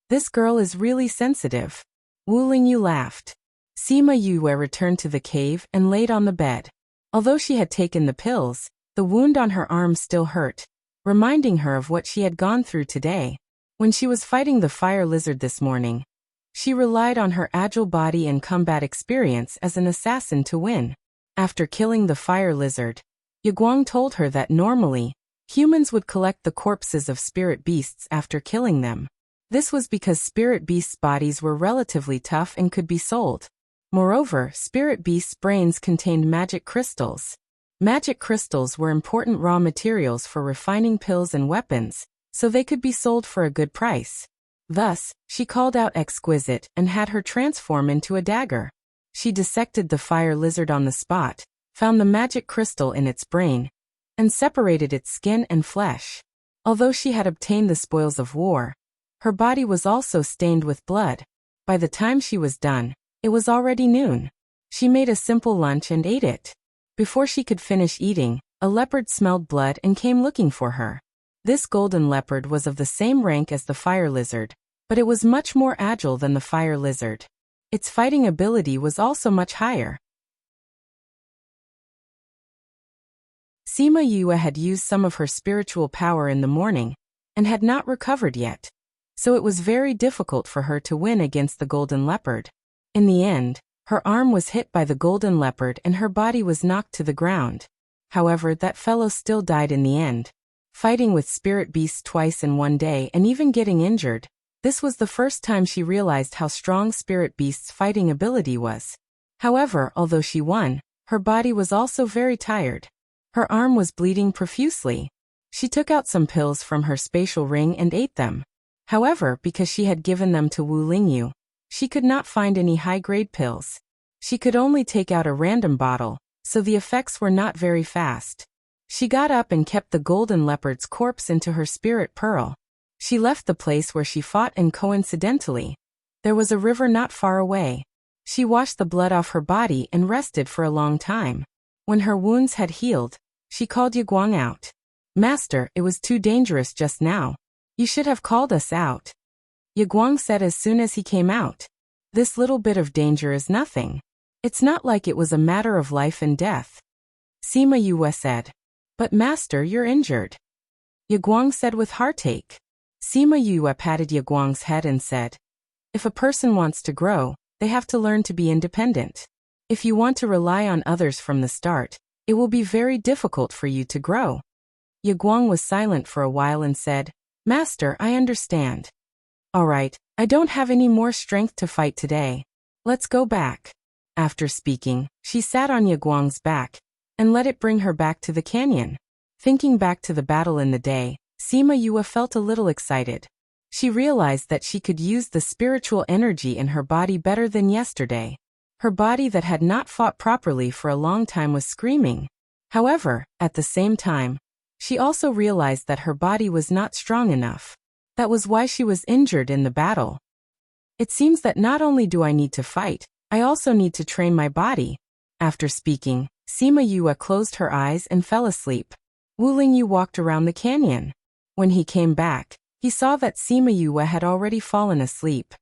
"This girl is really sensitive." Wu Lingyu laughed. Sima Yue returned to the cave and laid on the bed. Although she had taken the pills, the wound on her arm still hurt, reminding her of what she had gone through today. When she was fighting the fire lizard this morning, she relied on her agile body and combat experience as an assassin to win. After killing the fire lizard, Yaguang told her that normally, humans would collect the corpses of spirit beasts after killing them. This was because spirit beasts' bodies were relatively tough and could be sold. Moreover, spirit beasts' brains contained magic crystals. Magic crystals were important raw materials for refining pills and weapons, so they could be sold for a good price. Thus, she called out Exquisite and had her transform into a dagger. She dissected the fire lizard on the spot, found the magic crystal in its brain, and separated its skin and flesh. Although she had obtained the spoils of war, her body was also stained with blood. By the time she was done, it was already noon. She made a simple lunch and ate it. Before she could finish eating, a leopard smelled blood and came looking for her. This golden leopard was of the same rank as the fire lizard, but it was much more agile than the fire lizard. Its fighting ability was also much higher. Sima Yue had used some of her spiritual power in the morning, and had not recovered yet, so it was very difficult for her to win against the golden leopard. In the end, her arm was hit by the golden leopard and her body was knocked to the ground. However, that fellow still died in the end. Fighting with spirit beasts twice in one day and even getting injured, this was the first time she realized how strong spirit beasts' fighting ability was. However, although she won, her body was also very tired. Her arm was bleeding profusely. She took out some pills from her spatial ring and ate them. However, because she had given them to Wu Lingyu, she could not find any high-grade pills. She could only take out a random bottle, so the effects were not very fast. She got up and kept the golden leopard's corpse into her spirit pearl. She left the place where she fought and coincidentally, there was a river not far away. She washed the blood off her body and rested for a long time. When her wounds had healed, she called Yaguang out. "Master, it was too dangerous just now. You should have called us out." Yaguang said as soon as he came out. "This little bit of danger is nothing. It's not like it was a matter of life and death." Sima Yue said. "But master, you're injured." Yaguang said with heartache. Sima Yue patted Yaguang's head and said, "If a person wants to grow, they have to learn to be independent. If you want to rely on others from the start, it will be very difficult for you to grow." Yaguang was silent for a while and said, "Master, I understand. All right, I don't have any more strength to fight today. Let's go back." After speaking, she sat on Yaguang's back and let it bring her back to the canyon. Thinking back to the battle in the day, Sima Yue felt a little excited. She realized that she could use the spiritual energy in her body better than yesterday. Her body that had not fought properly for a long time was screaming. However, at the same time, she also realized that her body was not strong enough. That was why she was injured in the battle. "It seems that not only do I need to fight, I also need to train my body." After speaking, Sima Yue closed her eyes and fell asleep. Wu Lingyu walked around the canyon. When he came back, he saw that Sima Yue had already fallen asleep.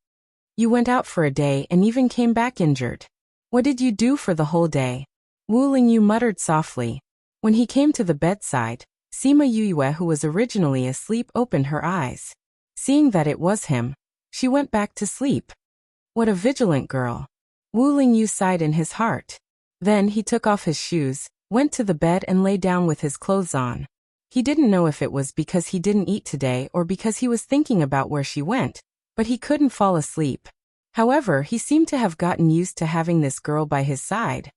"You went out for a day and even came back injured. What did you do for the whole day?" Wu Lingyu muttered softly. When he came to the bedside, Sima Yue, who was originally asleep, opened her eyes. Seeing that it was him, she went back to sleep. What a vigilant girl. Wu Lingyu sighed in his heart. Then he took off his shoes, went to the bed and lay down with his clothes on. He didn't know if it was because he didn't eat today or because he was thinking about where she went, but he couldn't fall asleep. However, he seemed to have gotten used to having this girl by his side.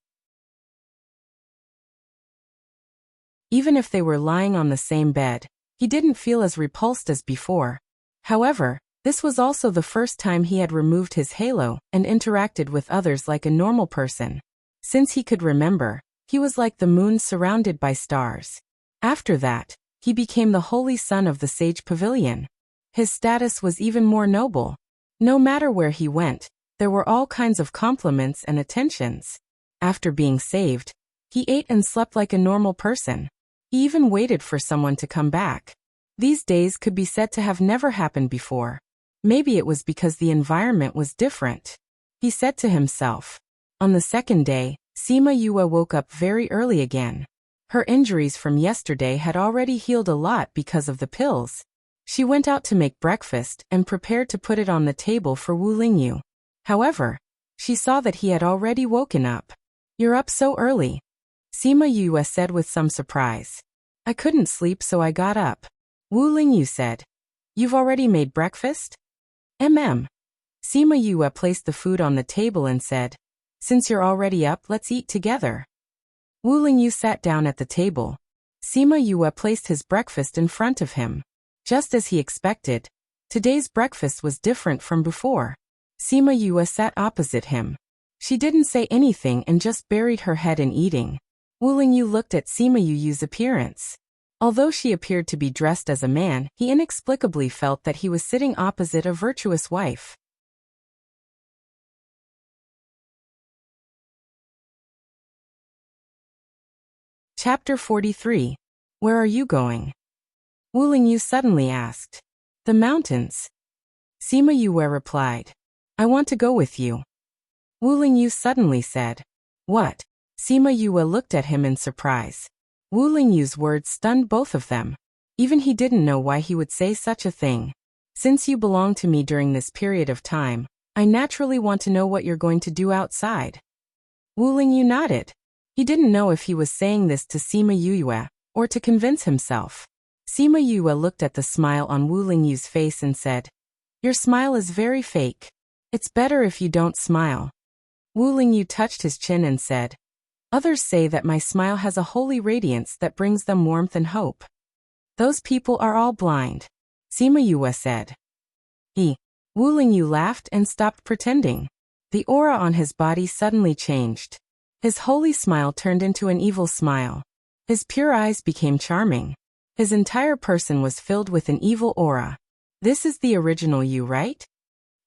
Even if they were lying on the same bed, he didn't feel as repulsed as before. However, this was also the first time he had removed his halo and interacted with others like a normal person. Since he could remember, he was like the moon surrounded by stars. After that, he became the holy son of the Sage Pavilion. His status was even more noble. No matter where he went, there were all kinds of compliments and attentions. After being saved, he ate and slept like a normal person. He even waited for someone to come back. These days could be said to have never happened before. Maybe it was because the environment was different. He said to himself. On the second day, Sima Yue woke up very early again. Her injuries from yesterday had already healed a lot because of the pills. She went out to make breakfast and prepared to put it on the table for Wu Lingyu. However, she saw that he had already woken up. "You're up so early," Sima Yue said with some surprise. "I couldn't sleep so I got up." Wu Lingyu said. "You've already made breakfast?" Sima Yue placed the food on the table and said, "Since you're already up, let's eat together." Wu Lingyu sat down at the table. Sima Yue placed his breakfast in front of him. Just as he expected, today's breakfast was different from before. Sima Yue sat opposite him. She didn't say anything and just buried her head in eating. Wu Lingyu looked at Sima Yue's appearance. Although she appeared to be dressed as a man, he inexplicably felt that he was sitting opposite a virtuous wife. Chapter 43. Where are you going? Wu Lingyu suddenly asked. "The mountains." Sima Yue replied. "I want to go with you." Wu Lingyu suddenly said. "What?" Sima Yue looked at him in surprise. Wu Lingyu's words stunned both of them. Even he didn't know why he would say such a thing. "Since you belong to me during this period of time, I naturally want to know what you're going to do outside." Wu Lingyu nodded. He didn't know if he was saying this to Sima Yue or to convince himself. Sima Yue looked at the smile on Wu Lingyu's face and said, "Your smile is very fake. It's better if you don't smile." Wu Lingyu touched his chin and said, "Others say that my smile has a holy radiance that brings them warmth and hope." "Those people are all blind," Sima Yue said. Wu Lingyu laughed and stopped pretending. The aura on his body suddenly changed. His holy smile turned into an evil smile. His pure eyes became charming. His entire person was filled with an evil aura. "This is the original you, right?"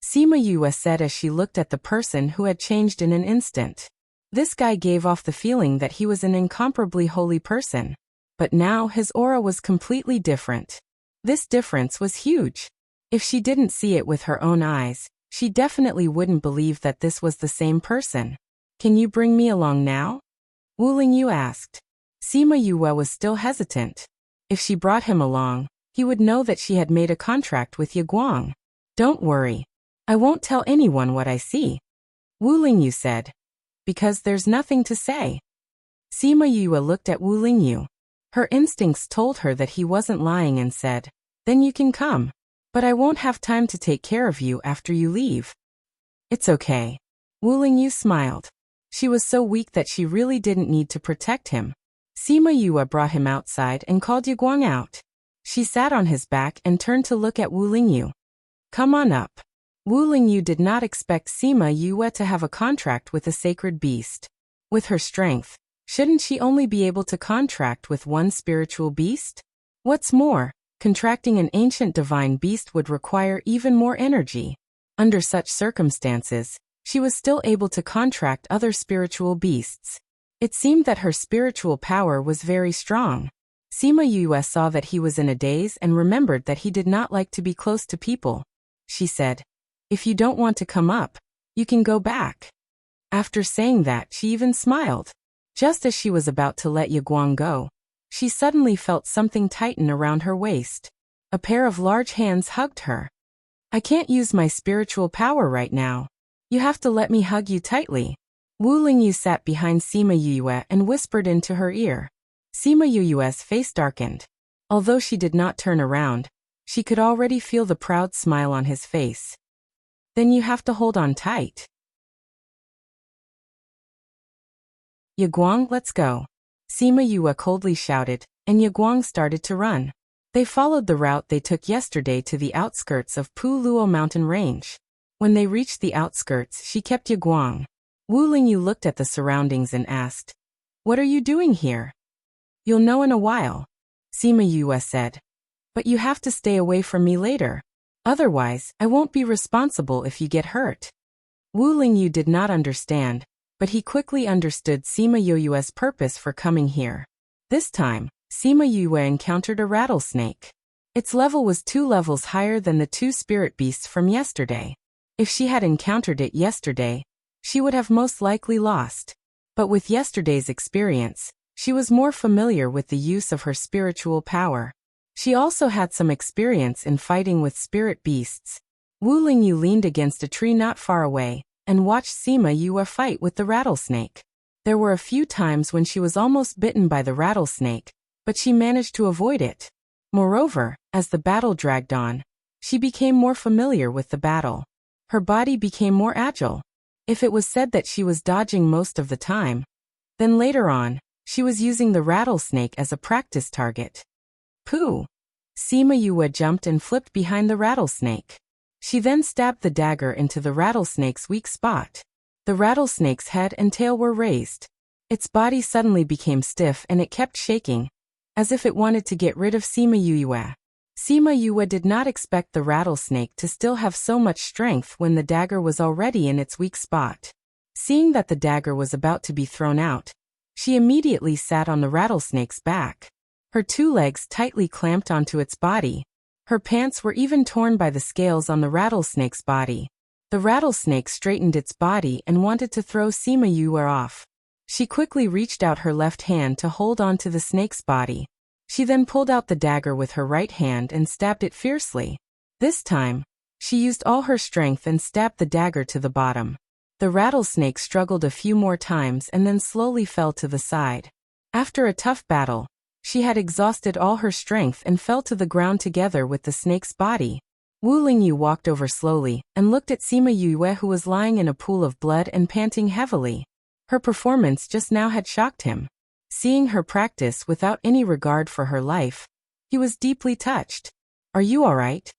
Sima Yue said as she looked at the person who had changed in an instant. This guy gave off the feeling that he was an incomparably holy person. But now his aura was completely different. This difference was huge. If she didn't see it with her own eyes, she definitely wouldn't believe that this was the same person. "Can you bring me along now?" Wu Lingyu asked. Sima Yue was still hesitant. If she brought him along, he would know that she had made a contract with Yaguang. "Don't worry. I won't tell anyone what I see," Wu Lingyu said. "Because there's nothing to say." Sima Yue looked at Wu Lingyu. Her instincts told her that he wasn't lying and said, "Then you can come. But I won't have time to take care of you after you leave." "It's okay." Wu Lingyu smiled. She was so weak that she really didn't need to protect him. Sima Yue brought him outside and called Yaguang out. She sat on his back and turned to look at Wu Lingyu. "Come on up." Wu Lingyu did not expect Sima Yue to have a contract with a sacred beast. With her strength, shouldn't she only be able to contract with one spiritual beast? What's more, contracting an ancient divine beast would require even more energy. Under such circumstances, she was still able to contract other spiritual beasts. It seemed that her spiritual power was very strong. Sima Yue saw that he was in a daze and remembered that he did not like to be close to people. She said, "If you don't want to come up, you can go back." After saying that, she even smiled. Just as she was about to let Yaguang go, she suddenly felt something tighten around her waist. A pair of large hands hugged her. "I can't use my spiritual power right now. You have to let me hug you tightly." Wu Lingyu sat behind Sima Yue and whispered into her ear. Sima Yue's face darkened. Although she did not turn around, she could already feel the proud smile on his face. "Then you have to hold on tight." "Yaguang, let's go," Sima Yue coldly shouted, and Yaguang started to run. They followed the route they took yesterday to the outskirts of Pu Luo mountain range. When they reached the outskirts, she kept Yaguang. Wu Lingyu looked at the surroundings and asked, "What are you doing here?" "You'll know in a while," Sima Yue said. "But you have to stay away from me later. Otherwise, I won't be responsible if you get hurt." Wu Lingyu did not understand, but he quickly understood Sima Yue's purpose for coming here. This time, Sima Yue encountered a rattlesnake. Its level was 2 levels higher than the 2 spirit beasts from yesterday. If she had encountered it yesterday, she would have most likely lost. But with yesterday's experience, she was more familiar with the use of her spiritual power. She also had some experience in fighting with spirit beasts. Wu Lingyu leaned against a tree not far away and watched Sima Yue fight with the rattlesnake. There were a few times when she was almost bitten by the rattlesnake, but she managed to avoid it. Moreover, as the battle dragged on, she became more familiar with the battle. Her body became more agile. If it was said that she was dodging most of the time, then later on, she was using the rattlesnake as a practice target. Pooh! Sima Yue jumped and flipped behind the rattlesnake. She then stabbed the dagger into the rattlesnake's weak spot. The rattlesnake's head and tail were raised. Its body suddenly became stiff and it kept shaking, as if it wanted to get rid of Sima Yue. Sima Yue did not expect the rattlesnake to still have so much strength when the dagger was already in its weak spot. Seeing that the dagger was about to be thrown out, she immediately sat on the rattlesnake's back. Her 2 legs tightly clamped onto its body. Her pants were even torn by the scales on the rattlesnake's body. The rattlesnake straightened its body and wanted to throw Sima Yue off. She quickly reached out her left hand to hold on to the snake's body. She then pulled out the dagger with her right hand and stabbed it fiercely. This time, she used all her strength and stabbed the dagger to the bottom. The rattlesnake struggled a few more times and then slowly fell to the side. After a tough battle, she had exhausted all her strength and fell to the ground together with the snake's body. Wu Lingyu walked over slowly and looked at Sima Yue, who was lying in a pool of blood and panting heavily. Her performance just now had shocked him. Seeing her practice without any regard for her life, he was deeply touched. "Are you all right?"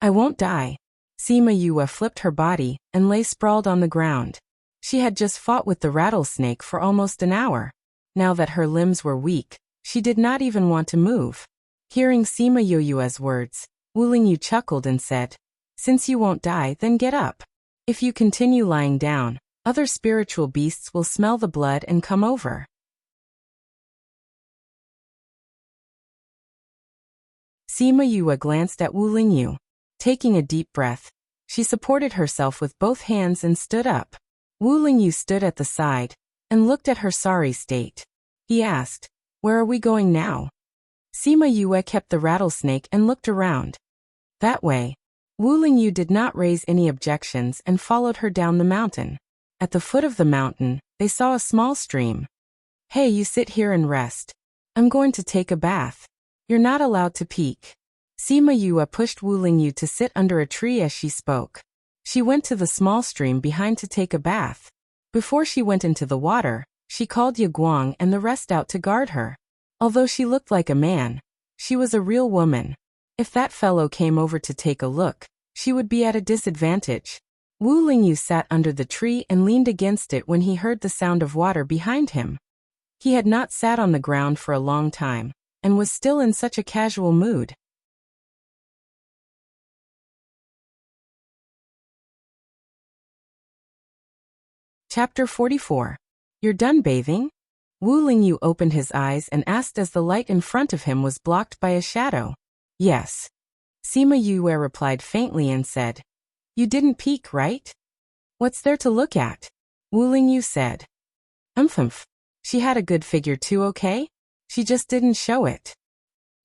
"I won't die." Sima Yue flipped her body and lay sprawled on the ground. She had just fought with the rattlesnake for almost an hour. Now that her limbs were weak, she did not even want to move. Hearing Sima Yue's words, Wu Lingyu chuckled and said, "Since you won't die, then get up. If you continue lying down, other spiritual beasts will smell the blood and come over." Sima Yue glanced at Wu Lingyu. Taking a deep breath, she supported herself with both hands and stood up. Wu Lingyu stood at the side and looked at her sorry state. He asked, "Where are we going now?" Sima Yue kept the rattlesnake and looked around. That way, Wu Lingyu did not raise any objections and followed her down the mountain. At the foot of the mountain, they saw a small stream. "Hey, you sit here and rest. I'm going to take a bath. You're not allowed to peek." Sima Yue pushed Wu Lingyu to sit under a tree as she spoke. She went to the small stream behind to take a bath. Before she went into the water, she called Yaguang and the rest out to guard her. Although she looked like a man, she was a real woman. If that fellow came over to take a look, she would be at a disadvantage. Wu Lingyu sat under the tree and leaned against it when he heard the sound of water behind him. He had not sat on the ground for a long time, and was still in such a casual mood. Chapter 44. You're done bathing? Wu Lingyu opened his eyes and asked as the light in front of him was blocked by a shadow. Yes. Sima Yue replied faintly and said, "You didn't peek, right? What's there to look at?" Wu Lingyu said. Umph. She had a good figure too, okay? She just didn't show it.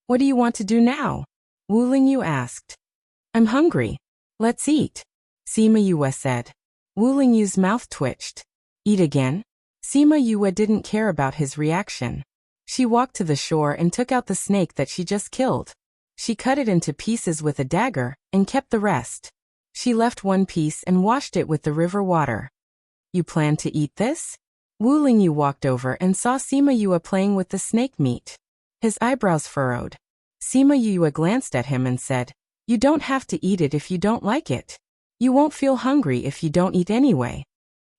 What do you want to do now? Wu Lingyu asked. I'm hungry. Let's eat. Sima Yue said. Wu Lingyu's mouth twitched. Eat again? Sima Yue didn't care about his reaction. She walked to the shore and took out the snake that she just killed. She cut it into pieces with a dagger and kept the rest. She left one piece and washed it with the river water. You plan to eat this? Wu Lingyu walked over and saw Sima Yue playing with the snake meat. His eyebrows furrowed. Sima Yue glanced at him and said, "You don't have to eat it if you don't like it. You won't feel hungry if you don't eat anyway."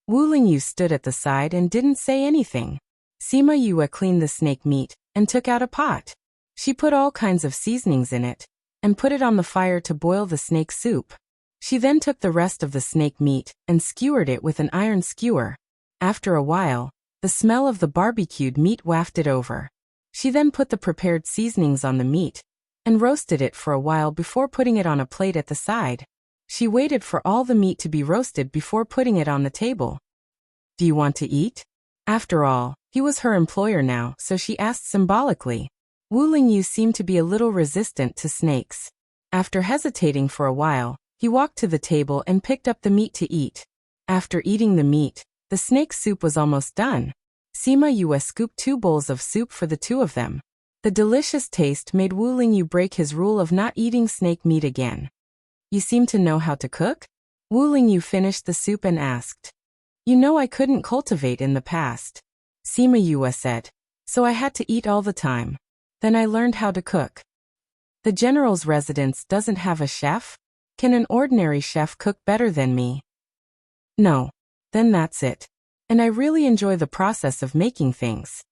Wu Lingyu stood at the side and didn't say anything. Sima Yue cleaned the snake meat and took out a pot. She put all kinds of seasonings in it and put it on the fire to boil the snake soup. She then took the rest of the snake meat and skewered it with an iron skewer. After a while, the smell of the barbecued meat wafted over. She then put the prepared seasonings on the meat and roasted it for a while before putting it on a plate at the side. She waited for all the meat to be roasted before putting it on the table. "Do you want to eat?" After all, he was her employer now, so she asked symbolically. Wu Lingyu seemed to be a little resistant to snakes. After hesitating for a while, he walked to the table and picked up the meat to eat. After eating the meat, the snake soup was almost done. Sima Yue scooped 2 bowls of soup for the 2 of them. The delicious taste made Wu Lingyu break his rule of not eating snake meat again. "You seem to know how to cook?" Wu Lingyu finished the soup and asked. "You know I couldn't cultivate in the past," Sima Yue said, "so I had to eat all the time. Then I learned how to cook." "The general's residence doesn't have a chef? Can an ordinary chef cook better than me?" "No. Then that's it. And I really enjoy the process of making things."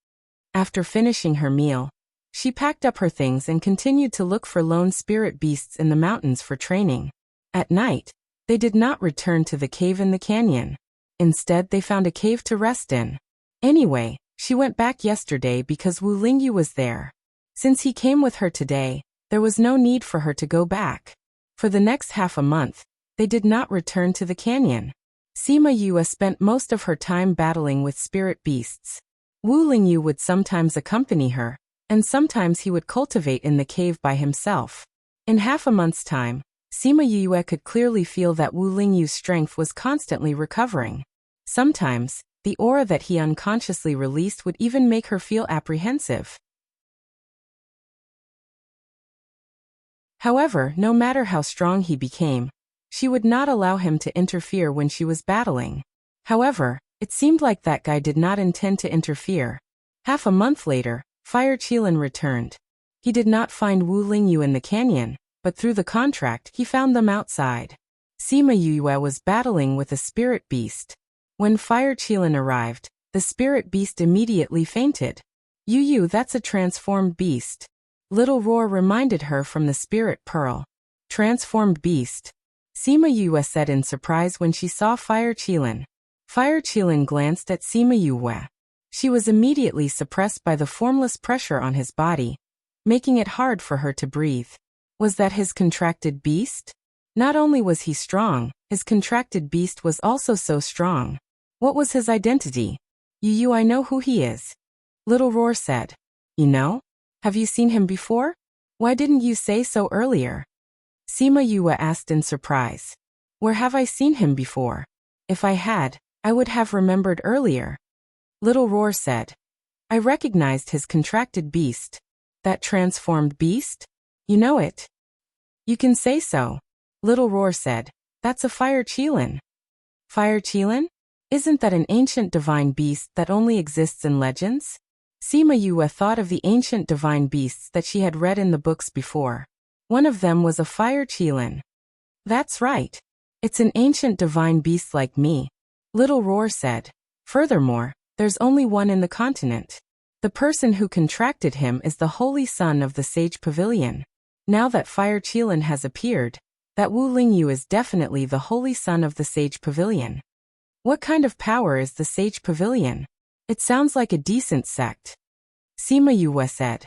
After finishing her meal, she packed up her things and continued to look for lone spirit beasts in the mountains for training. At night, they did not return to the cave in the canyon. Instead, they found a cave to rest in. Anyway, she went back yesterday because Wu Lingyu was there. Since he came with her today, there was no need for her to go back. For the next half a month, they did not return to the canyon. Sima Yue spent most of her time battling with spirit beasts. Wu Lingyu would sometimes accompany her, and sometimes he would cultivate in the cave by himself. In half a month's time, Sima Yue could clearly feel that Wu Lingyu's strength was constantly recovering. Sometimes, the aura that he unconsciously released would even make her feel apprehensive. However, no matter how strong he became, she would not allow him to interfere when she was battling. However, it seemed like that guy did not intend to interfere. Half a month later, Fire Qilin returned. He did not find Wu Lingyu in the canyon, but through the contract he found them outside. Sima Yue was battling with a spirit beast. When Fire Qilin arrived, the spirit beast immediately fainted. "Yu, that's a transformed beast." Little Roar reminded her from the spirit pearl. "Transformed beast?" Sima Yue said in surprise when she saw Fire Qilin. Fire Qilin glanced at Sima Yue. She was immediately suppressed by the formless pressure on his body, making it hard for her to breathe. Was that his contracted beast? Not only was he strong, his contracted beast was also so strong. What was his identity? "Yu, I know who he is," Little Roar said. "You know? Have you seen him before? Why didn't you say so earlier?" Sima Yue asked in surprise. "Where have I seen him before? If I had, I would have remembered earlier." Little Roar said. "I recognized his contracted beast." "That transformed beast? You know it?" "You can say so," Little Roar said. "That's a Fire Qilin." "Fire Qilin? Isn't that an ancient divine beast that only exists in legends?" Sima Yue thought of the ancient divine beasts that she had read in the books before. One of them was a Fire Qilin. "That's right. It's an ancient divine beast like me," Little Roar said. "Furthermore, there's only one in the continent. The person who contracted him is the holy son of the Sage Pavilion. Now that Fire Qilin has appeared, that Wu Lingyu is definitely the holy son of the Sage Pavilion." "What kind of power is the Sage Pavilion? It sounds like a decent sect," Sima Yue said.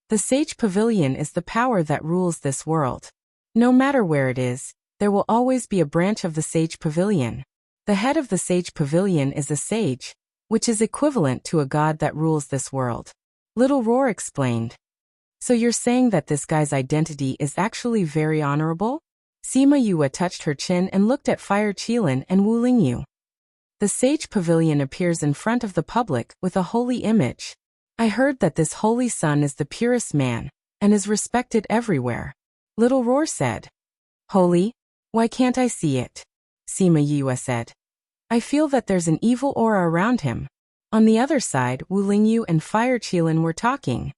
"The Sage Pavilion is the power that rules this world. No matter where it is, there will always be a branch of the Sage Pavilion. The head of the Sage Pavilion is a sage, which is equivalent to a god that rules this world," Little Roar explained. "So you're saying that this guy's identity is actually very honorable?" Sima Yue touched her chin and looked at Fire Qilin and Wu Lingyu. "The Sage Pavilion appears in front of the public with a holy image. I heard that this holy son is the purest man, and is respected everywhere," Little Roar said. "Holy? Why can't I see it?" Sima Yue said. "I feel that there's an evil aura around him." On the other side, Wu Lingyu and Fire Qilin were talking.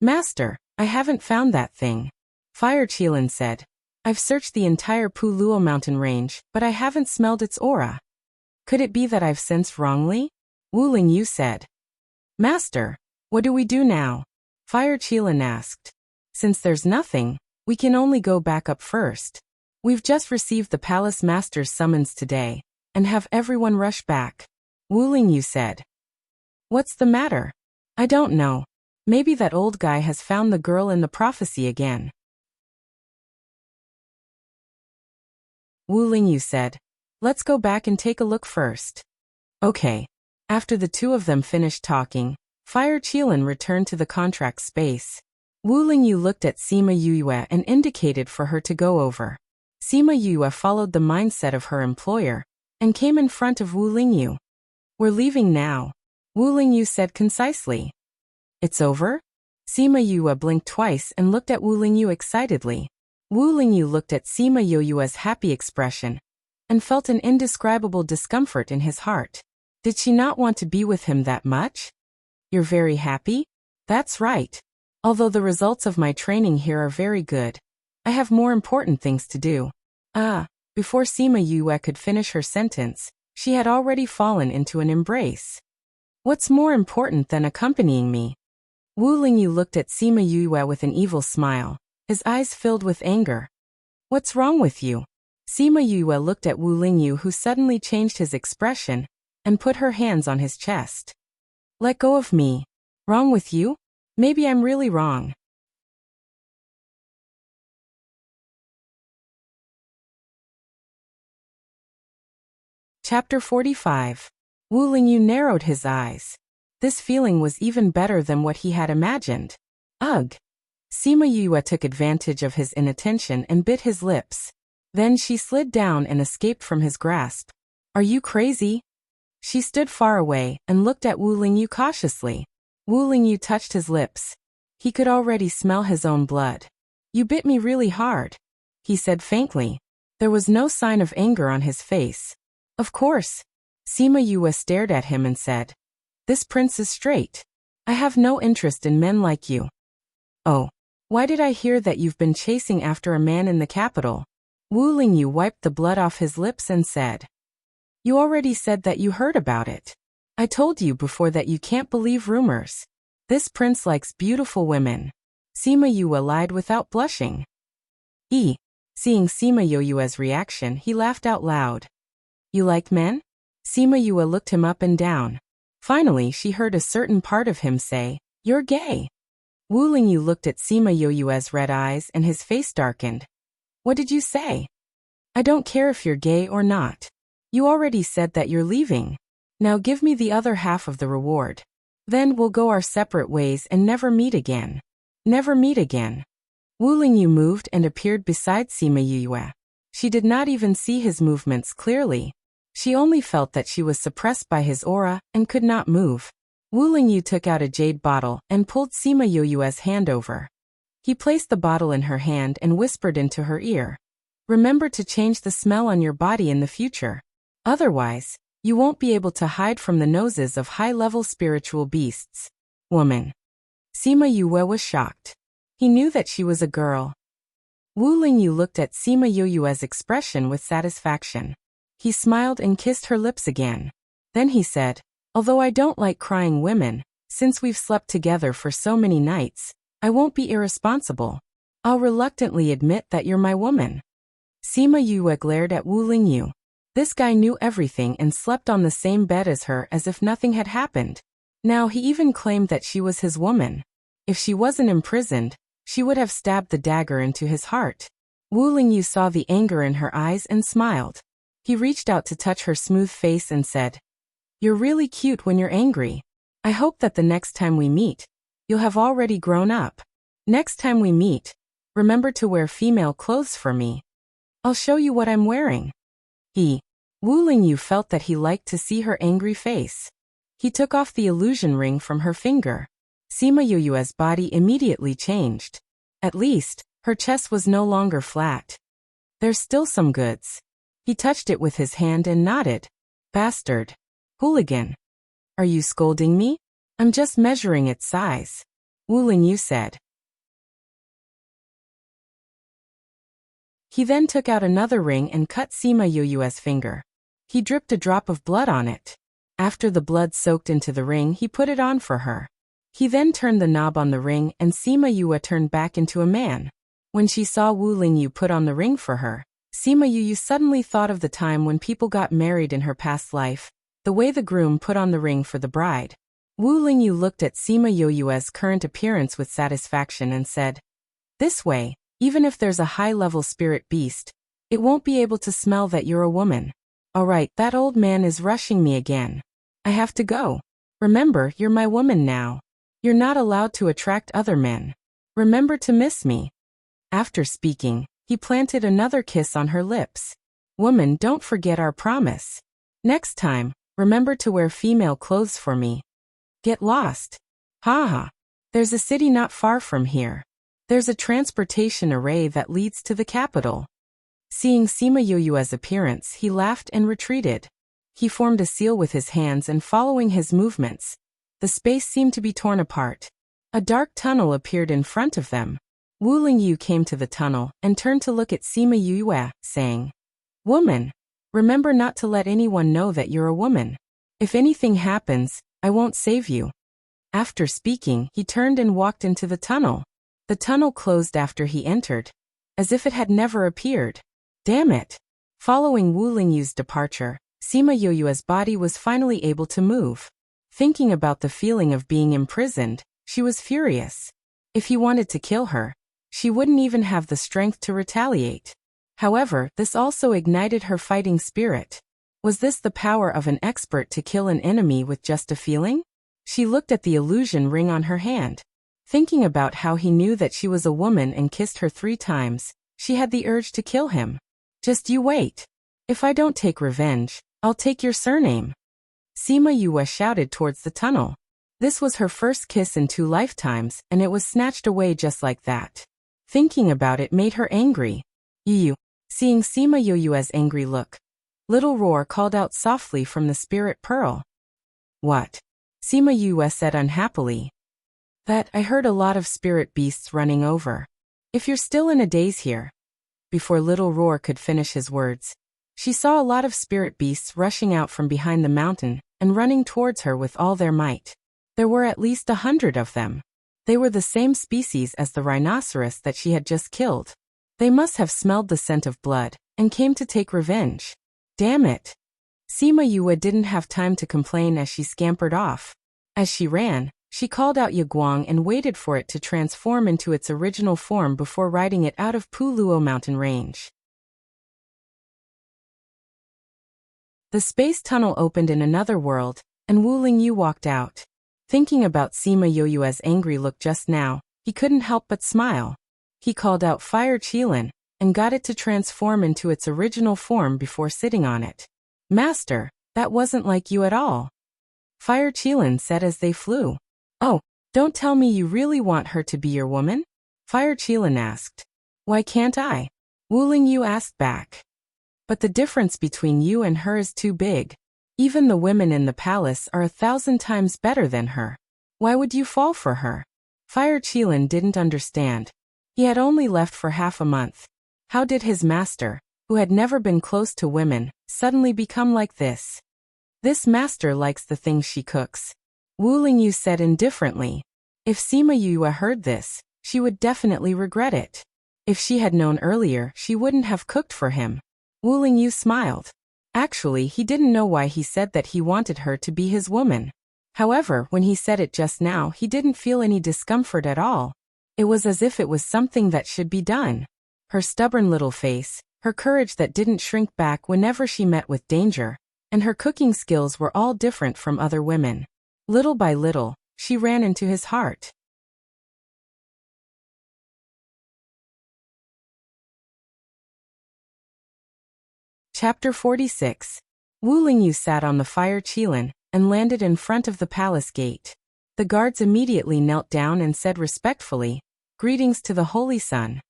"Master, I haven't found that thing. Fire Qilin said. I've searched the entire Puluo mountain range, but I haven't smelled its aura. Could it be that I've sensed wrongly? Wu Lingyu said. Master, what do we do now? Fire Qilin asked. Since there's nothing, we can only go back up first. We've just received the palace master's summons today, and have everyone rush back. Wu Lingyu said. What's the matter? I don't know. Maybe that old guy has found the girl in the prophecy again. Wu Lingyu said. Let's go back and take a look first. Okay. After the two of them finished talking, Fire Qilin returned to the contract space. Wu Lingyu looked at Sima Yue and indicated for her to go over. Sima Yue followed the mindset of her employer, and came in front of Wu Lingyu. We're leaving now, Wu Lingyu said concisely. It's over? Sima Yue blinked twice and looked at Wu Lingyu excitedly. Wu Lingyu looked at Sima Yue's happy expression, and felt an indescribable discomfort in his heart. Did she not want to be with him that much? You're very happy? That's right. Although the results of my training here are very good, I have more important things to do. Before Sima Yue could finish her sentence, she had already fallen into an embrace. What's more important than accompanying me? Wu Lingyu looked at Sima Yue with an evil smile, his eyes filled with anger. What's wrong with you? Sima Yue looked at Wu Lingyu, who suddenly changed his expression, and put her hands on his chest. Let go of me. Wrong with you? Maybe I'm really wrong. Chapter 45. Wu Lingyu narrowed his eyes. This feeling was even better than what he had imagined. Ugh! Sima Yue took advantage of his inattention and bit his lips. Then she slid down and escaped from his grasp. Are you crazy? She stood far away and looked at Wu Lingyu cautiously. Wu Lingyu touched his lips. He could already smell his own blood. You bit me really hard, he said faintly. There was no sign of anger on his face. Of course. Sima Yue stared at him and said. This prince is straight. I have no interest in men like you. Oh. Why did I hear that you've been chasing after a man in the capital? Wu Lingyu wiped the blood off his lips and said. You already said that you heard about it. I told you before that you can't believe rumors. This prince likes beautiful women. Sima Yue lied without blushing. Seeing Sima Yue's reaction, he laughed out loud. You like men? Sima Yue looked him up and down. Finally, she heard a certain part of him say, You're gay. Wu Lingyu looked at Sima Yue's red eyes and his face darkened. What did you say? I don't care if you're gay or not. You already said that you're leaving. Now give me the other half of the reward. Then we'll go our separate ways and never meet again. Never meet again. Wu Lingyu moved and appeared beside Sima Yue. She did not even see his movements clearly. She only felt that she was suppressed by his aura and could not move. Wu Lingyu took out a jade bottle and pulled Sima Yue's hand over. He placed the bottle in her hand and whispered into her ear. Remember to change the smell on your body in the future. Otherwise, you won't be able to hide from the noses of high-level spiritual beasts. Woman. Sima Yue was shocked. He knew that she was a girl. Wu Lingyu looked at Sima Yue's expression with satisfaction. He smiled and kissed her lips again. Then he said, Although I don't like crying women, since we've slept together for so many nights, I won't be irresponsible. I'll reluctantly admit that you're my woman. Sima Yue glared at Wu Lingyu. This guy knew everything and slept on the same bed as her as if nothing had happened. Now he even claimed that she was his woman. If she wasn't imprisoned, she would have stabbed the dagger into his heart. Wu Lingyu saw the anger in her eyes and smiled. He reached out to touch her smooth face and said, You're really cute when you're angry. I hope that the next time we meet, you'll have already grown up. Next time we meet, remember to wear female clothes for me. I'll show you what I'm wearing. Wu Lingyu felt that he liked to see her angry face. He took off the illusion ring from her finger. Sima Yue's body immediately changed. At least, her chest was no longer flat. There's still some goods. He touched it with his hand and nodded. Bastard. Hooligan. Are you scolding me? I'm just measuring its size. Wu Lingyu said. He then took out another ring and cut Sima Yoyue's finger. He dripped a drop of blood on it. After the blood soaked into the ring, he put it on for her. He then turned the knob on the ring and Sima Yue turned back into a man. When she saw Wu Lingyu put on the ring for her, Sima Yue suddenly thought of the time when people got married in her past life, the way the groom put on the ring for the bride. Wu Lingyu looked at Sima Yoyue's current appearance with satisfaction and said, "This way, even if there's a high-level spirit beast, it won't be able to smell that you're a woman. Alright, that old man is rushing me again. I have to go. Remember, you're my woman now. You're not allowed to attract other men. Remember to miss me." After speaking, he planted another kiss on her lips. "Woman, don't forget our promise. Next time, remember to wear female clothes for me. Get lost. Haha. There's a city not far from here. There's a transportation array that leads to the capital." Seeing Sima Yoyue's appearance, he laughed and retreated. He formed a seal with his hands and following his movements, the space seemed to be torn apart. A dark tunnel appeared in front of them. Wu Lingyu came to the tunnel and turned to look at Sima Yue, saying, "Woman, remember not to let anyone know that you're a woman. If anything happens, I won't save you." After speaking, he turned and walked into the tunnel. The tunnel closed after he entered, as if it had never appeared. Damn it! Following Wu Lingyu's departure, Sima Yoyue's body was finally able to move. Thinking about the feeling of being imprisoned, she was furious. If he wanted to kill her, she wouldn't even have the strength to retaliate. However, this also ignited her fighting spirit. Was this the power of an expert to kill an enemy with just a feeling? She looked at the illusion ring on her hand. Thinking about how he knew that she was a woman and kissed her 3 times, she had the urge to kill him. "Just you wait. If I don't take revenge, I'll take your surname." Sima Yue shouted towards the tunnel. This was her first kiss in 2 lifetimes, and it was snatched away just like that. Thinking about it made her angry. "You." Seeing Sima Yoyue's angry look, Little Roar called out softly from the spirit pearl. "What?" Sima Yue said unhappily. "That I heard a lot of spirit beasts running over. If you're still in a daze here." Before Little Roar could finish his words, she saw a lot of spirit beasts rushing out from behind the mountain and running towards her with all their might. There were at least 100 of them. They were the same species as the rhinoceros that she had just killed. They must have smelled the scent of blood and came to take revenge. Damn it! Sima Yue didn't have time to complain as she scampered off. As she ran, she called out Yaguang and waited for it to transform into its original form before riding it out of Puluo mountain range. The space tunnel opened in another world, and Wu Lingyu walked out. Thinking about Sima Yoyue's angry look just now, he couldn't help but smile. He called out Fire Qilin, and got it to transform into its original form before sitting on it. "Master, that wasn't like you at all," Fire Qilin said as they flew. "Oh, don't tell me you really want her to be your woman?" Fire Qilin asked. "Why can't I?" Wu Lingyu asked back. "But the difference between you and her is too big. Even the women in the palace are 1,000 times better than her. Why would you fall for her?" Fire Qilin didn't understand. He had only left for half a month. How did his master, who had never been close to women, suddenly become like this? "This master likes the things she cooks," Wu Lingyu said indifferently. If Sima Yue heard this, she would definitely regret it. If she had known earlier, she wouldn't have cooked for him. Wu Lingyu smiled. Actually, he didn't know why he said that he wanted her to be his woman. However, when he said it just now, he didn't feel any discomfort at all. It was as if it was something that should be done. Her stubborn little face, her courage that didn't shrink back whenever she met with danger, and her cooking skills were all different from other women. Little by little, she ran into his heart. Chapter 46. Wu Lingyu sat on the Fire Qilin and landed in front of the palace gate. The guards immediately knelt down and said respectfully, "Greetings to the Holy Sun."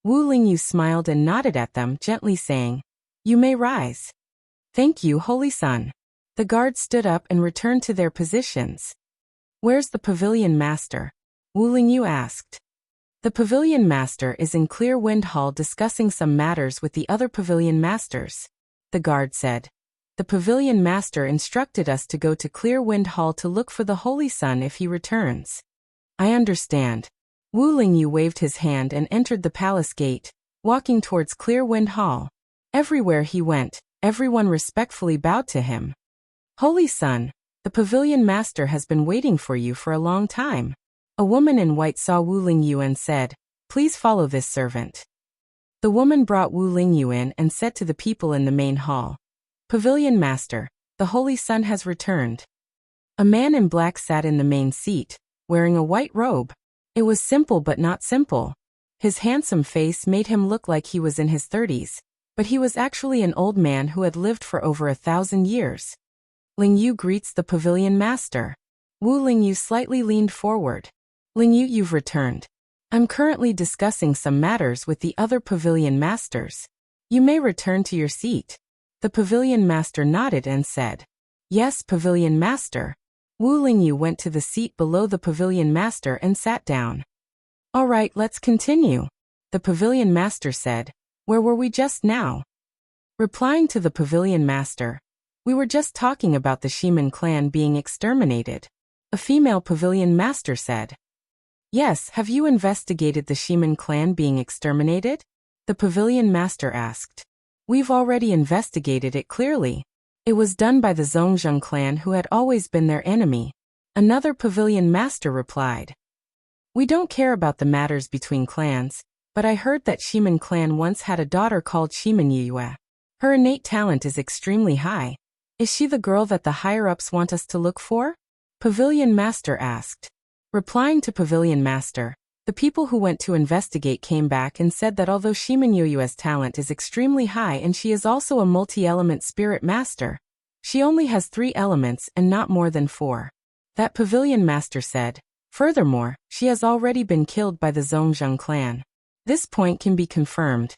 Wu Lingyu smiled and nodded at them, gently saying, "You may rise." "Thank you, Holy Sun." The guards stood up and returned to their positions. "Where's the pavilion master?" Wu Lingyu asked. The pavilion master is in Clear Wind Hall discussing some matters with the other pavilion masters. The guard said. The pavilion master instructed us to go to Clear Wind Hall to look for the Holy Sun if he returns. I understand. Wu Lingyu waved his hand and entered the palace gate, walking towards Clear Wind Hall. Everywhere he went, everyone respectfully bowed to him. Holy Sun, the pavilion master has been waiting for you for a long time. A woman in white saw Wu Lingyu and said, "Please follow this servant." The woman brought Wu Lingyu in and said to the people in the main hall, "Pavilion master, the Holy Sun has returned." A man in black sat in the main seat, wearing a white robe. It was simple but not simple. His handsome face made him look like he was in his 30s, but he was actually an old man who had lived for over 1,000 years. Lingyu greets the pavilion master. Wu Lingyu slightly leaned forward. Lingyu, you've returned. I'm currently discussing some matters with the other pavilion masters. You may return to your seat. The pavilion master nodded and said, "Yes, pavilion master." Wu Lingyu went to the seat below the pavilion master and sat down. All right, let's continue. The pavilion master said, "Where were we just now?" Replying to the pavilion master, "We were just talking about the Shiman clan being exterminated." A female pavilion master said, "Yes, have you investigated the Shiman clan being exterminated?" The pavilion master asked. "We've already investigated it clearly. It was done by the Zhongzheng clan who had always been their enemy." Another pavilion master replied, "We don't care about the matters between clans, but I heard that Shiman clan once had a daughter called Shiman Yue. Her innate talent is extremely high. Is she the girl that the higher-ups want us to look for?" Pavilion master asked. Replying to pavilion master, the people who went to investigate came back and said that although Shiman Yue's talent is extremely high and she is also a multi-element spirit master, she only has 3 elements and not more than 4. That pavilion master said, "Furthermore, she has already been killed by the Zhongzheng clan. This point can be confirmed."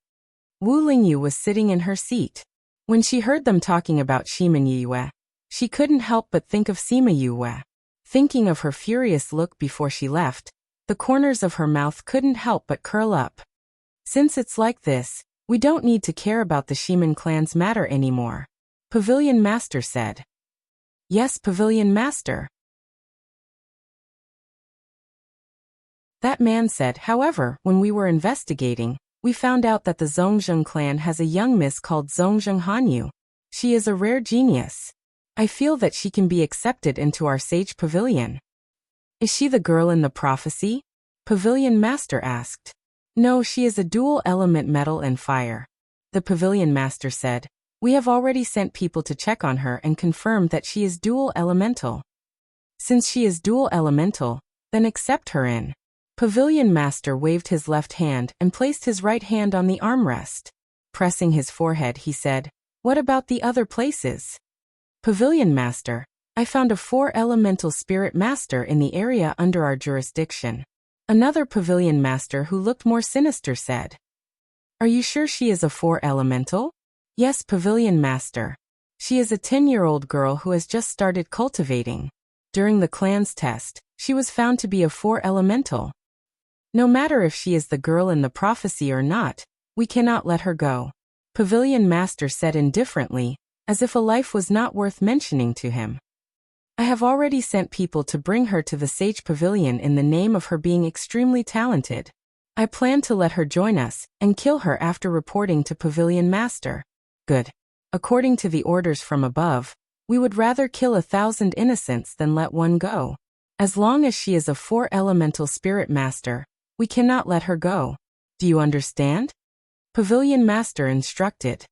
Wu Lingyu was sitting in her seat. When she heard them talking about Shiman Yue, she couldn't help but think of Sima Yue. Thinking of her furious look before she left, the corners of her mouth couldn't help but curl up. Since it's like this, we don't need to care about the Shiman clan's matter anymore, Pavilion Master said. Yes, Pavilion Master. That man said, however, when we were investigating, we found out that the Zhongzheng clan has a young miss called Zhongzheng Hanyu. She is a rare genius. I feel that she can be accepted into our sage pavilion. Is she the girl in the prophecy? Pavilion Master asked. No, she is a dual element metal and fire. The Pavilion Master said, we have already sent people to check on her and confirmed that she is dual elemental. Since she is dual elemental, then accept her in. Pavilion Master waved his left hand and placed his right hand on the armrest. Pressing his forehead, he said, what about the other places? Pavilion Master, I found a 4-elemental spirit master in the area under our jurisdiction. Another Pavilion Master who looked more sinister said, are you sure she is a 4-elemental? Yes, Pavilion Master. She is a 10-year-old girl who has just started cultivating. During the clan's test, she was found to be a 4-elemental. No matter if she is the girl in the prophecy or not, we cannot let her go. Pavilion Master said indifferently, as if a life was not worth mentioning to him. I have already sent people to bring her to the Sage Pavilion in the name of her being extremely talented. I plan to let her join us and kill her after reporting to Pavilion Master. Good. According to the orders from above, we would rather kill 1,000 innocents than let one go. As long as she is a 4-elemental spirit master, we cannot let her go. Do you understand? Pavilion Master instructed.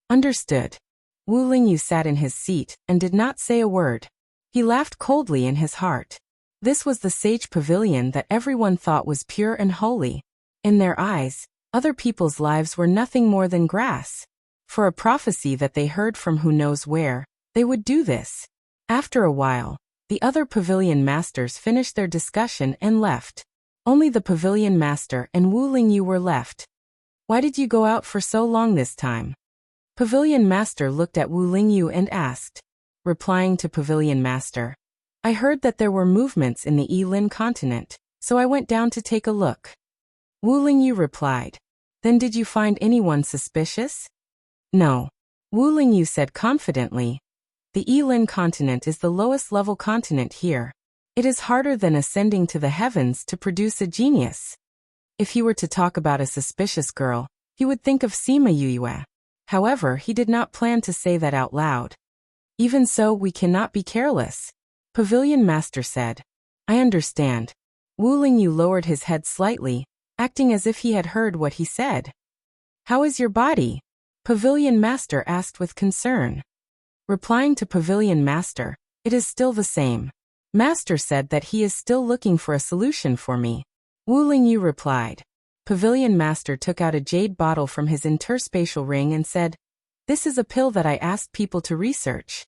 Understood. Wu Lingyu sat in his seat and did not say a word. He laughed coldly in his heart. This was the Sage Pavilion that everyone thought was pure and holy. In their eyes, other people's lives were nothing more than grass. For a prophecy that they heard from who knows where, they would do this. After a while, the other Pavilion Masters finished their discussion and left. Only the Pavilion Master and Wu Lingyu were left. Why did you go out for so long this time? Pavilion Master looked at Wu Lingyu and asked. Replying to Pavilion Master, I heard that there were movements in the Yilin continent, so I went down to take a look. Wu Lingyu replied. Then did you find anyone suspicious? No. Wu Lingyu said confidently. The Yilin continent is the lowest level continent here. It is harder than ascending to the heavens to produce a genius. If he were to talk about a suspicious girl, he would think of Sima Yue. However, he did not plan to say that out loud. Even so, we cannot be careless. Pavilion Master said. I understand. Wu Lingyu lowered his head slightly, acting as if he had heard what he said. How is your body? Pavilion Master asked with concern. Replying to Pavilion Master, it is still the same. Master said that he is still looking for a solution for me. Wu Lingyu replied. Pavilion Master took out a jade bottle from his interspatial ring and said, This is a pill that I asked people to research.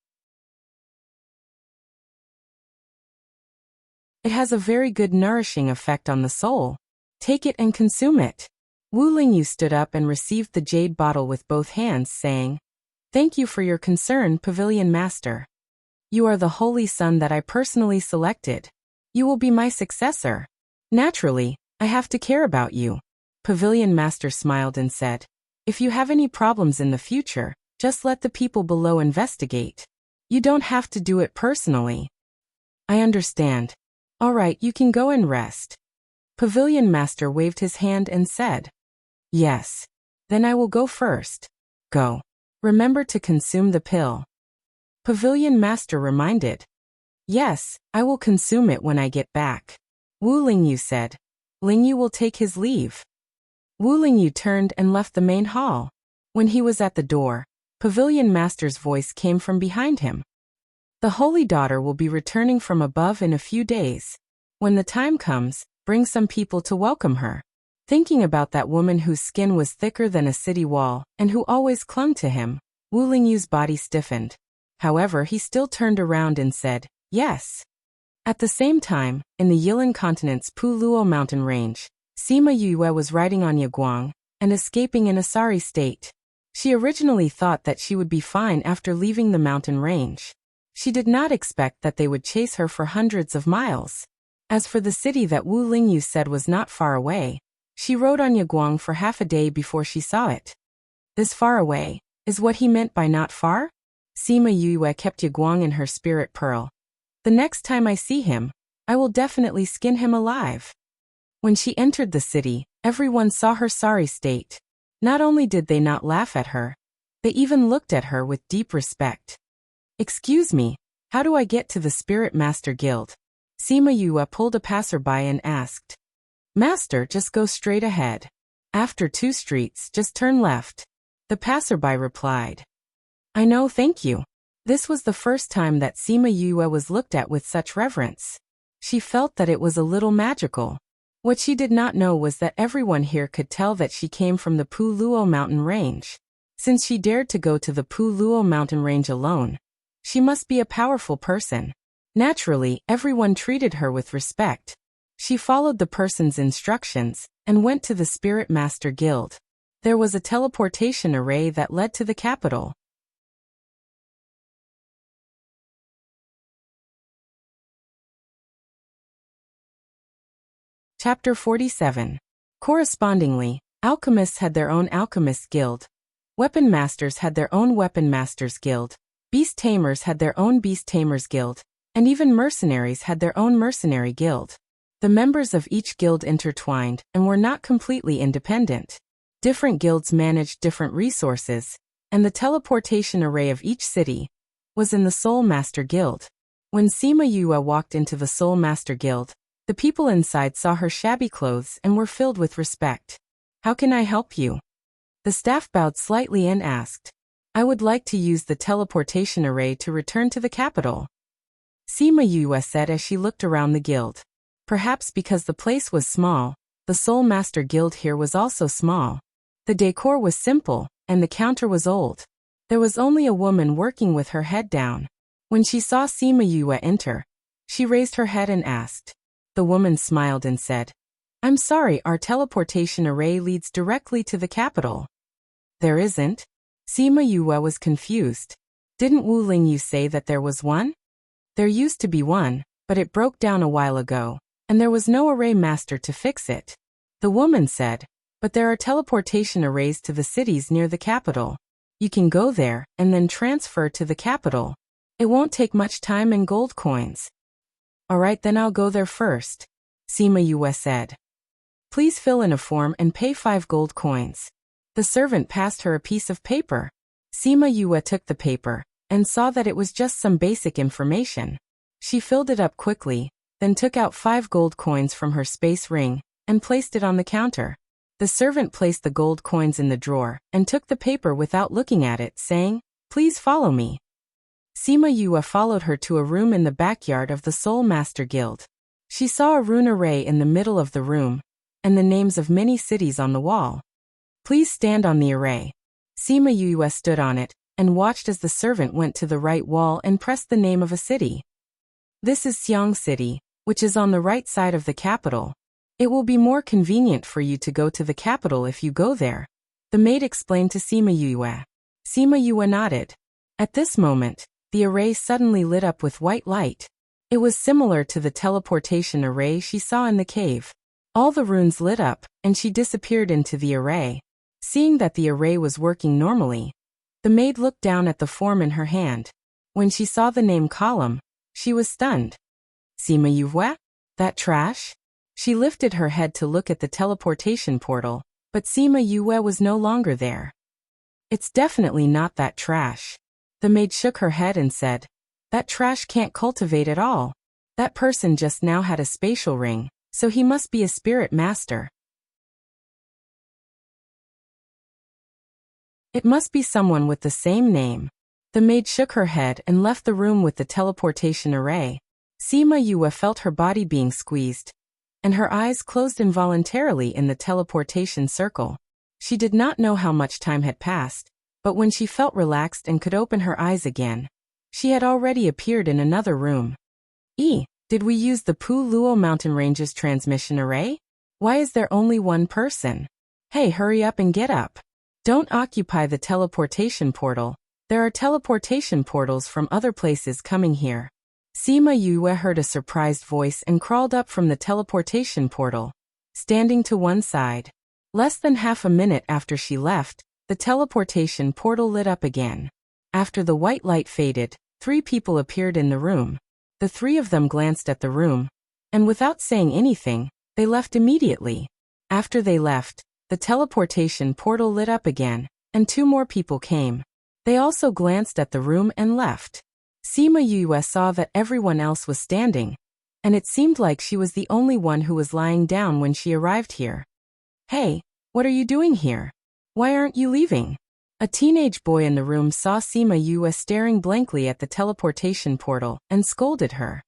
It has a very good nourishing effect on the soul. Take it and consume it. Wu Lingyu stood up and received the jade bottle with both hands, saying, Thank you for your concern, Pavilion Master. You are the holy son that I personally selected. You will be my successor. Naturally, I have to care about you. Pavilion Master smiled and said, If you have any problems in the future, just let the people below investigate. You don't have to do it personally. I understand. All right, you can go and rest. Pavilion Master waved his hand and said, Yes. Then I will go first. Go. Remember to consume the pill. Pavilion Master reminded. Yes, I will consume it when I get back. Wu Lingyu said. Lingyu will take his leave. Wu Lingyu turned and left the main hall. When he was at the door, Pavilion Master's voice came from behind him. The Holy Daughter will be returning from above in a few days. When the time comes, bring some people to welcome her. Thinking about that woman whose skin was thicker than a city wall and who always clung to him, Wu Lingyu's body stiffened. However, he still turned around and said, Yes. At the same time, in the Yilin continent's Puluo mountain range, Sima Yue was riding on Yaguang and escaping in a sorry state. She originally thought that she would be fine after leaving the mountain range. She did not expect that they would chase her for hundreds of miles. As for the city that Wu Lingyu said was not far away, she rode on Yaguang for half a day before she saw it. This far away is what he meant by not far? Sima Yue kept Yaguang in her spirit pearl. The next time I see him, I will definitely skin him alive. When she entered the city, everyone saw her sorry state. Not only did they not laugh at her, they even looked at her with deep respect. Excuse me, how do I get to the Spirit Master Guild? Sima Yue pulled a passerby and asked. Master, just go straight ahead. After 2 streets, just turn left. The passerby replied. I know, thank you. This was the first time that Sima Yue was looked at with such reverence. She felt that it was a little magical. What she did not know was that everyone here could tell that she came from the Puluo mountain range. Since she dared to go to the Puluo mountain range alone, she must be a powerful person. Naturally, everyone treated her with respect. She followed the person's instructions and went to the Spirit Master Guild. There was a teleportation array that led to the capital. Chapter 47. Correspondingly, alchemists had their own alchemist guild. Weapon masters had their own weapon masters guild. Beast tamers had their own beast tamers guild. And even mercenaries had their own mercenary guild. The members of each guild intertwined and were not completely independent. Different guilds managed different resources, and the teleportation array of each city was in the Soul Master Guild. When Sima Yue walked into the Soul Master Guild, the people inside saw her shabby clothes and were filled with respect. How can I help you? The staff bowed slightly and asked. I would like to use the teleportation array to return to the capital. Sima Yue said as she looked around the guild. Perhaps because the place was small, the Soul Master Guild here was also small. The decor was simple, and the counter was old. There was only a woman working with her head down. When she saw Sima Yue enter, she raised her head and asked. The woman smiled and said, I'm sorry, our teleportation array leads directly to the capital. There isn't. Sima Yue was confused. Didn't Wu Lingyu say that there was one? There used to be one, but it broke down a while ago, and there was no array master to fix it. The woman said, but there are teleportation arrays to the cities near the capital. You can go there and then transfer to the capital. It won't take much time and gold coins. Alright, then I'll go there first, Sima Yue said. Please fill in a form and pay 5 gold coins. The servant passed her a piece of paper. Sima Yue took the paper and saw that it was just some basic information. She filled it up quickly, then took out 5 gold coins from her space ring and placed it on the counter. The servant placed the gold coins in the drawer and took the paper without looking at it, saying, "Please follow me." Sima Yue followed her to a room in the backyard of the Soul Master Guild. She saw a rune array in the middle of the room, and the names of many cities on the wall. Please stand on the array. Sima Yue stood on it, and watched as the servant went to the right wall and pressed the name of a city. This is Xiang City, which is on the right side of the capital. It will be more convenient for you to go to the capital if you go there, the maid explained to Sima Yue. Sima Yue nodded. At this moment, the array suddenly lit up with white light. It was similar to the teleportation array she saw in the cave. All the runes lit up, and she disappeared into the array. Seeing that the array was working normally, the maid looked down at the form in her hand. When she saw the name column, she was stunned. Sima Yue? That trash? She lifted her head to look at the teleportation portal, but Sima Yue was no longer there. It's definitely not that trash. The maid shook her head and said, that trash can't cultivate at all. That person just now had a spatial ring, so he must be a spirit master. It must be someone with the same name. The maid shook her head and left the room with the teleportation array. Sima Yue felt her body being squeezed, and her eyes closed involuntarily in the teleportation circle. She did not know how much time had passed, but when she felt relaxed and could open her eyes again, she had already appeared in another room. Did we use the Pu Luo Mountain Ranges transmission array? Why is there only one person? Hey, hurry up and get up. Don't occupy the teleportation portal. There are teleportation portals from other places coming here. Sima Yue heard a surprised voice and crawled up from the teleportation portal, standing to one side. Less than half a minute after she left, the teleportation portal lit up again. After the white light faded, 3 people appeared in the room. The 3 of them glanced at the room, and without saying anything, they left immediately. After they left, the teleportation portal lit up again, and 2 more people came. They also glanced at the room and left. Sima Yue saw that everyone else was standing, and it seemed like she was the only one who was lying down when she arrived here. Hey, what are you doing here? Why aren't you leaving? A teenage boy in the room saw Sima Yue staring blankly at the teleportation portal and scolded her.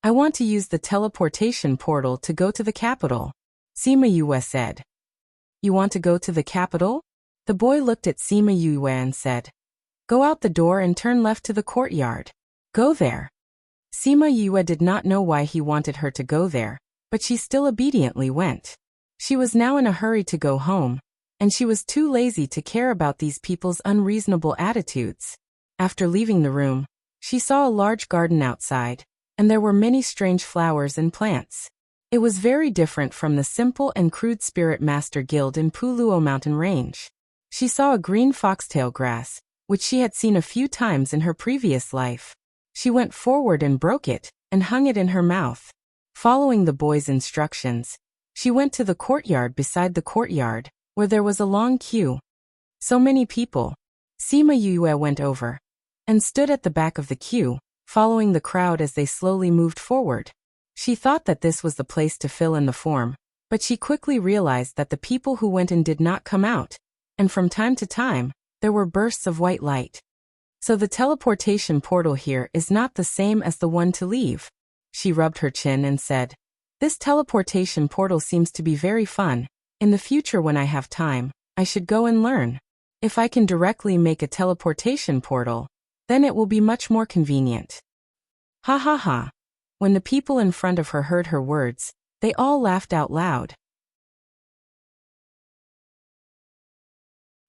I want to use the teleportation portal to go to the capital, Sima Yue said. You want to go to the capital? The boy looked at Sima Yue and said, go out the door and turn left to the courtyard. Go there. Sima Yue did not know why he wanted her to go there, but she still obediently went. She was now in a hurry to go home, and she was too lazy to care about these people's unreasonable attitudes. After leaving the room, she saw a large garden outside, and there were many strange flowers and plants. It was very different from the simple and crude Spirit Master Guild in Pu Luo Mountain Range. She saw a green foxtail grass, which she had seen a few times in her previous life. She went forward and broke it, and hung it in her mouth. Following the boy's instructions, she went to the courtyard beside the courtyard, where there was a long queue. So many people. Sima Yue went over, and stood at the back of the queue, following the crowd as they slowly moved forward. She thought that this was the place to fill in the form, but she quickly realized that the people who went in did not come out, and from time to time, there were bursts of white light. So the teleportation portal here is not the same as the one to leave. She rubbed her chin and said, this teleportation portal seems to be very fun. In the future when I have time, I should go and learn. If I can directly make a teleportation portal, then it will be much more convenient. Ha ha ha. When the people in front of her heard her words, they all laughed out loud.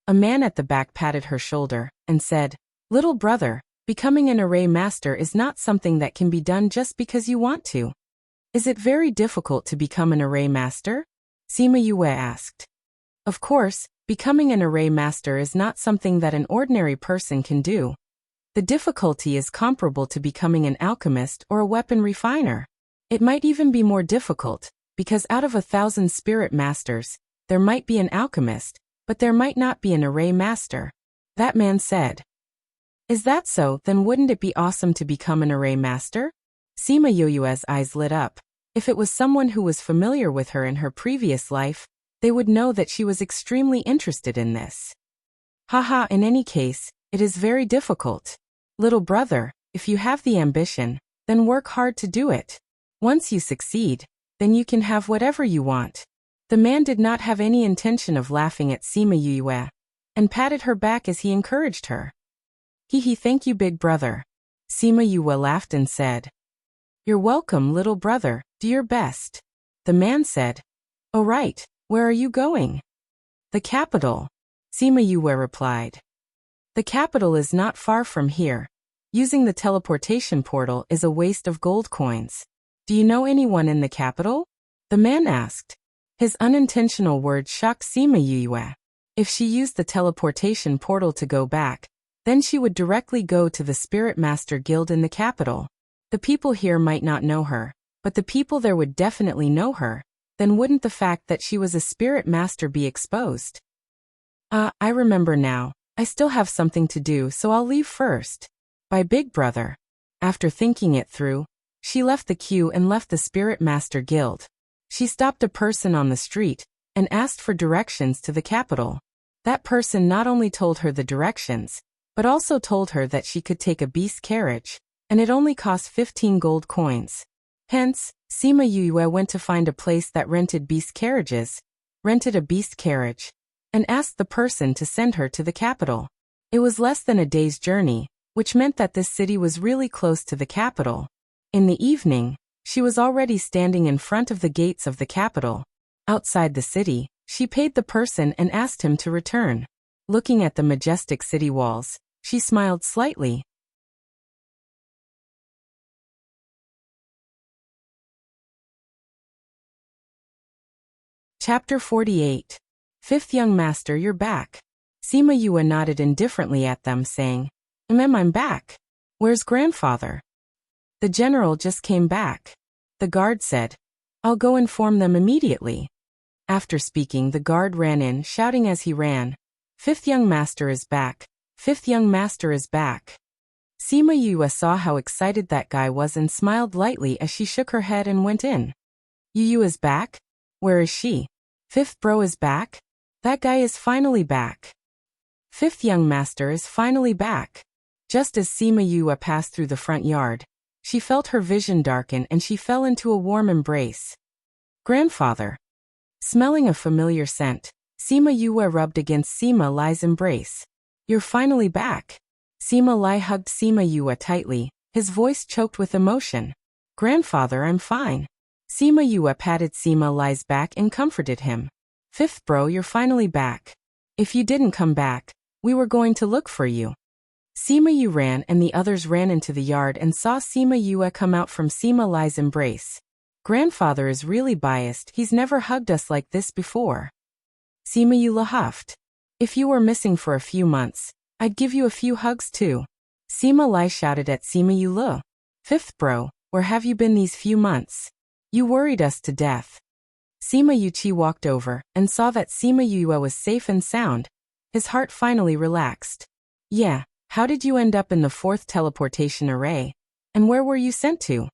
A man at the back patted her shoulder and said, little brother, becoming an array master is not something that can be done just because you want to. Is it very difficult to become an array master? Sima Yue asked. Of course, becoming an array master is not something that an ordinary person can do. The difficulty is comparable to becoming an alchemist or a weapon refiner. It might even be more difficult, because out of 1,000 spirit masters, there might be an alchemist, but there might not be an array master. That man said. Is that so? Then wouldn't it be awesome to become an array master? Sima Yue's eyes lit up. If it was someone who was familiar with her in her previous life, they would know that she was extremely interested in this. Haha, in any case, it is very difficult. Little brother, if you have the ambition, then work hard to do it. Once you succeed, then you can have whatever you want. The man did not have any intention of laughing at Sima Yue, and patted her back as he encouraged her. Hee, thank you, big brother. Sima Yue laughed and said. You're welcome, little brother, do your best. The man said. Oh right, where are you going? The capital. Sima Yue replied. The capital is not far from here. Using the teleportation portal is a waste of gold coins. Do you know anyone in the capital? The man asked. His unintentional words shocked Sima Yue. If she used the teleportation portal to go back, then she would directly go to the Spirit Master Guild in the capital. The people here might not know her, but the people there would definitely know her. Then wouldn't the fact that she was a Spirit Master be exposed? I remember now. I still have something to do, so I'll leave first. By Big Brother. After thinking it through, she left the queue and left the Spirit Master Guild. She stopped a person on the street and asked for directions to the capital. That person not only told her the directions, but also told her that she could take a beast carriage, and it only cost 15 gold coins. Hence, Sima Yue went to find a place that rented beast carriages, rented a beast carriage, and asked the person to send her to the capital. It was less than a day's journey, which meant that this city was really close to the capital. In the evening, she was already standing in front of the gates of the capital. Outside the city, she paid the person and asked him to return. Looking at the majestic city walls, she smiled slightly. Chapter 48. Fifth young master, you're back. Sima Yue nodded indifferently at them, saying, I'm back. Where's grandfather? The general just came back. The guard said, I'll go inform them immediately. After speaking, the guard ran in, shouting as he ran, Fifth young master is back. Fifth young master is back. Sima Yue saw how excited that guy was and smiled lightly as she shook her head and went in. Yu is back? Where is she? Fifth bro is back? That guy is finally back. Fifth young master is finally back. Just as Sima Yue passed through the front yard, she felt her vision darken and she fell into a warm embrace. Grandfather. Smelling a familiar scent, Sima Yue rubbed against Sima Lai's embrace. You're finally back. Sima Lai hugged Sima Yue tightly, his voice choked with emotion. Grandfather, I'm fine. Sima Yue patted Sima Lai's back and comforted him. Fifth bro, you're finally back. If you didn't come back, we were going to look for you. Sima Yue ran and the others ran into the yard and saw Sima Yue come out from Sima Lai's embrace. Grandfather is really biased, he's never hugged us like this before. Sima Yue huffed. If you were missing for a few months, I'd give you a few hugs too. Sima Lai shouted at Sima Yue. Fifth bro, where have you been these few months? You worried us to death. Sima Yuchi walked over and saw that Sima Yue was safe and sound. His heart finally relaxed. Yeah, how did you end up in the 4th teleportation array? And where were you sent to?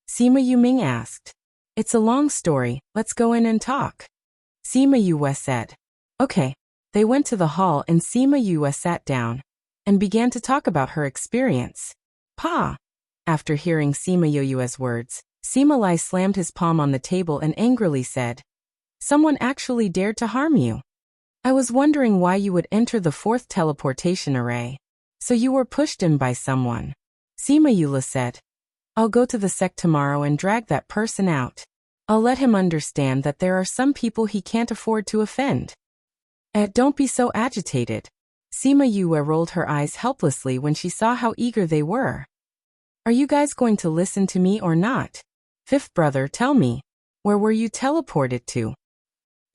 Sima Yuming asked. It's a long story, let's go in and talk. Sima Yue said. Okay. They went to the hall and Sima Yue sat down and began to talk about her experience. Pa! After hearing Sima Yue's words, Sima Lai slammed his palm on the table and angrily said, Someone actually dared to harm you. I was wondering why you would enter the 4th teleportation array. So you were pushed in by someone. Sima Yue said, I'll go to the sect tomorrow and drag that person out. I'll let him understand that there are some people he can't afford to offend. Don't be so agitated. Sima Yue rolled her eyes helplessly when she saw how eager they were. Are you guys going to listen to me or not? Fifth brother, tell me. Where were you teleported to?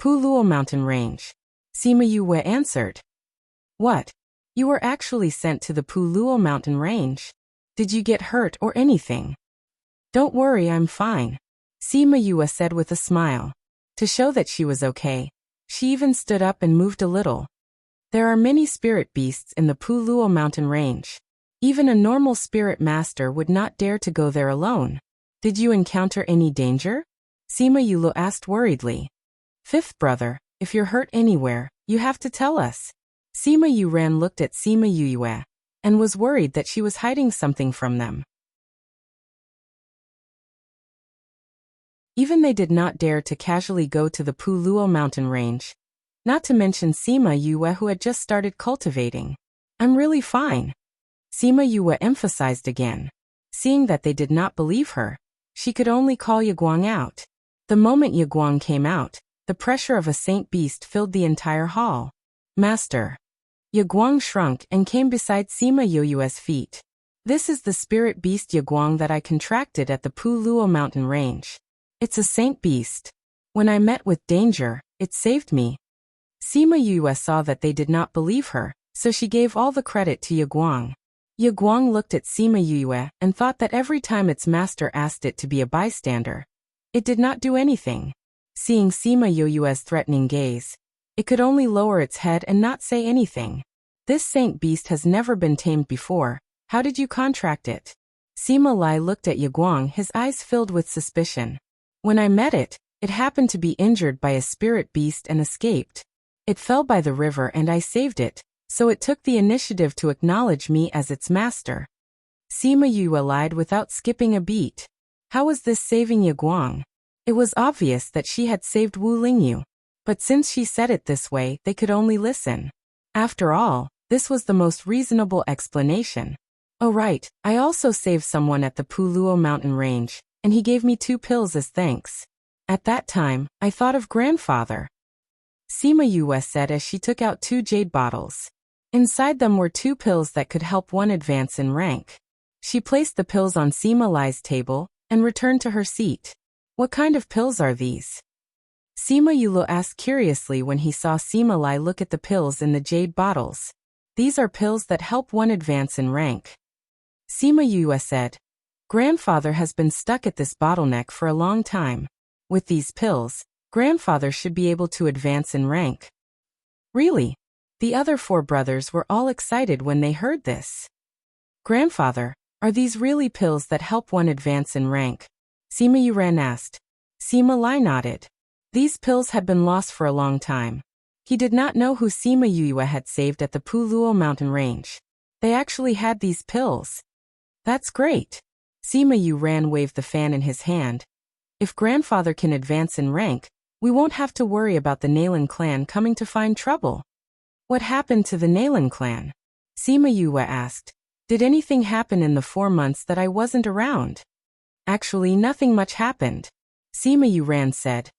Puluo mountain range. Sima Yue answered. What? You were actually sent to the Puluo mountain range? Did you get hurt or anything? Don't worry, I'm fine, Sima Yue said with a smile. To show that she was okay, she even stood up and moved a little. There are many spirit beasts in the Puluo mountain range. Even a normal spirit master would not dare to go there alone. Did you encounter any danger? Sima Yue asked worriedly. Fifth brother, if you're hurt anywhere, you have to tell us. Sima Yuran looked at Sima Yue and was worried that she was hiding something from them. Even they did not dare to casually go to the Puluo mountain range. Not to mention Sima Yue, who had just started cultivating. I'm really fine, Sima Yue emphasized again. Seeing that they did not believe her, she could only call Yaguang out. The moment Yaguang came out, the pressure of a saint beast filled the entire hall. Master. Yaguang shrunk and came beside Sima Yue's feet. This is the spirit beast Yaguang that I contracted at the Puluo mountain range. It's a saint beast. When I met with danger, it saved me. Sima Yue saw that they did not believe her, so she gave all the credit to Yaguang. Yaguang looked at Sima Yue and thought that every time its master asked it to be a bystander, it did not do anything. Seeing Sima Yue's threatening gaze, it could only lower its head and not say anything. This saint beast has never been tamed before. How did you contract it? Sima Lai looked at Yaguang, his eyes filled with suspicion. When I met it, it happened to be injured by a spirit beast and escaped. It fell by the river and I saved it, so it took the initiative to acknowledge me as its master. Sima Yue lied without skipping a beat. How was this saving Yaguang? It was obvious that she had saved Wu Lingyu. But since she said it this way, they could only listen. After all, this was the most reasonable explanation. Oh right, I also saved someone at the Puluo mountain range, and he gave me 2 pills as thanks. At that time, I thought of grandfather, Sima Yue said as she took out 2 jade bottles. Inside them were 2 pills that could help one advance in rank. She placed the pills on Sima Lai's table and returned to her seat. What kind of pills are these? Sima Yue asked curiously when he saw Sima Lai look at the pills in the jade bottles. These are pills that help one advance in rank, Sima Yue said. Grandfather has been stuck at this bottleneck for a long time. With these pills, grandfather should be able to advance in rank. Really? The other 4 brothers were all excited when they heard this. Grandfather, are these really pills that help one advance in rank? Sima Yuran asked. Sima Lai nodded. These pills had been lost for a long time. He did not know who Sima Yue had saved at the Puluo mountain range. They actually had these pills. That's great. Sima Yuran waved the fan in his hand. If grandfather can advance in rank, we won't have to worry about the Nalan clan coming to find trouble. What happened to the Nalan clan? Sima Yue asked. Did anything happen in the 4 months that I wasn't around? Actually, nothing much happened, Sima Yuran said.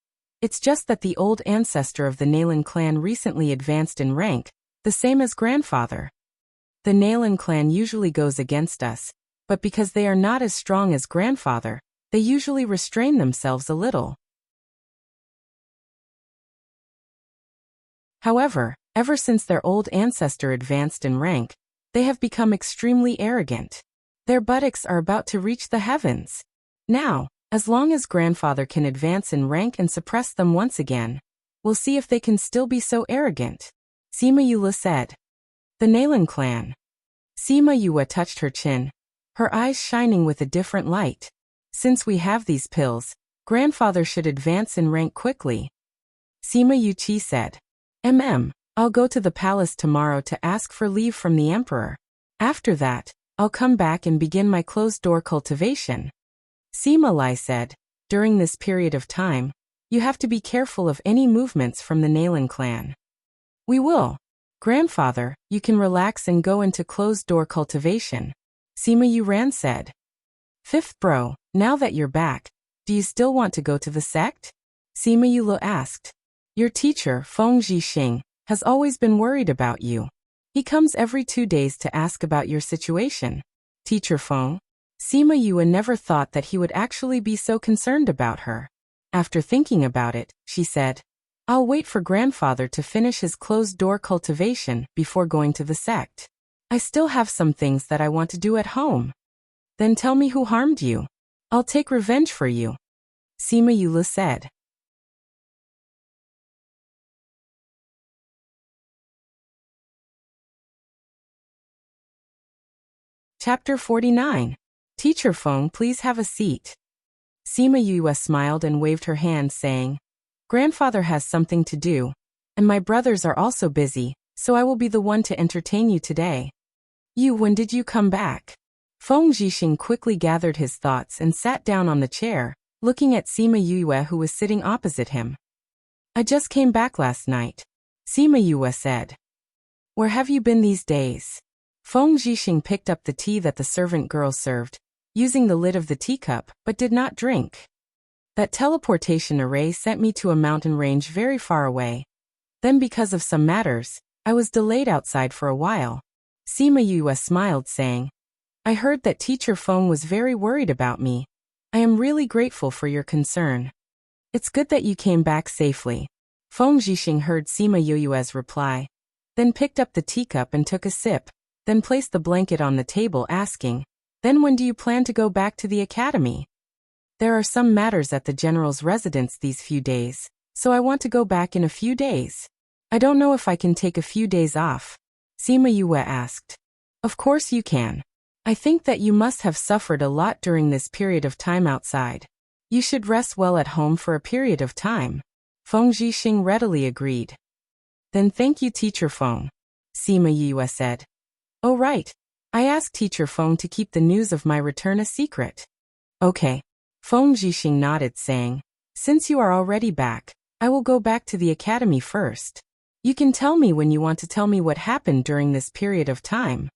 It's just that the old ancestor of the Nalan clan recently advanced in rank, the same as grandfather. The Nalan clan usually goes against us, but because they are not as strong as grandfather, they usually restrain themselves a little. However, ever since their old ancestor advanced in rank, they have become extremely arrogant. Their buttocks are about to reach the heavens. Now, as long as grandfather can advance in rank and suppress them once again, we'll see if they can still be so arrogant, Sima Yue said. The Nalan clan. Sima Yue touched her chin, her eyes shining with a different light. Since we have these pills, grandfather should advance in rank quickly, Sima Yuqi said. I'll go to the palace tomorrow to ask for leave from the emperor. After that, I'll come back and begin my closed-door cultivation, Sima Lai said. During this period of time, you have to be careful of any movements from the Nalan clan. We will. Grandfather, you can relax and go into closed-door cultivation, Sima Yuran said. Fifth bro, now that you're back, do you still want to go to the sect? Sima Yue asked. Your teacher, Feng Zhixing, has always been worried about you. He comes every 2 days to ask about your situation. Teacher Feng? Sima Yue never thought that he would actually be so concerned about her. After thinking about it, she said, I'll wait for grandfather to finish his closed-door cultivation before going to the sect. I still have some things that I want to do at home. Then tell me who harmed you. I'll take revenge for you, Sima Yue said. Chapter 49. Teacher Feng, please have a seat. Sima Yue smiled and waved her hand, saying, Grandfather has something to do, and my brothers are also busy, so I will be the one to entertain you today. When did you come back? Feng Zhixing quickly gathered his thoughts and sat down on the chair, looking at Sima Yue, who was sitting opposite him. I just came back last night, Sima Yue said. Where have you been these days? Feng Zhixing picked up the tea that the servant girl served, using the lid of the teacup, but did not drink. That teleportation array sent me to a mountain range very far away. Then because of some matters, I was delayed outside for a while. Sima Yue smiled, saying, I heard that Teacher Feng was very worried about me. I am really grateful for your concern. It's good that you came back safely. Feng Zhixing heard Sima Yue's reply, then picked up the teacup and took a sip, then placed the blanket on the table, asking, Then when do you plan to go back to the academy? There are some matters at the general's residence these few days, so I want to go back in a few days. I don't know if I can take a few days off, Sima Yue asked. Of course you can. I think that you must have suffered a lot during this period of time outside. You should rest well at home for a period of time. Feng Zhixing readily agreed. Then thank you, Teacher Feng, Sima Yue said. Oh right. I asked Teacher Feng to keep the news of my return a secret. Okay. Feng Zhixing nodded, saying, Since you are already back, I will go back to the academy first. You can tell me when you want to tell me what happened during this period of time.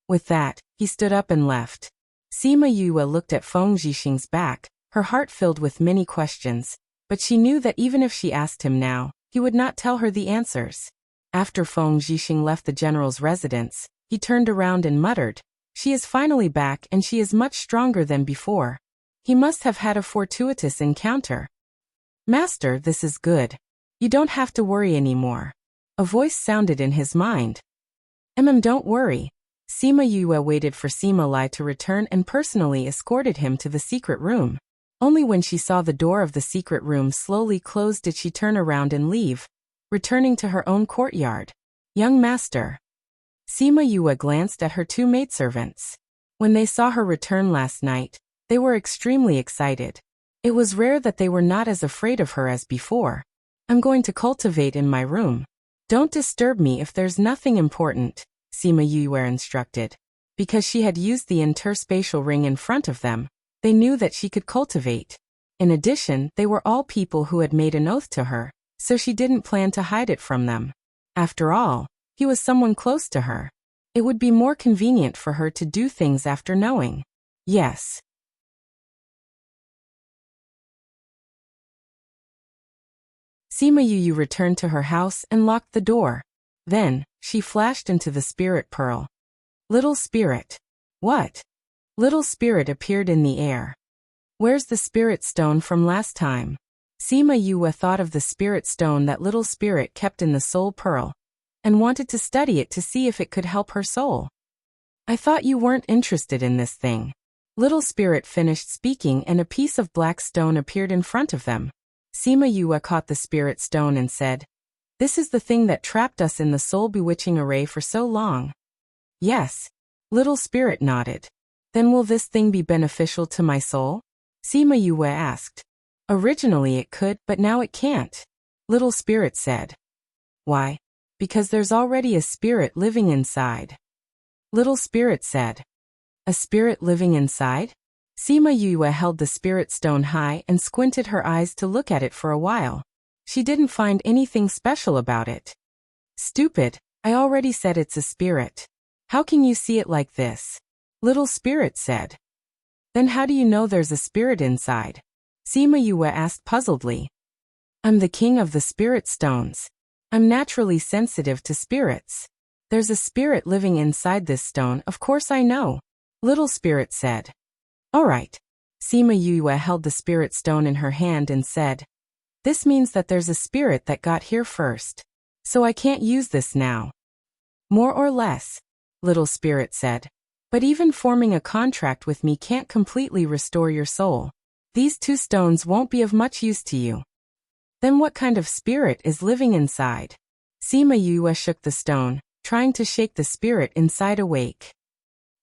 With that, he stood up and left. Sima Yue looked at Feng Zhixing's back, her heart filled with many questions, but she knew that even if she asked him now, he would not tell her the answers. After Feng Zhixing left the general's residence, he turned around and muttered, She is finally back and she is much stronger than before. He must have had a fortuitous encounter. Master, this is good. You don't have to worry anymore. A voice sounded in his mind. Don't worry. Sima Yue waited for Sima Lai to return and personally escorted him to the secret room. Only when she saw the door of the secret room slowly close did she turn around and leave, returning to her own courtyard. Young master. Sima Yue glanced at her two maidservants. When they saw her return last night, they were extremely excited. It was rare that they were not as afraid of her as before. I'm going to cultivate in my room. Don't disturb me if there's nothing important, Sima Yue instructed. Because she had used the interspatial ring in front of them, they knew that she could cultivate. In addition, they were all people who had made an oath to her, so she didn't plan to hide it from them. After all, he was someone close to her. It would be more convenient for her to do things after knowing. Yes. Sima Yue returned to her house and locked the door. Then, she flashed into the spirit pearl. Little spirit. What? Little spirit appeared in the air. Where's the spirit stone from last time? Sima Yue thought of the spirit stone that little spirit kept in the soul pearl, and wanted to study it to see if it could help her soul. I thought you weren't interested in this thing. Little spirit finished speaking and a piece of black stone appeared in front of them. Sima Yue caught the spirit stone and said, This is the thing that trapped us in the soul bewitching array for so long. Yes. Little spirit nodded. Then will this thing be beneficial to my soul? Sima Yue asked. Originally it could, but now it can't. Little spirit said. Why? Because there's already a spirit living inside. Little spirit said. A spirit living inside? Sima Yue held the spirit stone high and squinted her eyes to look at it for a while. She didn't find anything special about it. Stupid, I already said it's a spirit. How can you see it like this? Little spirit said. Then how do you know there's a spirit inside? Sima Yue asked puzzledly. I'm the king of the spirit stones. I'm naturally sensitive to spirits. There's a spirit living inside this stone, of course I know. Little spirit said. All right. Sima Yue held the spirit stone in her hand and said, This means that there's a spirit that got here first. So I can't use this now. More or less, little spirit said. But even forming a contract with me can't completely restore your soul. These 2 stones won't be of much use to you. Then what kind of spirit is living inside? Sima Yue shook the stone, trying to shake the spirit inside awake.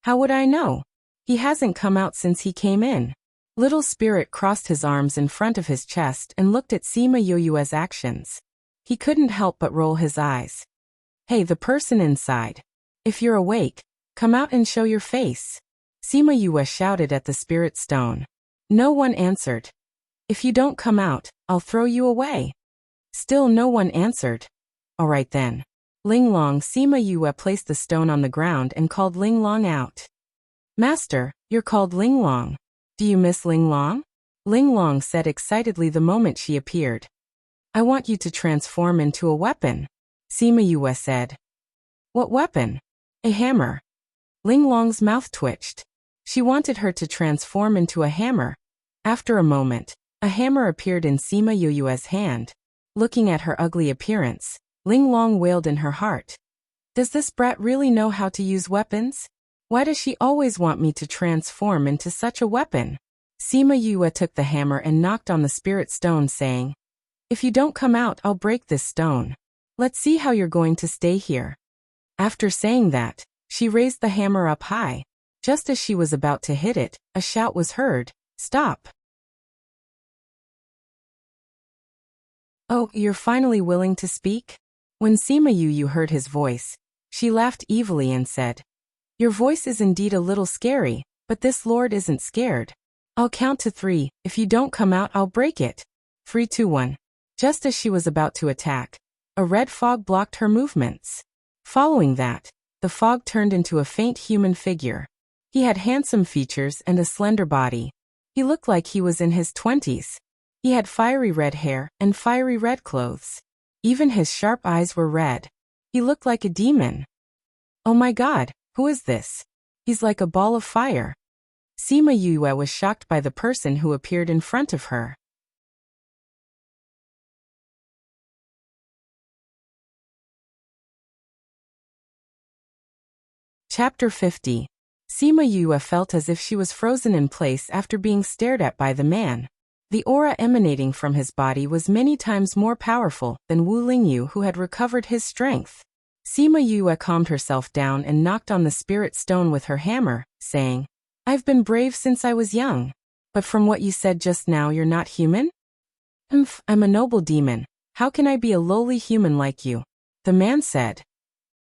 How would I know? He hasn't come out since he came in. Little spirit crossed his arms in front of his chest and looked at Sima Yue's actions. He couldn't help but roll his eyes. Hey, the person inside. If you're awake, come out and show your face. Sima Yue shouted at the spirit stone. No one answered. If you don't come out, I'll throw you away. Still no one answered. All right then. Linglong. Sima Yue placed the stone on the ground and called Linglong out. Master, you're called Linglong. Do you miss Linglong? Linglong said excitedly the moment she appeared. I want you to transform into a weapon. Sima Yue said. What weapon? A hammer. Linglong's mouth twitched. She wanted her to transform into a hammer. After a moment, a hammer appeared in Sima Yue's hand. Looking at her ugly appearance, Linglong wailed in her heart. Does this brat really know how to use weapons? Why does she always want me to transform into such a weapon? Sima Yue took the hammer and knocked on the spirit stone, saying, If you don't come out, I'll break this stone. Let's see how you're going to stay here. After saying that, she raised the hammer up high. Just as she was about to hit it, a shout was heard. Stop! Oh, you're finally willing to speak? When Sima Yue heard his voice, she laughed evilly and said, Your voice is indeed a little scary, but this lord isn't scared. I'll count to 3. If you don't come out, I'll break it. 3, 2, 1. Just as she was about to attack, a red fog blocked her movements. Following that, the fog turned into a faint human figure. He had handsome features and a slender body. He looked like he was in his 20s. He had fiery red hair and fiery red clothes. Even his sharp eyes were red. He looked like a demon. Oh my God, who is this? He's like a ball of fire. Sima Yue was shocked by the person who appeared in front of her. Chapter 50. Sima Yue felt as if she was frozen in place after being stared at by the man. The aura emanating from his body was many times more powerful than Wu Lingyu, who had recovered his strength. Sima Yue calmed herself down and knocked on the spirit stone with her hammer, saying, I've been brave since I was young. But from what you said just now, you're not human? I'm a noble demon. How can I be a lowly human like you? The man said.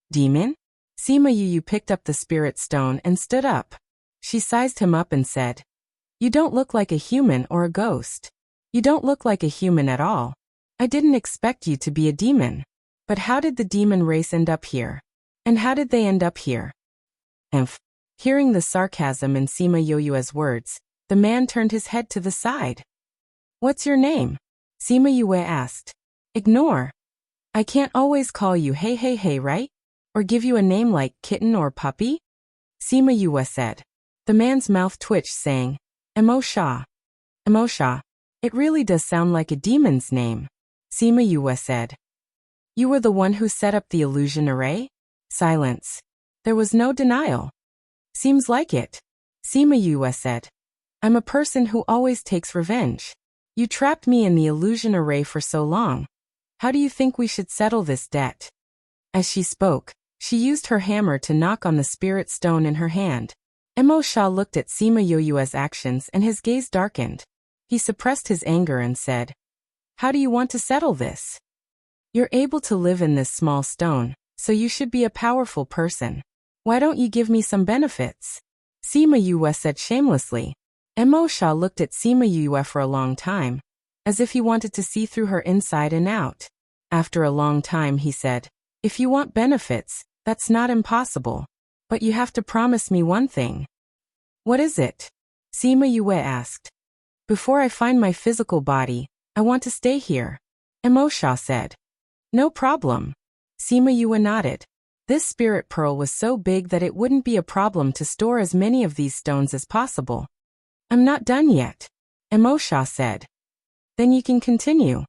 Demon? Sima Yue picked up the spirit stone and stood up. She sized him up and said, You don't look like a human or a ghost. You don't look like a human at all. I didn't expect you to be a demon. But how did the demon race end up here? And how did they end up here? Hearing the sarcasm in Sima Yue's words, the man turned his head to the side. What's your name? Sima Yue asked. Ignore. I can't always call you hey hey hey, right? Or give you a name like kitten or puppy? Sima Yue said. The man's mouth twitched, saying, Emosha. Emosha. It really does sound like a demon's name. Sima Yue said. You were the one who set up the illusion array? Silence. There was no denial. Seems like it. Sima Yue said. I'm a person who always takes revenge. You trapped me in the illusion array for so long. How do you think we should settle this debt? As she spoke, she used her hammer to knock on the spirit stone in her hand. Emosha looked at Sima Yue's actions and his gaze darkened. He suppressed his anger and said, How do you want to settle this? You're able to live in this small stone, so you should be a powerful person. Why don't you give me some benefits? Sima Yue said shamelessly. Emosha looked at Sima Yue for a long time, as if he wanted to see through her inside and out. After a long time he said, If you want benefits, that's not impossible. But you have to promise me one thing. What is it? Sima Yue asked. Before I find my physical body, I want to stay here. Emosha said. No problem. Sima Yue nodded. This spirit pearl was so big that it wouldn't be a problem to store as many of these stones as possible. I'm not done yet. Emosha said. Then you can continue.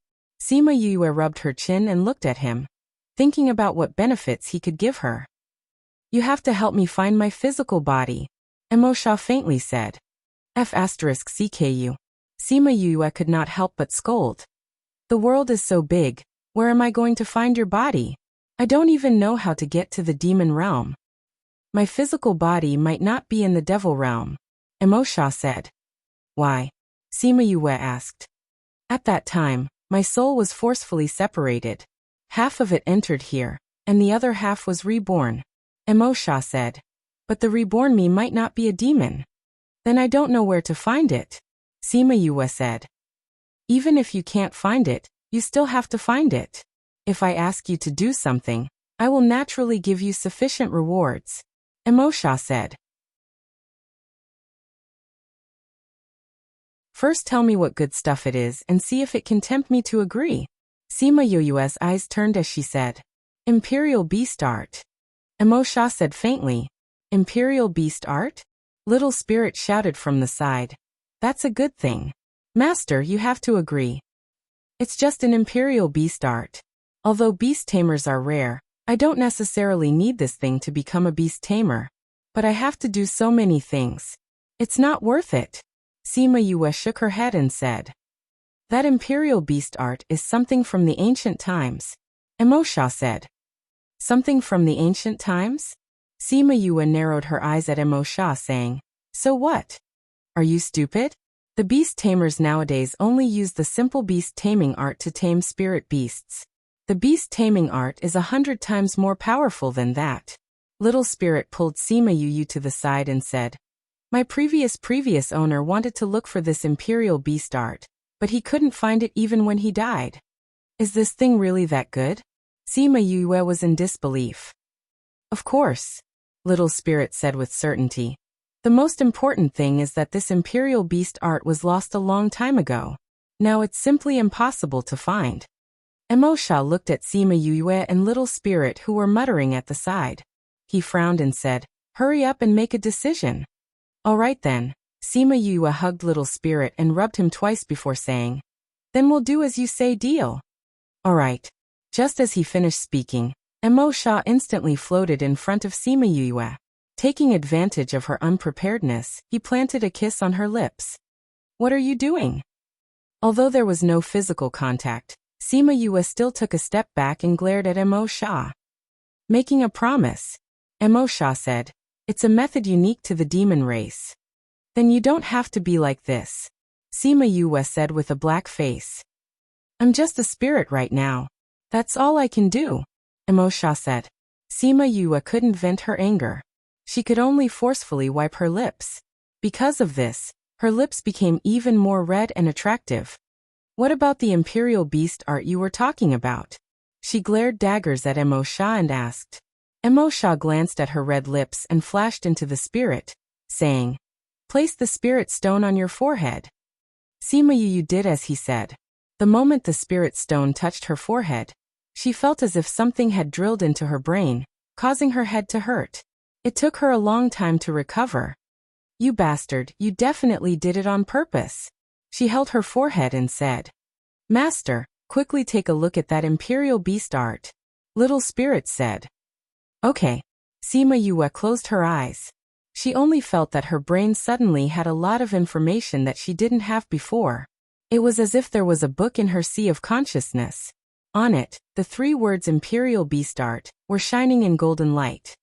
Sima Yue rubbed her chin and looked at him, thinking about what benefits he could give her. You have to help me find my physical body, Emosha faintly said. F*CKU. Sima Yue could not help but scold. The world is so big, where am I going to find your body? I don't even know how to get to the demon realm. My physical body might not be in the devil realm, Emosha said. Why? Sima Yue asked. At that time, my soul was forcefully separated. Half of it entered here, and the other half was reborn, Emosha said. But the reborn me might not be a demon. Then I don't know where to find it, Sima Yue said. Even if you can't find it, you still have to find it. If I ask you to do something, I will naturally give you sufficient rewards, Emosha said. First tell me what good stuff it is and see if it can tempt me to agree. Sima Yue's eyes turned as she said, Imperial Beast Art. Emosha said faintly, Imperial Beast Art? Little Spirit shouted from the side. That's a good thing. Master, you have to agree. It's just an Imperial Beast Art. Although beast tamers are rare, I don't necessarily need this thing to become a beast tamer. But I have to do so many things. It's not worth it. Sima Yue shook her head and said. That Imperial Beast Art is something from the ancient times, Emosha said. Something from the ancient times? Sima Yue narrowed her eyes at Emosha saying, So what? Are you stupid? The beast tamers nowadays only use the simple beast taming art to tame spirit beasts. The beast taming art is 100 times more powerful than that. Little Spirit pulled Sima Yue to the side and said, My previous owner wanted to look for this Imperial Beast Art, but he couldn't find it even when he died. Is this thing really that good? Sima Yue was in disbelief. Of course, Little Spirit said with certainty. The most important thing is that this Imperial Beast Art was lost a long time ago. Now it's simply impossible to find. Emosha looked at Sima Yue and Little Spirit who were muttering at the side. He frowned and said, Hurry up and make a decision. All right then. Sima Yue hugged Little Spirit and rubbed him twice before saying, Then we'll do as you say, deal. All right. Just as he finished speaking, Emosha instantly floated in front of Sima Yue. Taking advantage of her unpreparedness, he planted a kiss on her lips. What are you doing? Although there was no physical contact, Sima Yue still took a step back and glared at Emosha. Making a promise, Emosha said. It's a method unique to the demon race. Then you don't have to be like this, Sima Yue said with a black face. I'm just a spirit right now. That's all I can do, Emosha said. Sima Yue couldn't vent her anger. She could only forcefully wipe her lips. Because of this, her lips became even more red and attractive. What about the Imperial Beast Art you were talking about? She glared daggers at Emosha and asked. Emosha glanced at her red lips and flashed into the spirit, saying, Place the spirit stone on your forehead. Sima Yue did as he said. The moment the spirit stone touched her forehead, she felt as if something had drilled into her brain, causing her head to hurt. It took her a long time to recover. You bastard, you definitely did it on purpose. She held her forehead and said, Master, quickly take a look at that Imperial Beast Art. Little Spirit said. Okay. Sima Yue closed her eyes. She only felt that her brain suddenly had a lot of information that she didn't have before. It was as if there was a book in her sea of consciousness. On it, the 3 words Imperial Beast Art were shining in golden light.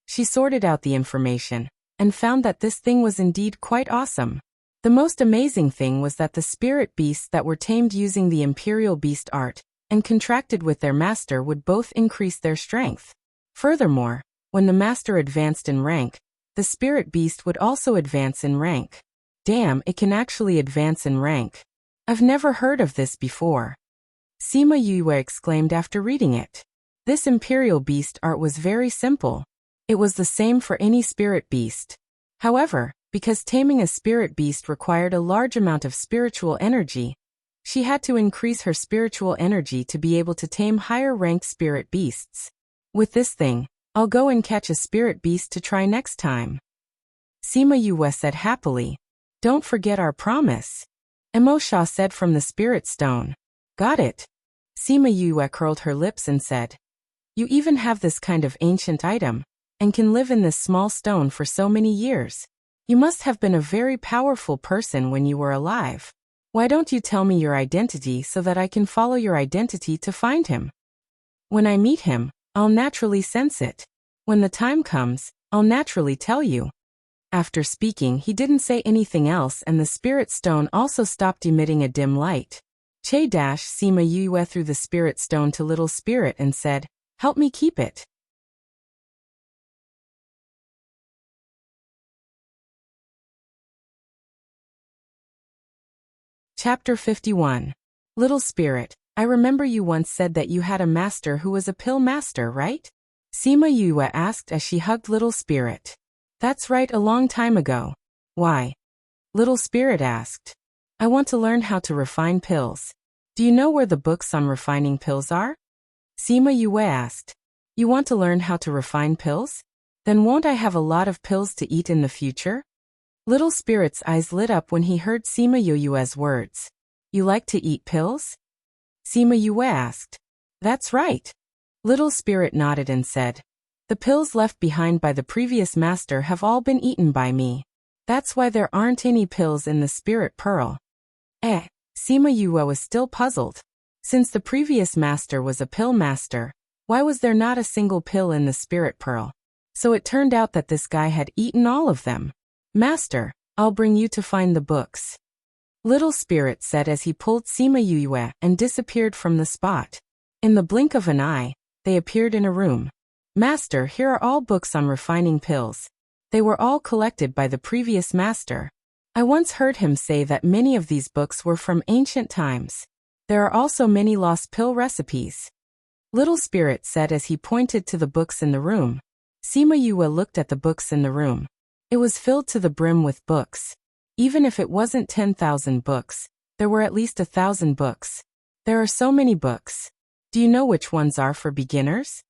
She sorted out the information and found that this thing was indeed quite awesome. The most amazing thing was that the spirit beasts that were tamed using the Imperial Beast Art and contracted with their master would both increase their strength. Furthermore, when the master advanced in rank, the spirit beast would also advance in rank. Damn, it can actually advance in rank. I've never heard of this before. Sima Yue exclaimed after reading it. This Imperial Beast Art was very simple. It was the same for any spirit beast. However, because taming a spirit beast required a large amount of spiritual energy, she had to increase her spiritual energy to be able to tame higher-ranked spirit beasts. With this thing, I'll go and catch a spirit beast to try next time. Sima Yue said happily. Don't forget our promise. Emosha said from the spirit stone. Got it. Sima Yue curled her lips and said, you even have this kind of ancient item, and can live in this small stone for so many years. You must have been a very powerful person when you were alive. Why don't you tell me your identity so that I can follow your identity to find him? When I meet him, I'll naturally sense it. When the time comes, I'll naturally tell you. After speaking, he didn't say anything else, and the spirit stone also stopped emitting a dim light. Sima Yue threw the spirit stone to Little Spirit and said, help me keep it. Chapter 51. Little Spirit, I remember you once said that you had a master who was a pill master, right? Sima Yue asked as she hugged Little Spirit. That's right, a long time ago. Why? Little Spirit asked. I want to learn how to refine pills. Do you know where the books on refining pills are? Sima Yue asked. You want to learn how to refine pills? Then won't I have a lot of pills to eat in the future? Little Spirit's eyes lit up when he heard Sima Yue's words. You like to eat pills? Sima Yue asked. That's right. Little Spirit nodded and said, the pills left behind by the previous master have all been eaten by me. That's why there aren't any pills in the spirit pearl. Sima Yue was still puzzled. Since the previous master was a pill master, why was there not a single pill in the spirit pearl? So it turned out that this guy had eaten all of them. Master, I'll bring you to find the books. Little Spirit said as he pulled Sima Yue and disappeared from the spot. In the blink of an eye, they appeared in a room. Master, here are all books on refining pills. They were all collected by the previous master. I once heard him say that many of these books were from ancient times. There are also many lost pill recipes. Little Spirit said as he pointed to the books in the room. Sima Yue looked at the books in the room. It was filled to the brim with books. Even if it wasn't 10,000 books, there were at least 1,000 books. There are so many books. Do you know which ones are for beginners?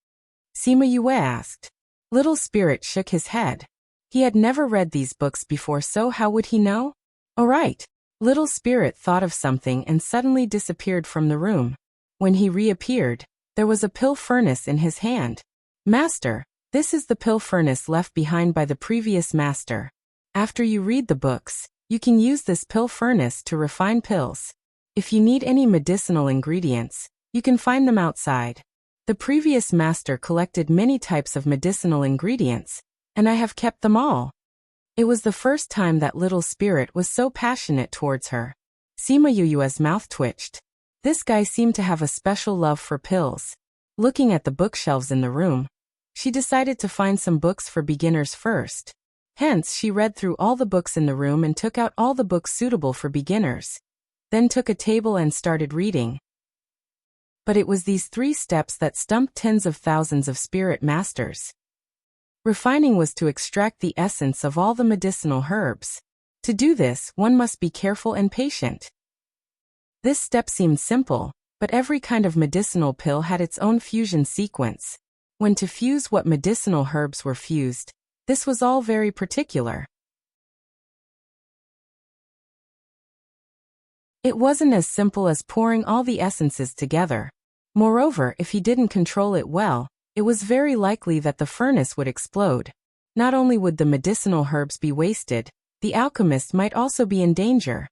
Sima Yue asked. Little Spirit shook his head. He had never read these books before, so how would he know? All right. Little Spirit thought of something and suddenly disappeared from the room. When he reappeared, there was a pill furnace in his hand. Master, this is the pill furnace left behind by the previous master. After you read the books, you can use this pill furnace to refine pills. If you need any medicinal ingredients, you can find them outside. The previous master collected many types of medicinal ingredients, and I have kept them all. It was the first time that Little Spirit was so passionate towards her. Sima Yue's mouth twitched. This guy seemed to have a special love for pills. Looking at the bookshelves in the room, she decided to find some books for beginners first. Hence, she read through all the books in the room and took out all the books suitable for beginners. Then took a table and started reading. But it was these 3 steps that stumped tens of thousands of spirit masters. Refining was to extract the essence of all the medicinal herbs. To do this, one must be careful and patient. This step seemed simple, but every kind of medicinal pill had its own fusion sequence. When to fuse what medicinal herbs were fused, this was all very particular. It wasn't as simple as pouring all the essences together. Moreover, if he didn't control it well, it was very likely that the furnace would explode. Not only would the medicinal herbs be wasted, the alchemist might also be in danger.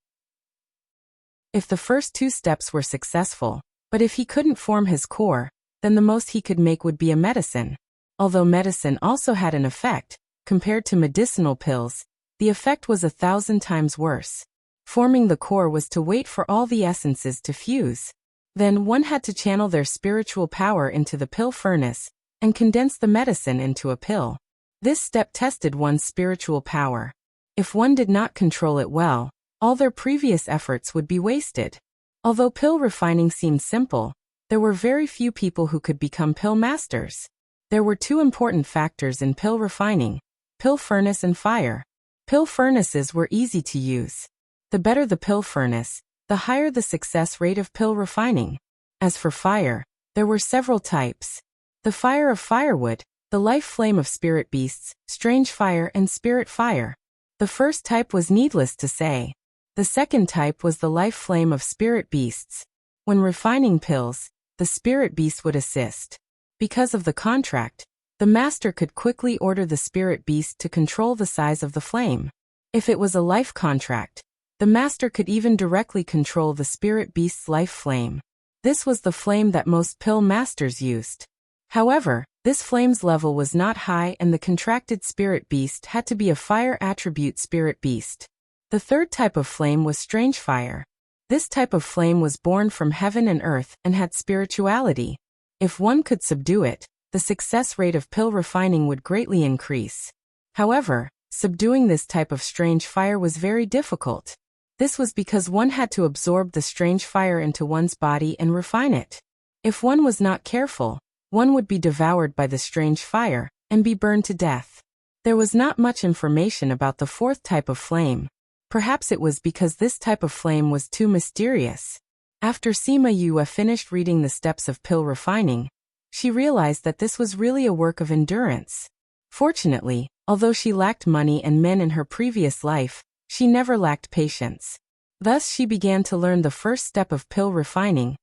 If the first 2 steps were successful, but if he couldn't form his core, then the most he could make would be a medicine. Although medicine also had an effect, compared to medicinal pills, the effect was 1,000 times worse. Forming the core was to wait for all the essences to fuse. Then one had to channel their spiritual power into the pill furnace and condense the medicine into a pill. This step tested one's spiritual power. If one did not control it well, all their previous efforts would be wasted. Although pill refining seemed simple, there were very few people who could become pill masters. There were 2 important factors in pill refining: pill furnace and fire. Pill furnaces were easy to use. The better the pill furnace, the higher the success rate of pill refining. As for fire, there were several types. The fire of firewood, the life flame of spirit beasts, strange fire and spirit fire. The first type was needless to say. The second type was the life flame of spirit beasts. When refining pills, the spirit beast would assist. Because of the contract, the master could quickly order the spirit beast to control the size of the flame. If it was a life contract, the master could even directly control the spirit beast's life flame. This was the flame that most pill masters used. However, this flame's level was not high and the contracted spirit beast had to be a fire attribute spirit beast. The third type of flame was strange fire. This type of flame was born from heaven and earth and had spirituality. If one could subdue it, the success rate of pill refining would greatly increase. However, subduing this type of strange fire was very difficult. This was because one had to absorb the strange fire into one's body and refine it. If one was not careful, one would be devoured by the strange fire and be burned to death. There was not much information about the fourth type of flame. Perhaps it was because this type of flame was too mysterious. After Sima Yue finished reading the steps of pill refining, she realized that this was really a work of endurance. Fortunately, although she lacked money and men in her previous life, she never lacked patience. Thus she began to learn the first step of pill refining.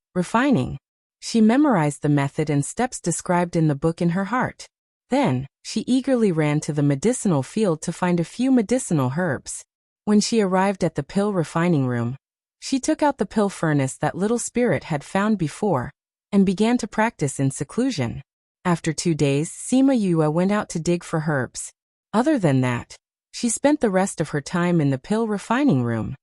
She memorized the method and steps described in the book in her heart. Then, she eagerly ran to the medicinal field to find a few medicinal herbs. When she arrived at the pill refining room, she took out the pill furnace that little spirit had found before, and began to practice in seclusion. After 2 days, Sima Yue went out to dig for herbs. Other than that, she spent the rest of her time in the pill refining room.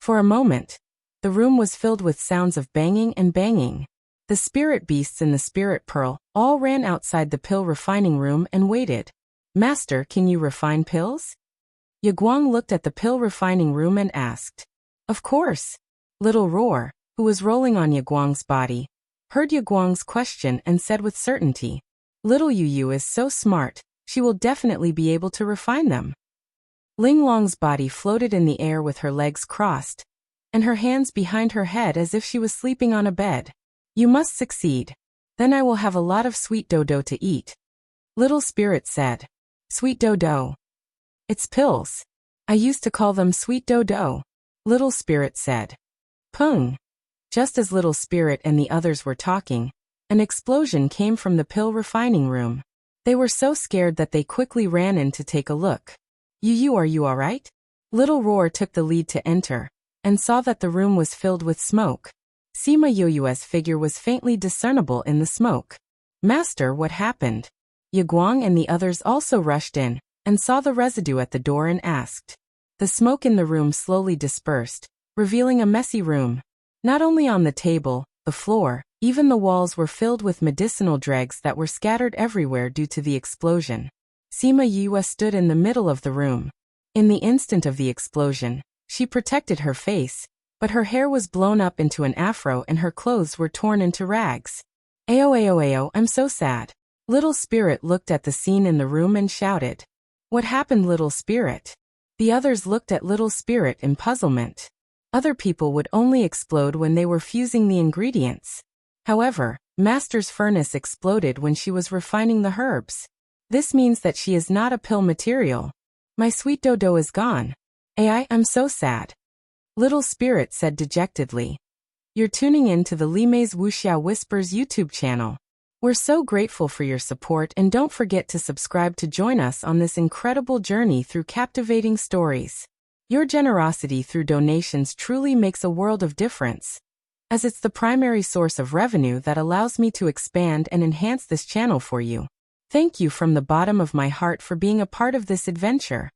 For a moment, the room was filled with sounds of banging and banging. The spirit beasts and the spirit pearl all ran outside the pill refining room and waited. "Master, can you refine pills?" Yaguang looked at the pill refining room and asked. "Of course." Little Roar, who was rolling on Yaguang's body, heard Yaguang's question and said with certainty, "Little Yu is so smart, she will definitely be able to refine them." Ling Long's body floated in the air with her legs crossed, and her hands behind her head as if she was sleeping on a bed. "You must succeed. Then I will have a lot of sweet dodo to eat." Little Spirit said. "Sweet dodo? It's pills. I used to call them sweet dodo," Little Spirit said. "Pung." Just as Little Spirit and the others were talking, an explosion came from the pill refining room. They were so scared that they quickly ran in to take a look. "Yu, are you alright?" Little Roar took the lead to enter, and saw that the room was filled with smoke. Sima Yu's figure was faintly discernible in the smoke. "Master, what happened?" Yaguang and the others also rushed in, and saw the residue at the door and asked. The smoke in the room slowly dispersed, revealing a messy room. Not only on the table, the floor, even the walls were filled with medicinal dregs that were scattered everywhere due to the explosion. Sima Yue stood in the middle of the room. In the instant of the explosion, she protected her face, but her hair was blown up into an afro and her clothes were torn into rags. Ayo, I'm so sad." Little Spirit looked at the scene in the room and shouted. "What happened, Little Spirit?" The others looked at Little Spirit in puzzlement. Other people would only explode when they were fusing the ingredients. However, Master's furnace exploded when she was refining the herbs. This means that she is not a pill material. "My sweet dodo is gone. I'm so sad," Little Spirit said dejectedly. You're tuning in to the Limei's Wuxia Whispers YouTube channel. We're so grateful for your support and don't forget to subscribe to join us on this incredible journey through captivating stories. Your generosity through donations truly makes a world of difference, as it's the primary source of revenue that allows me to expand and enhance this channel for you. Thank you from the bottom of my heart for being a part of this adventure.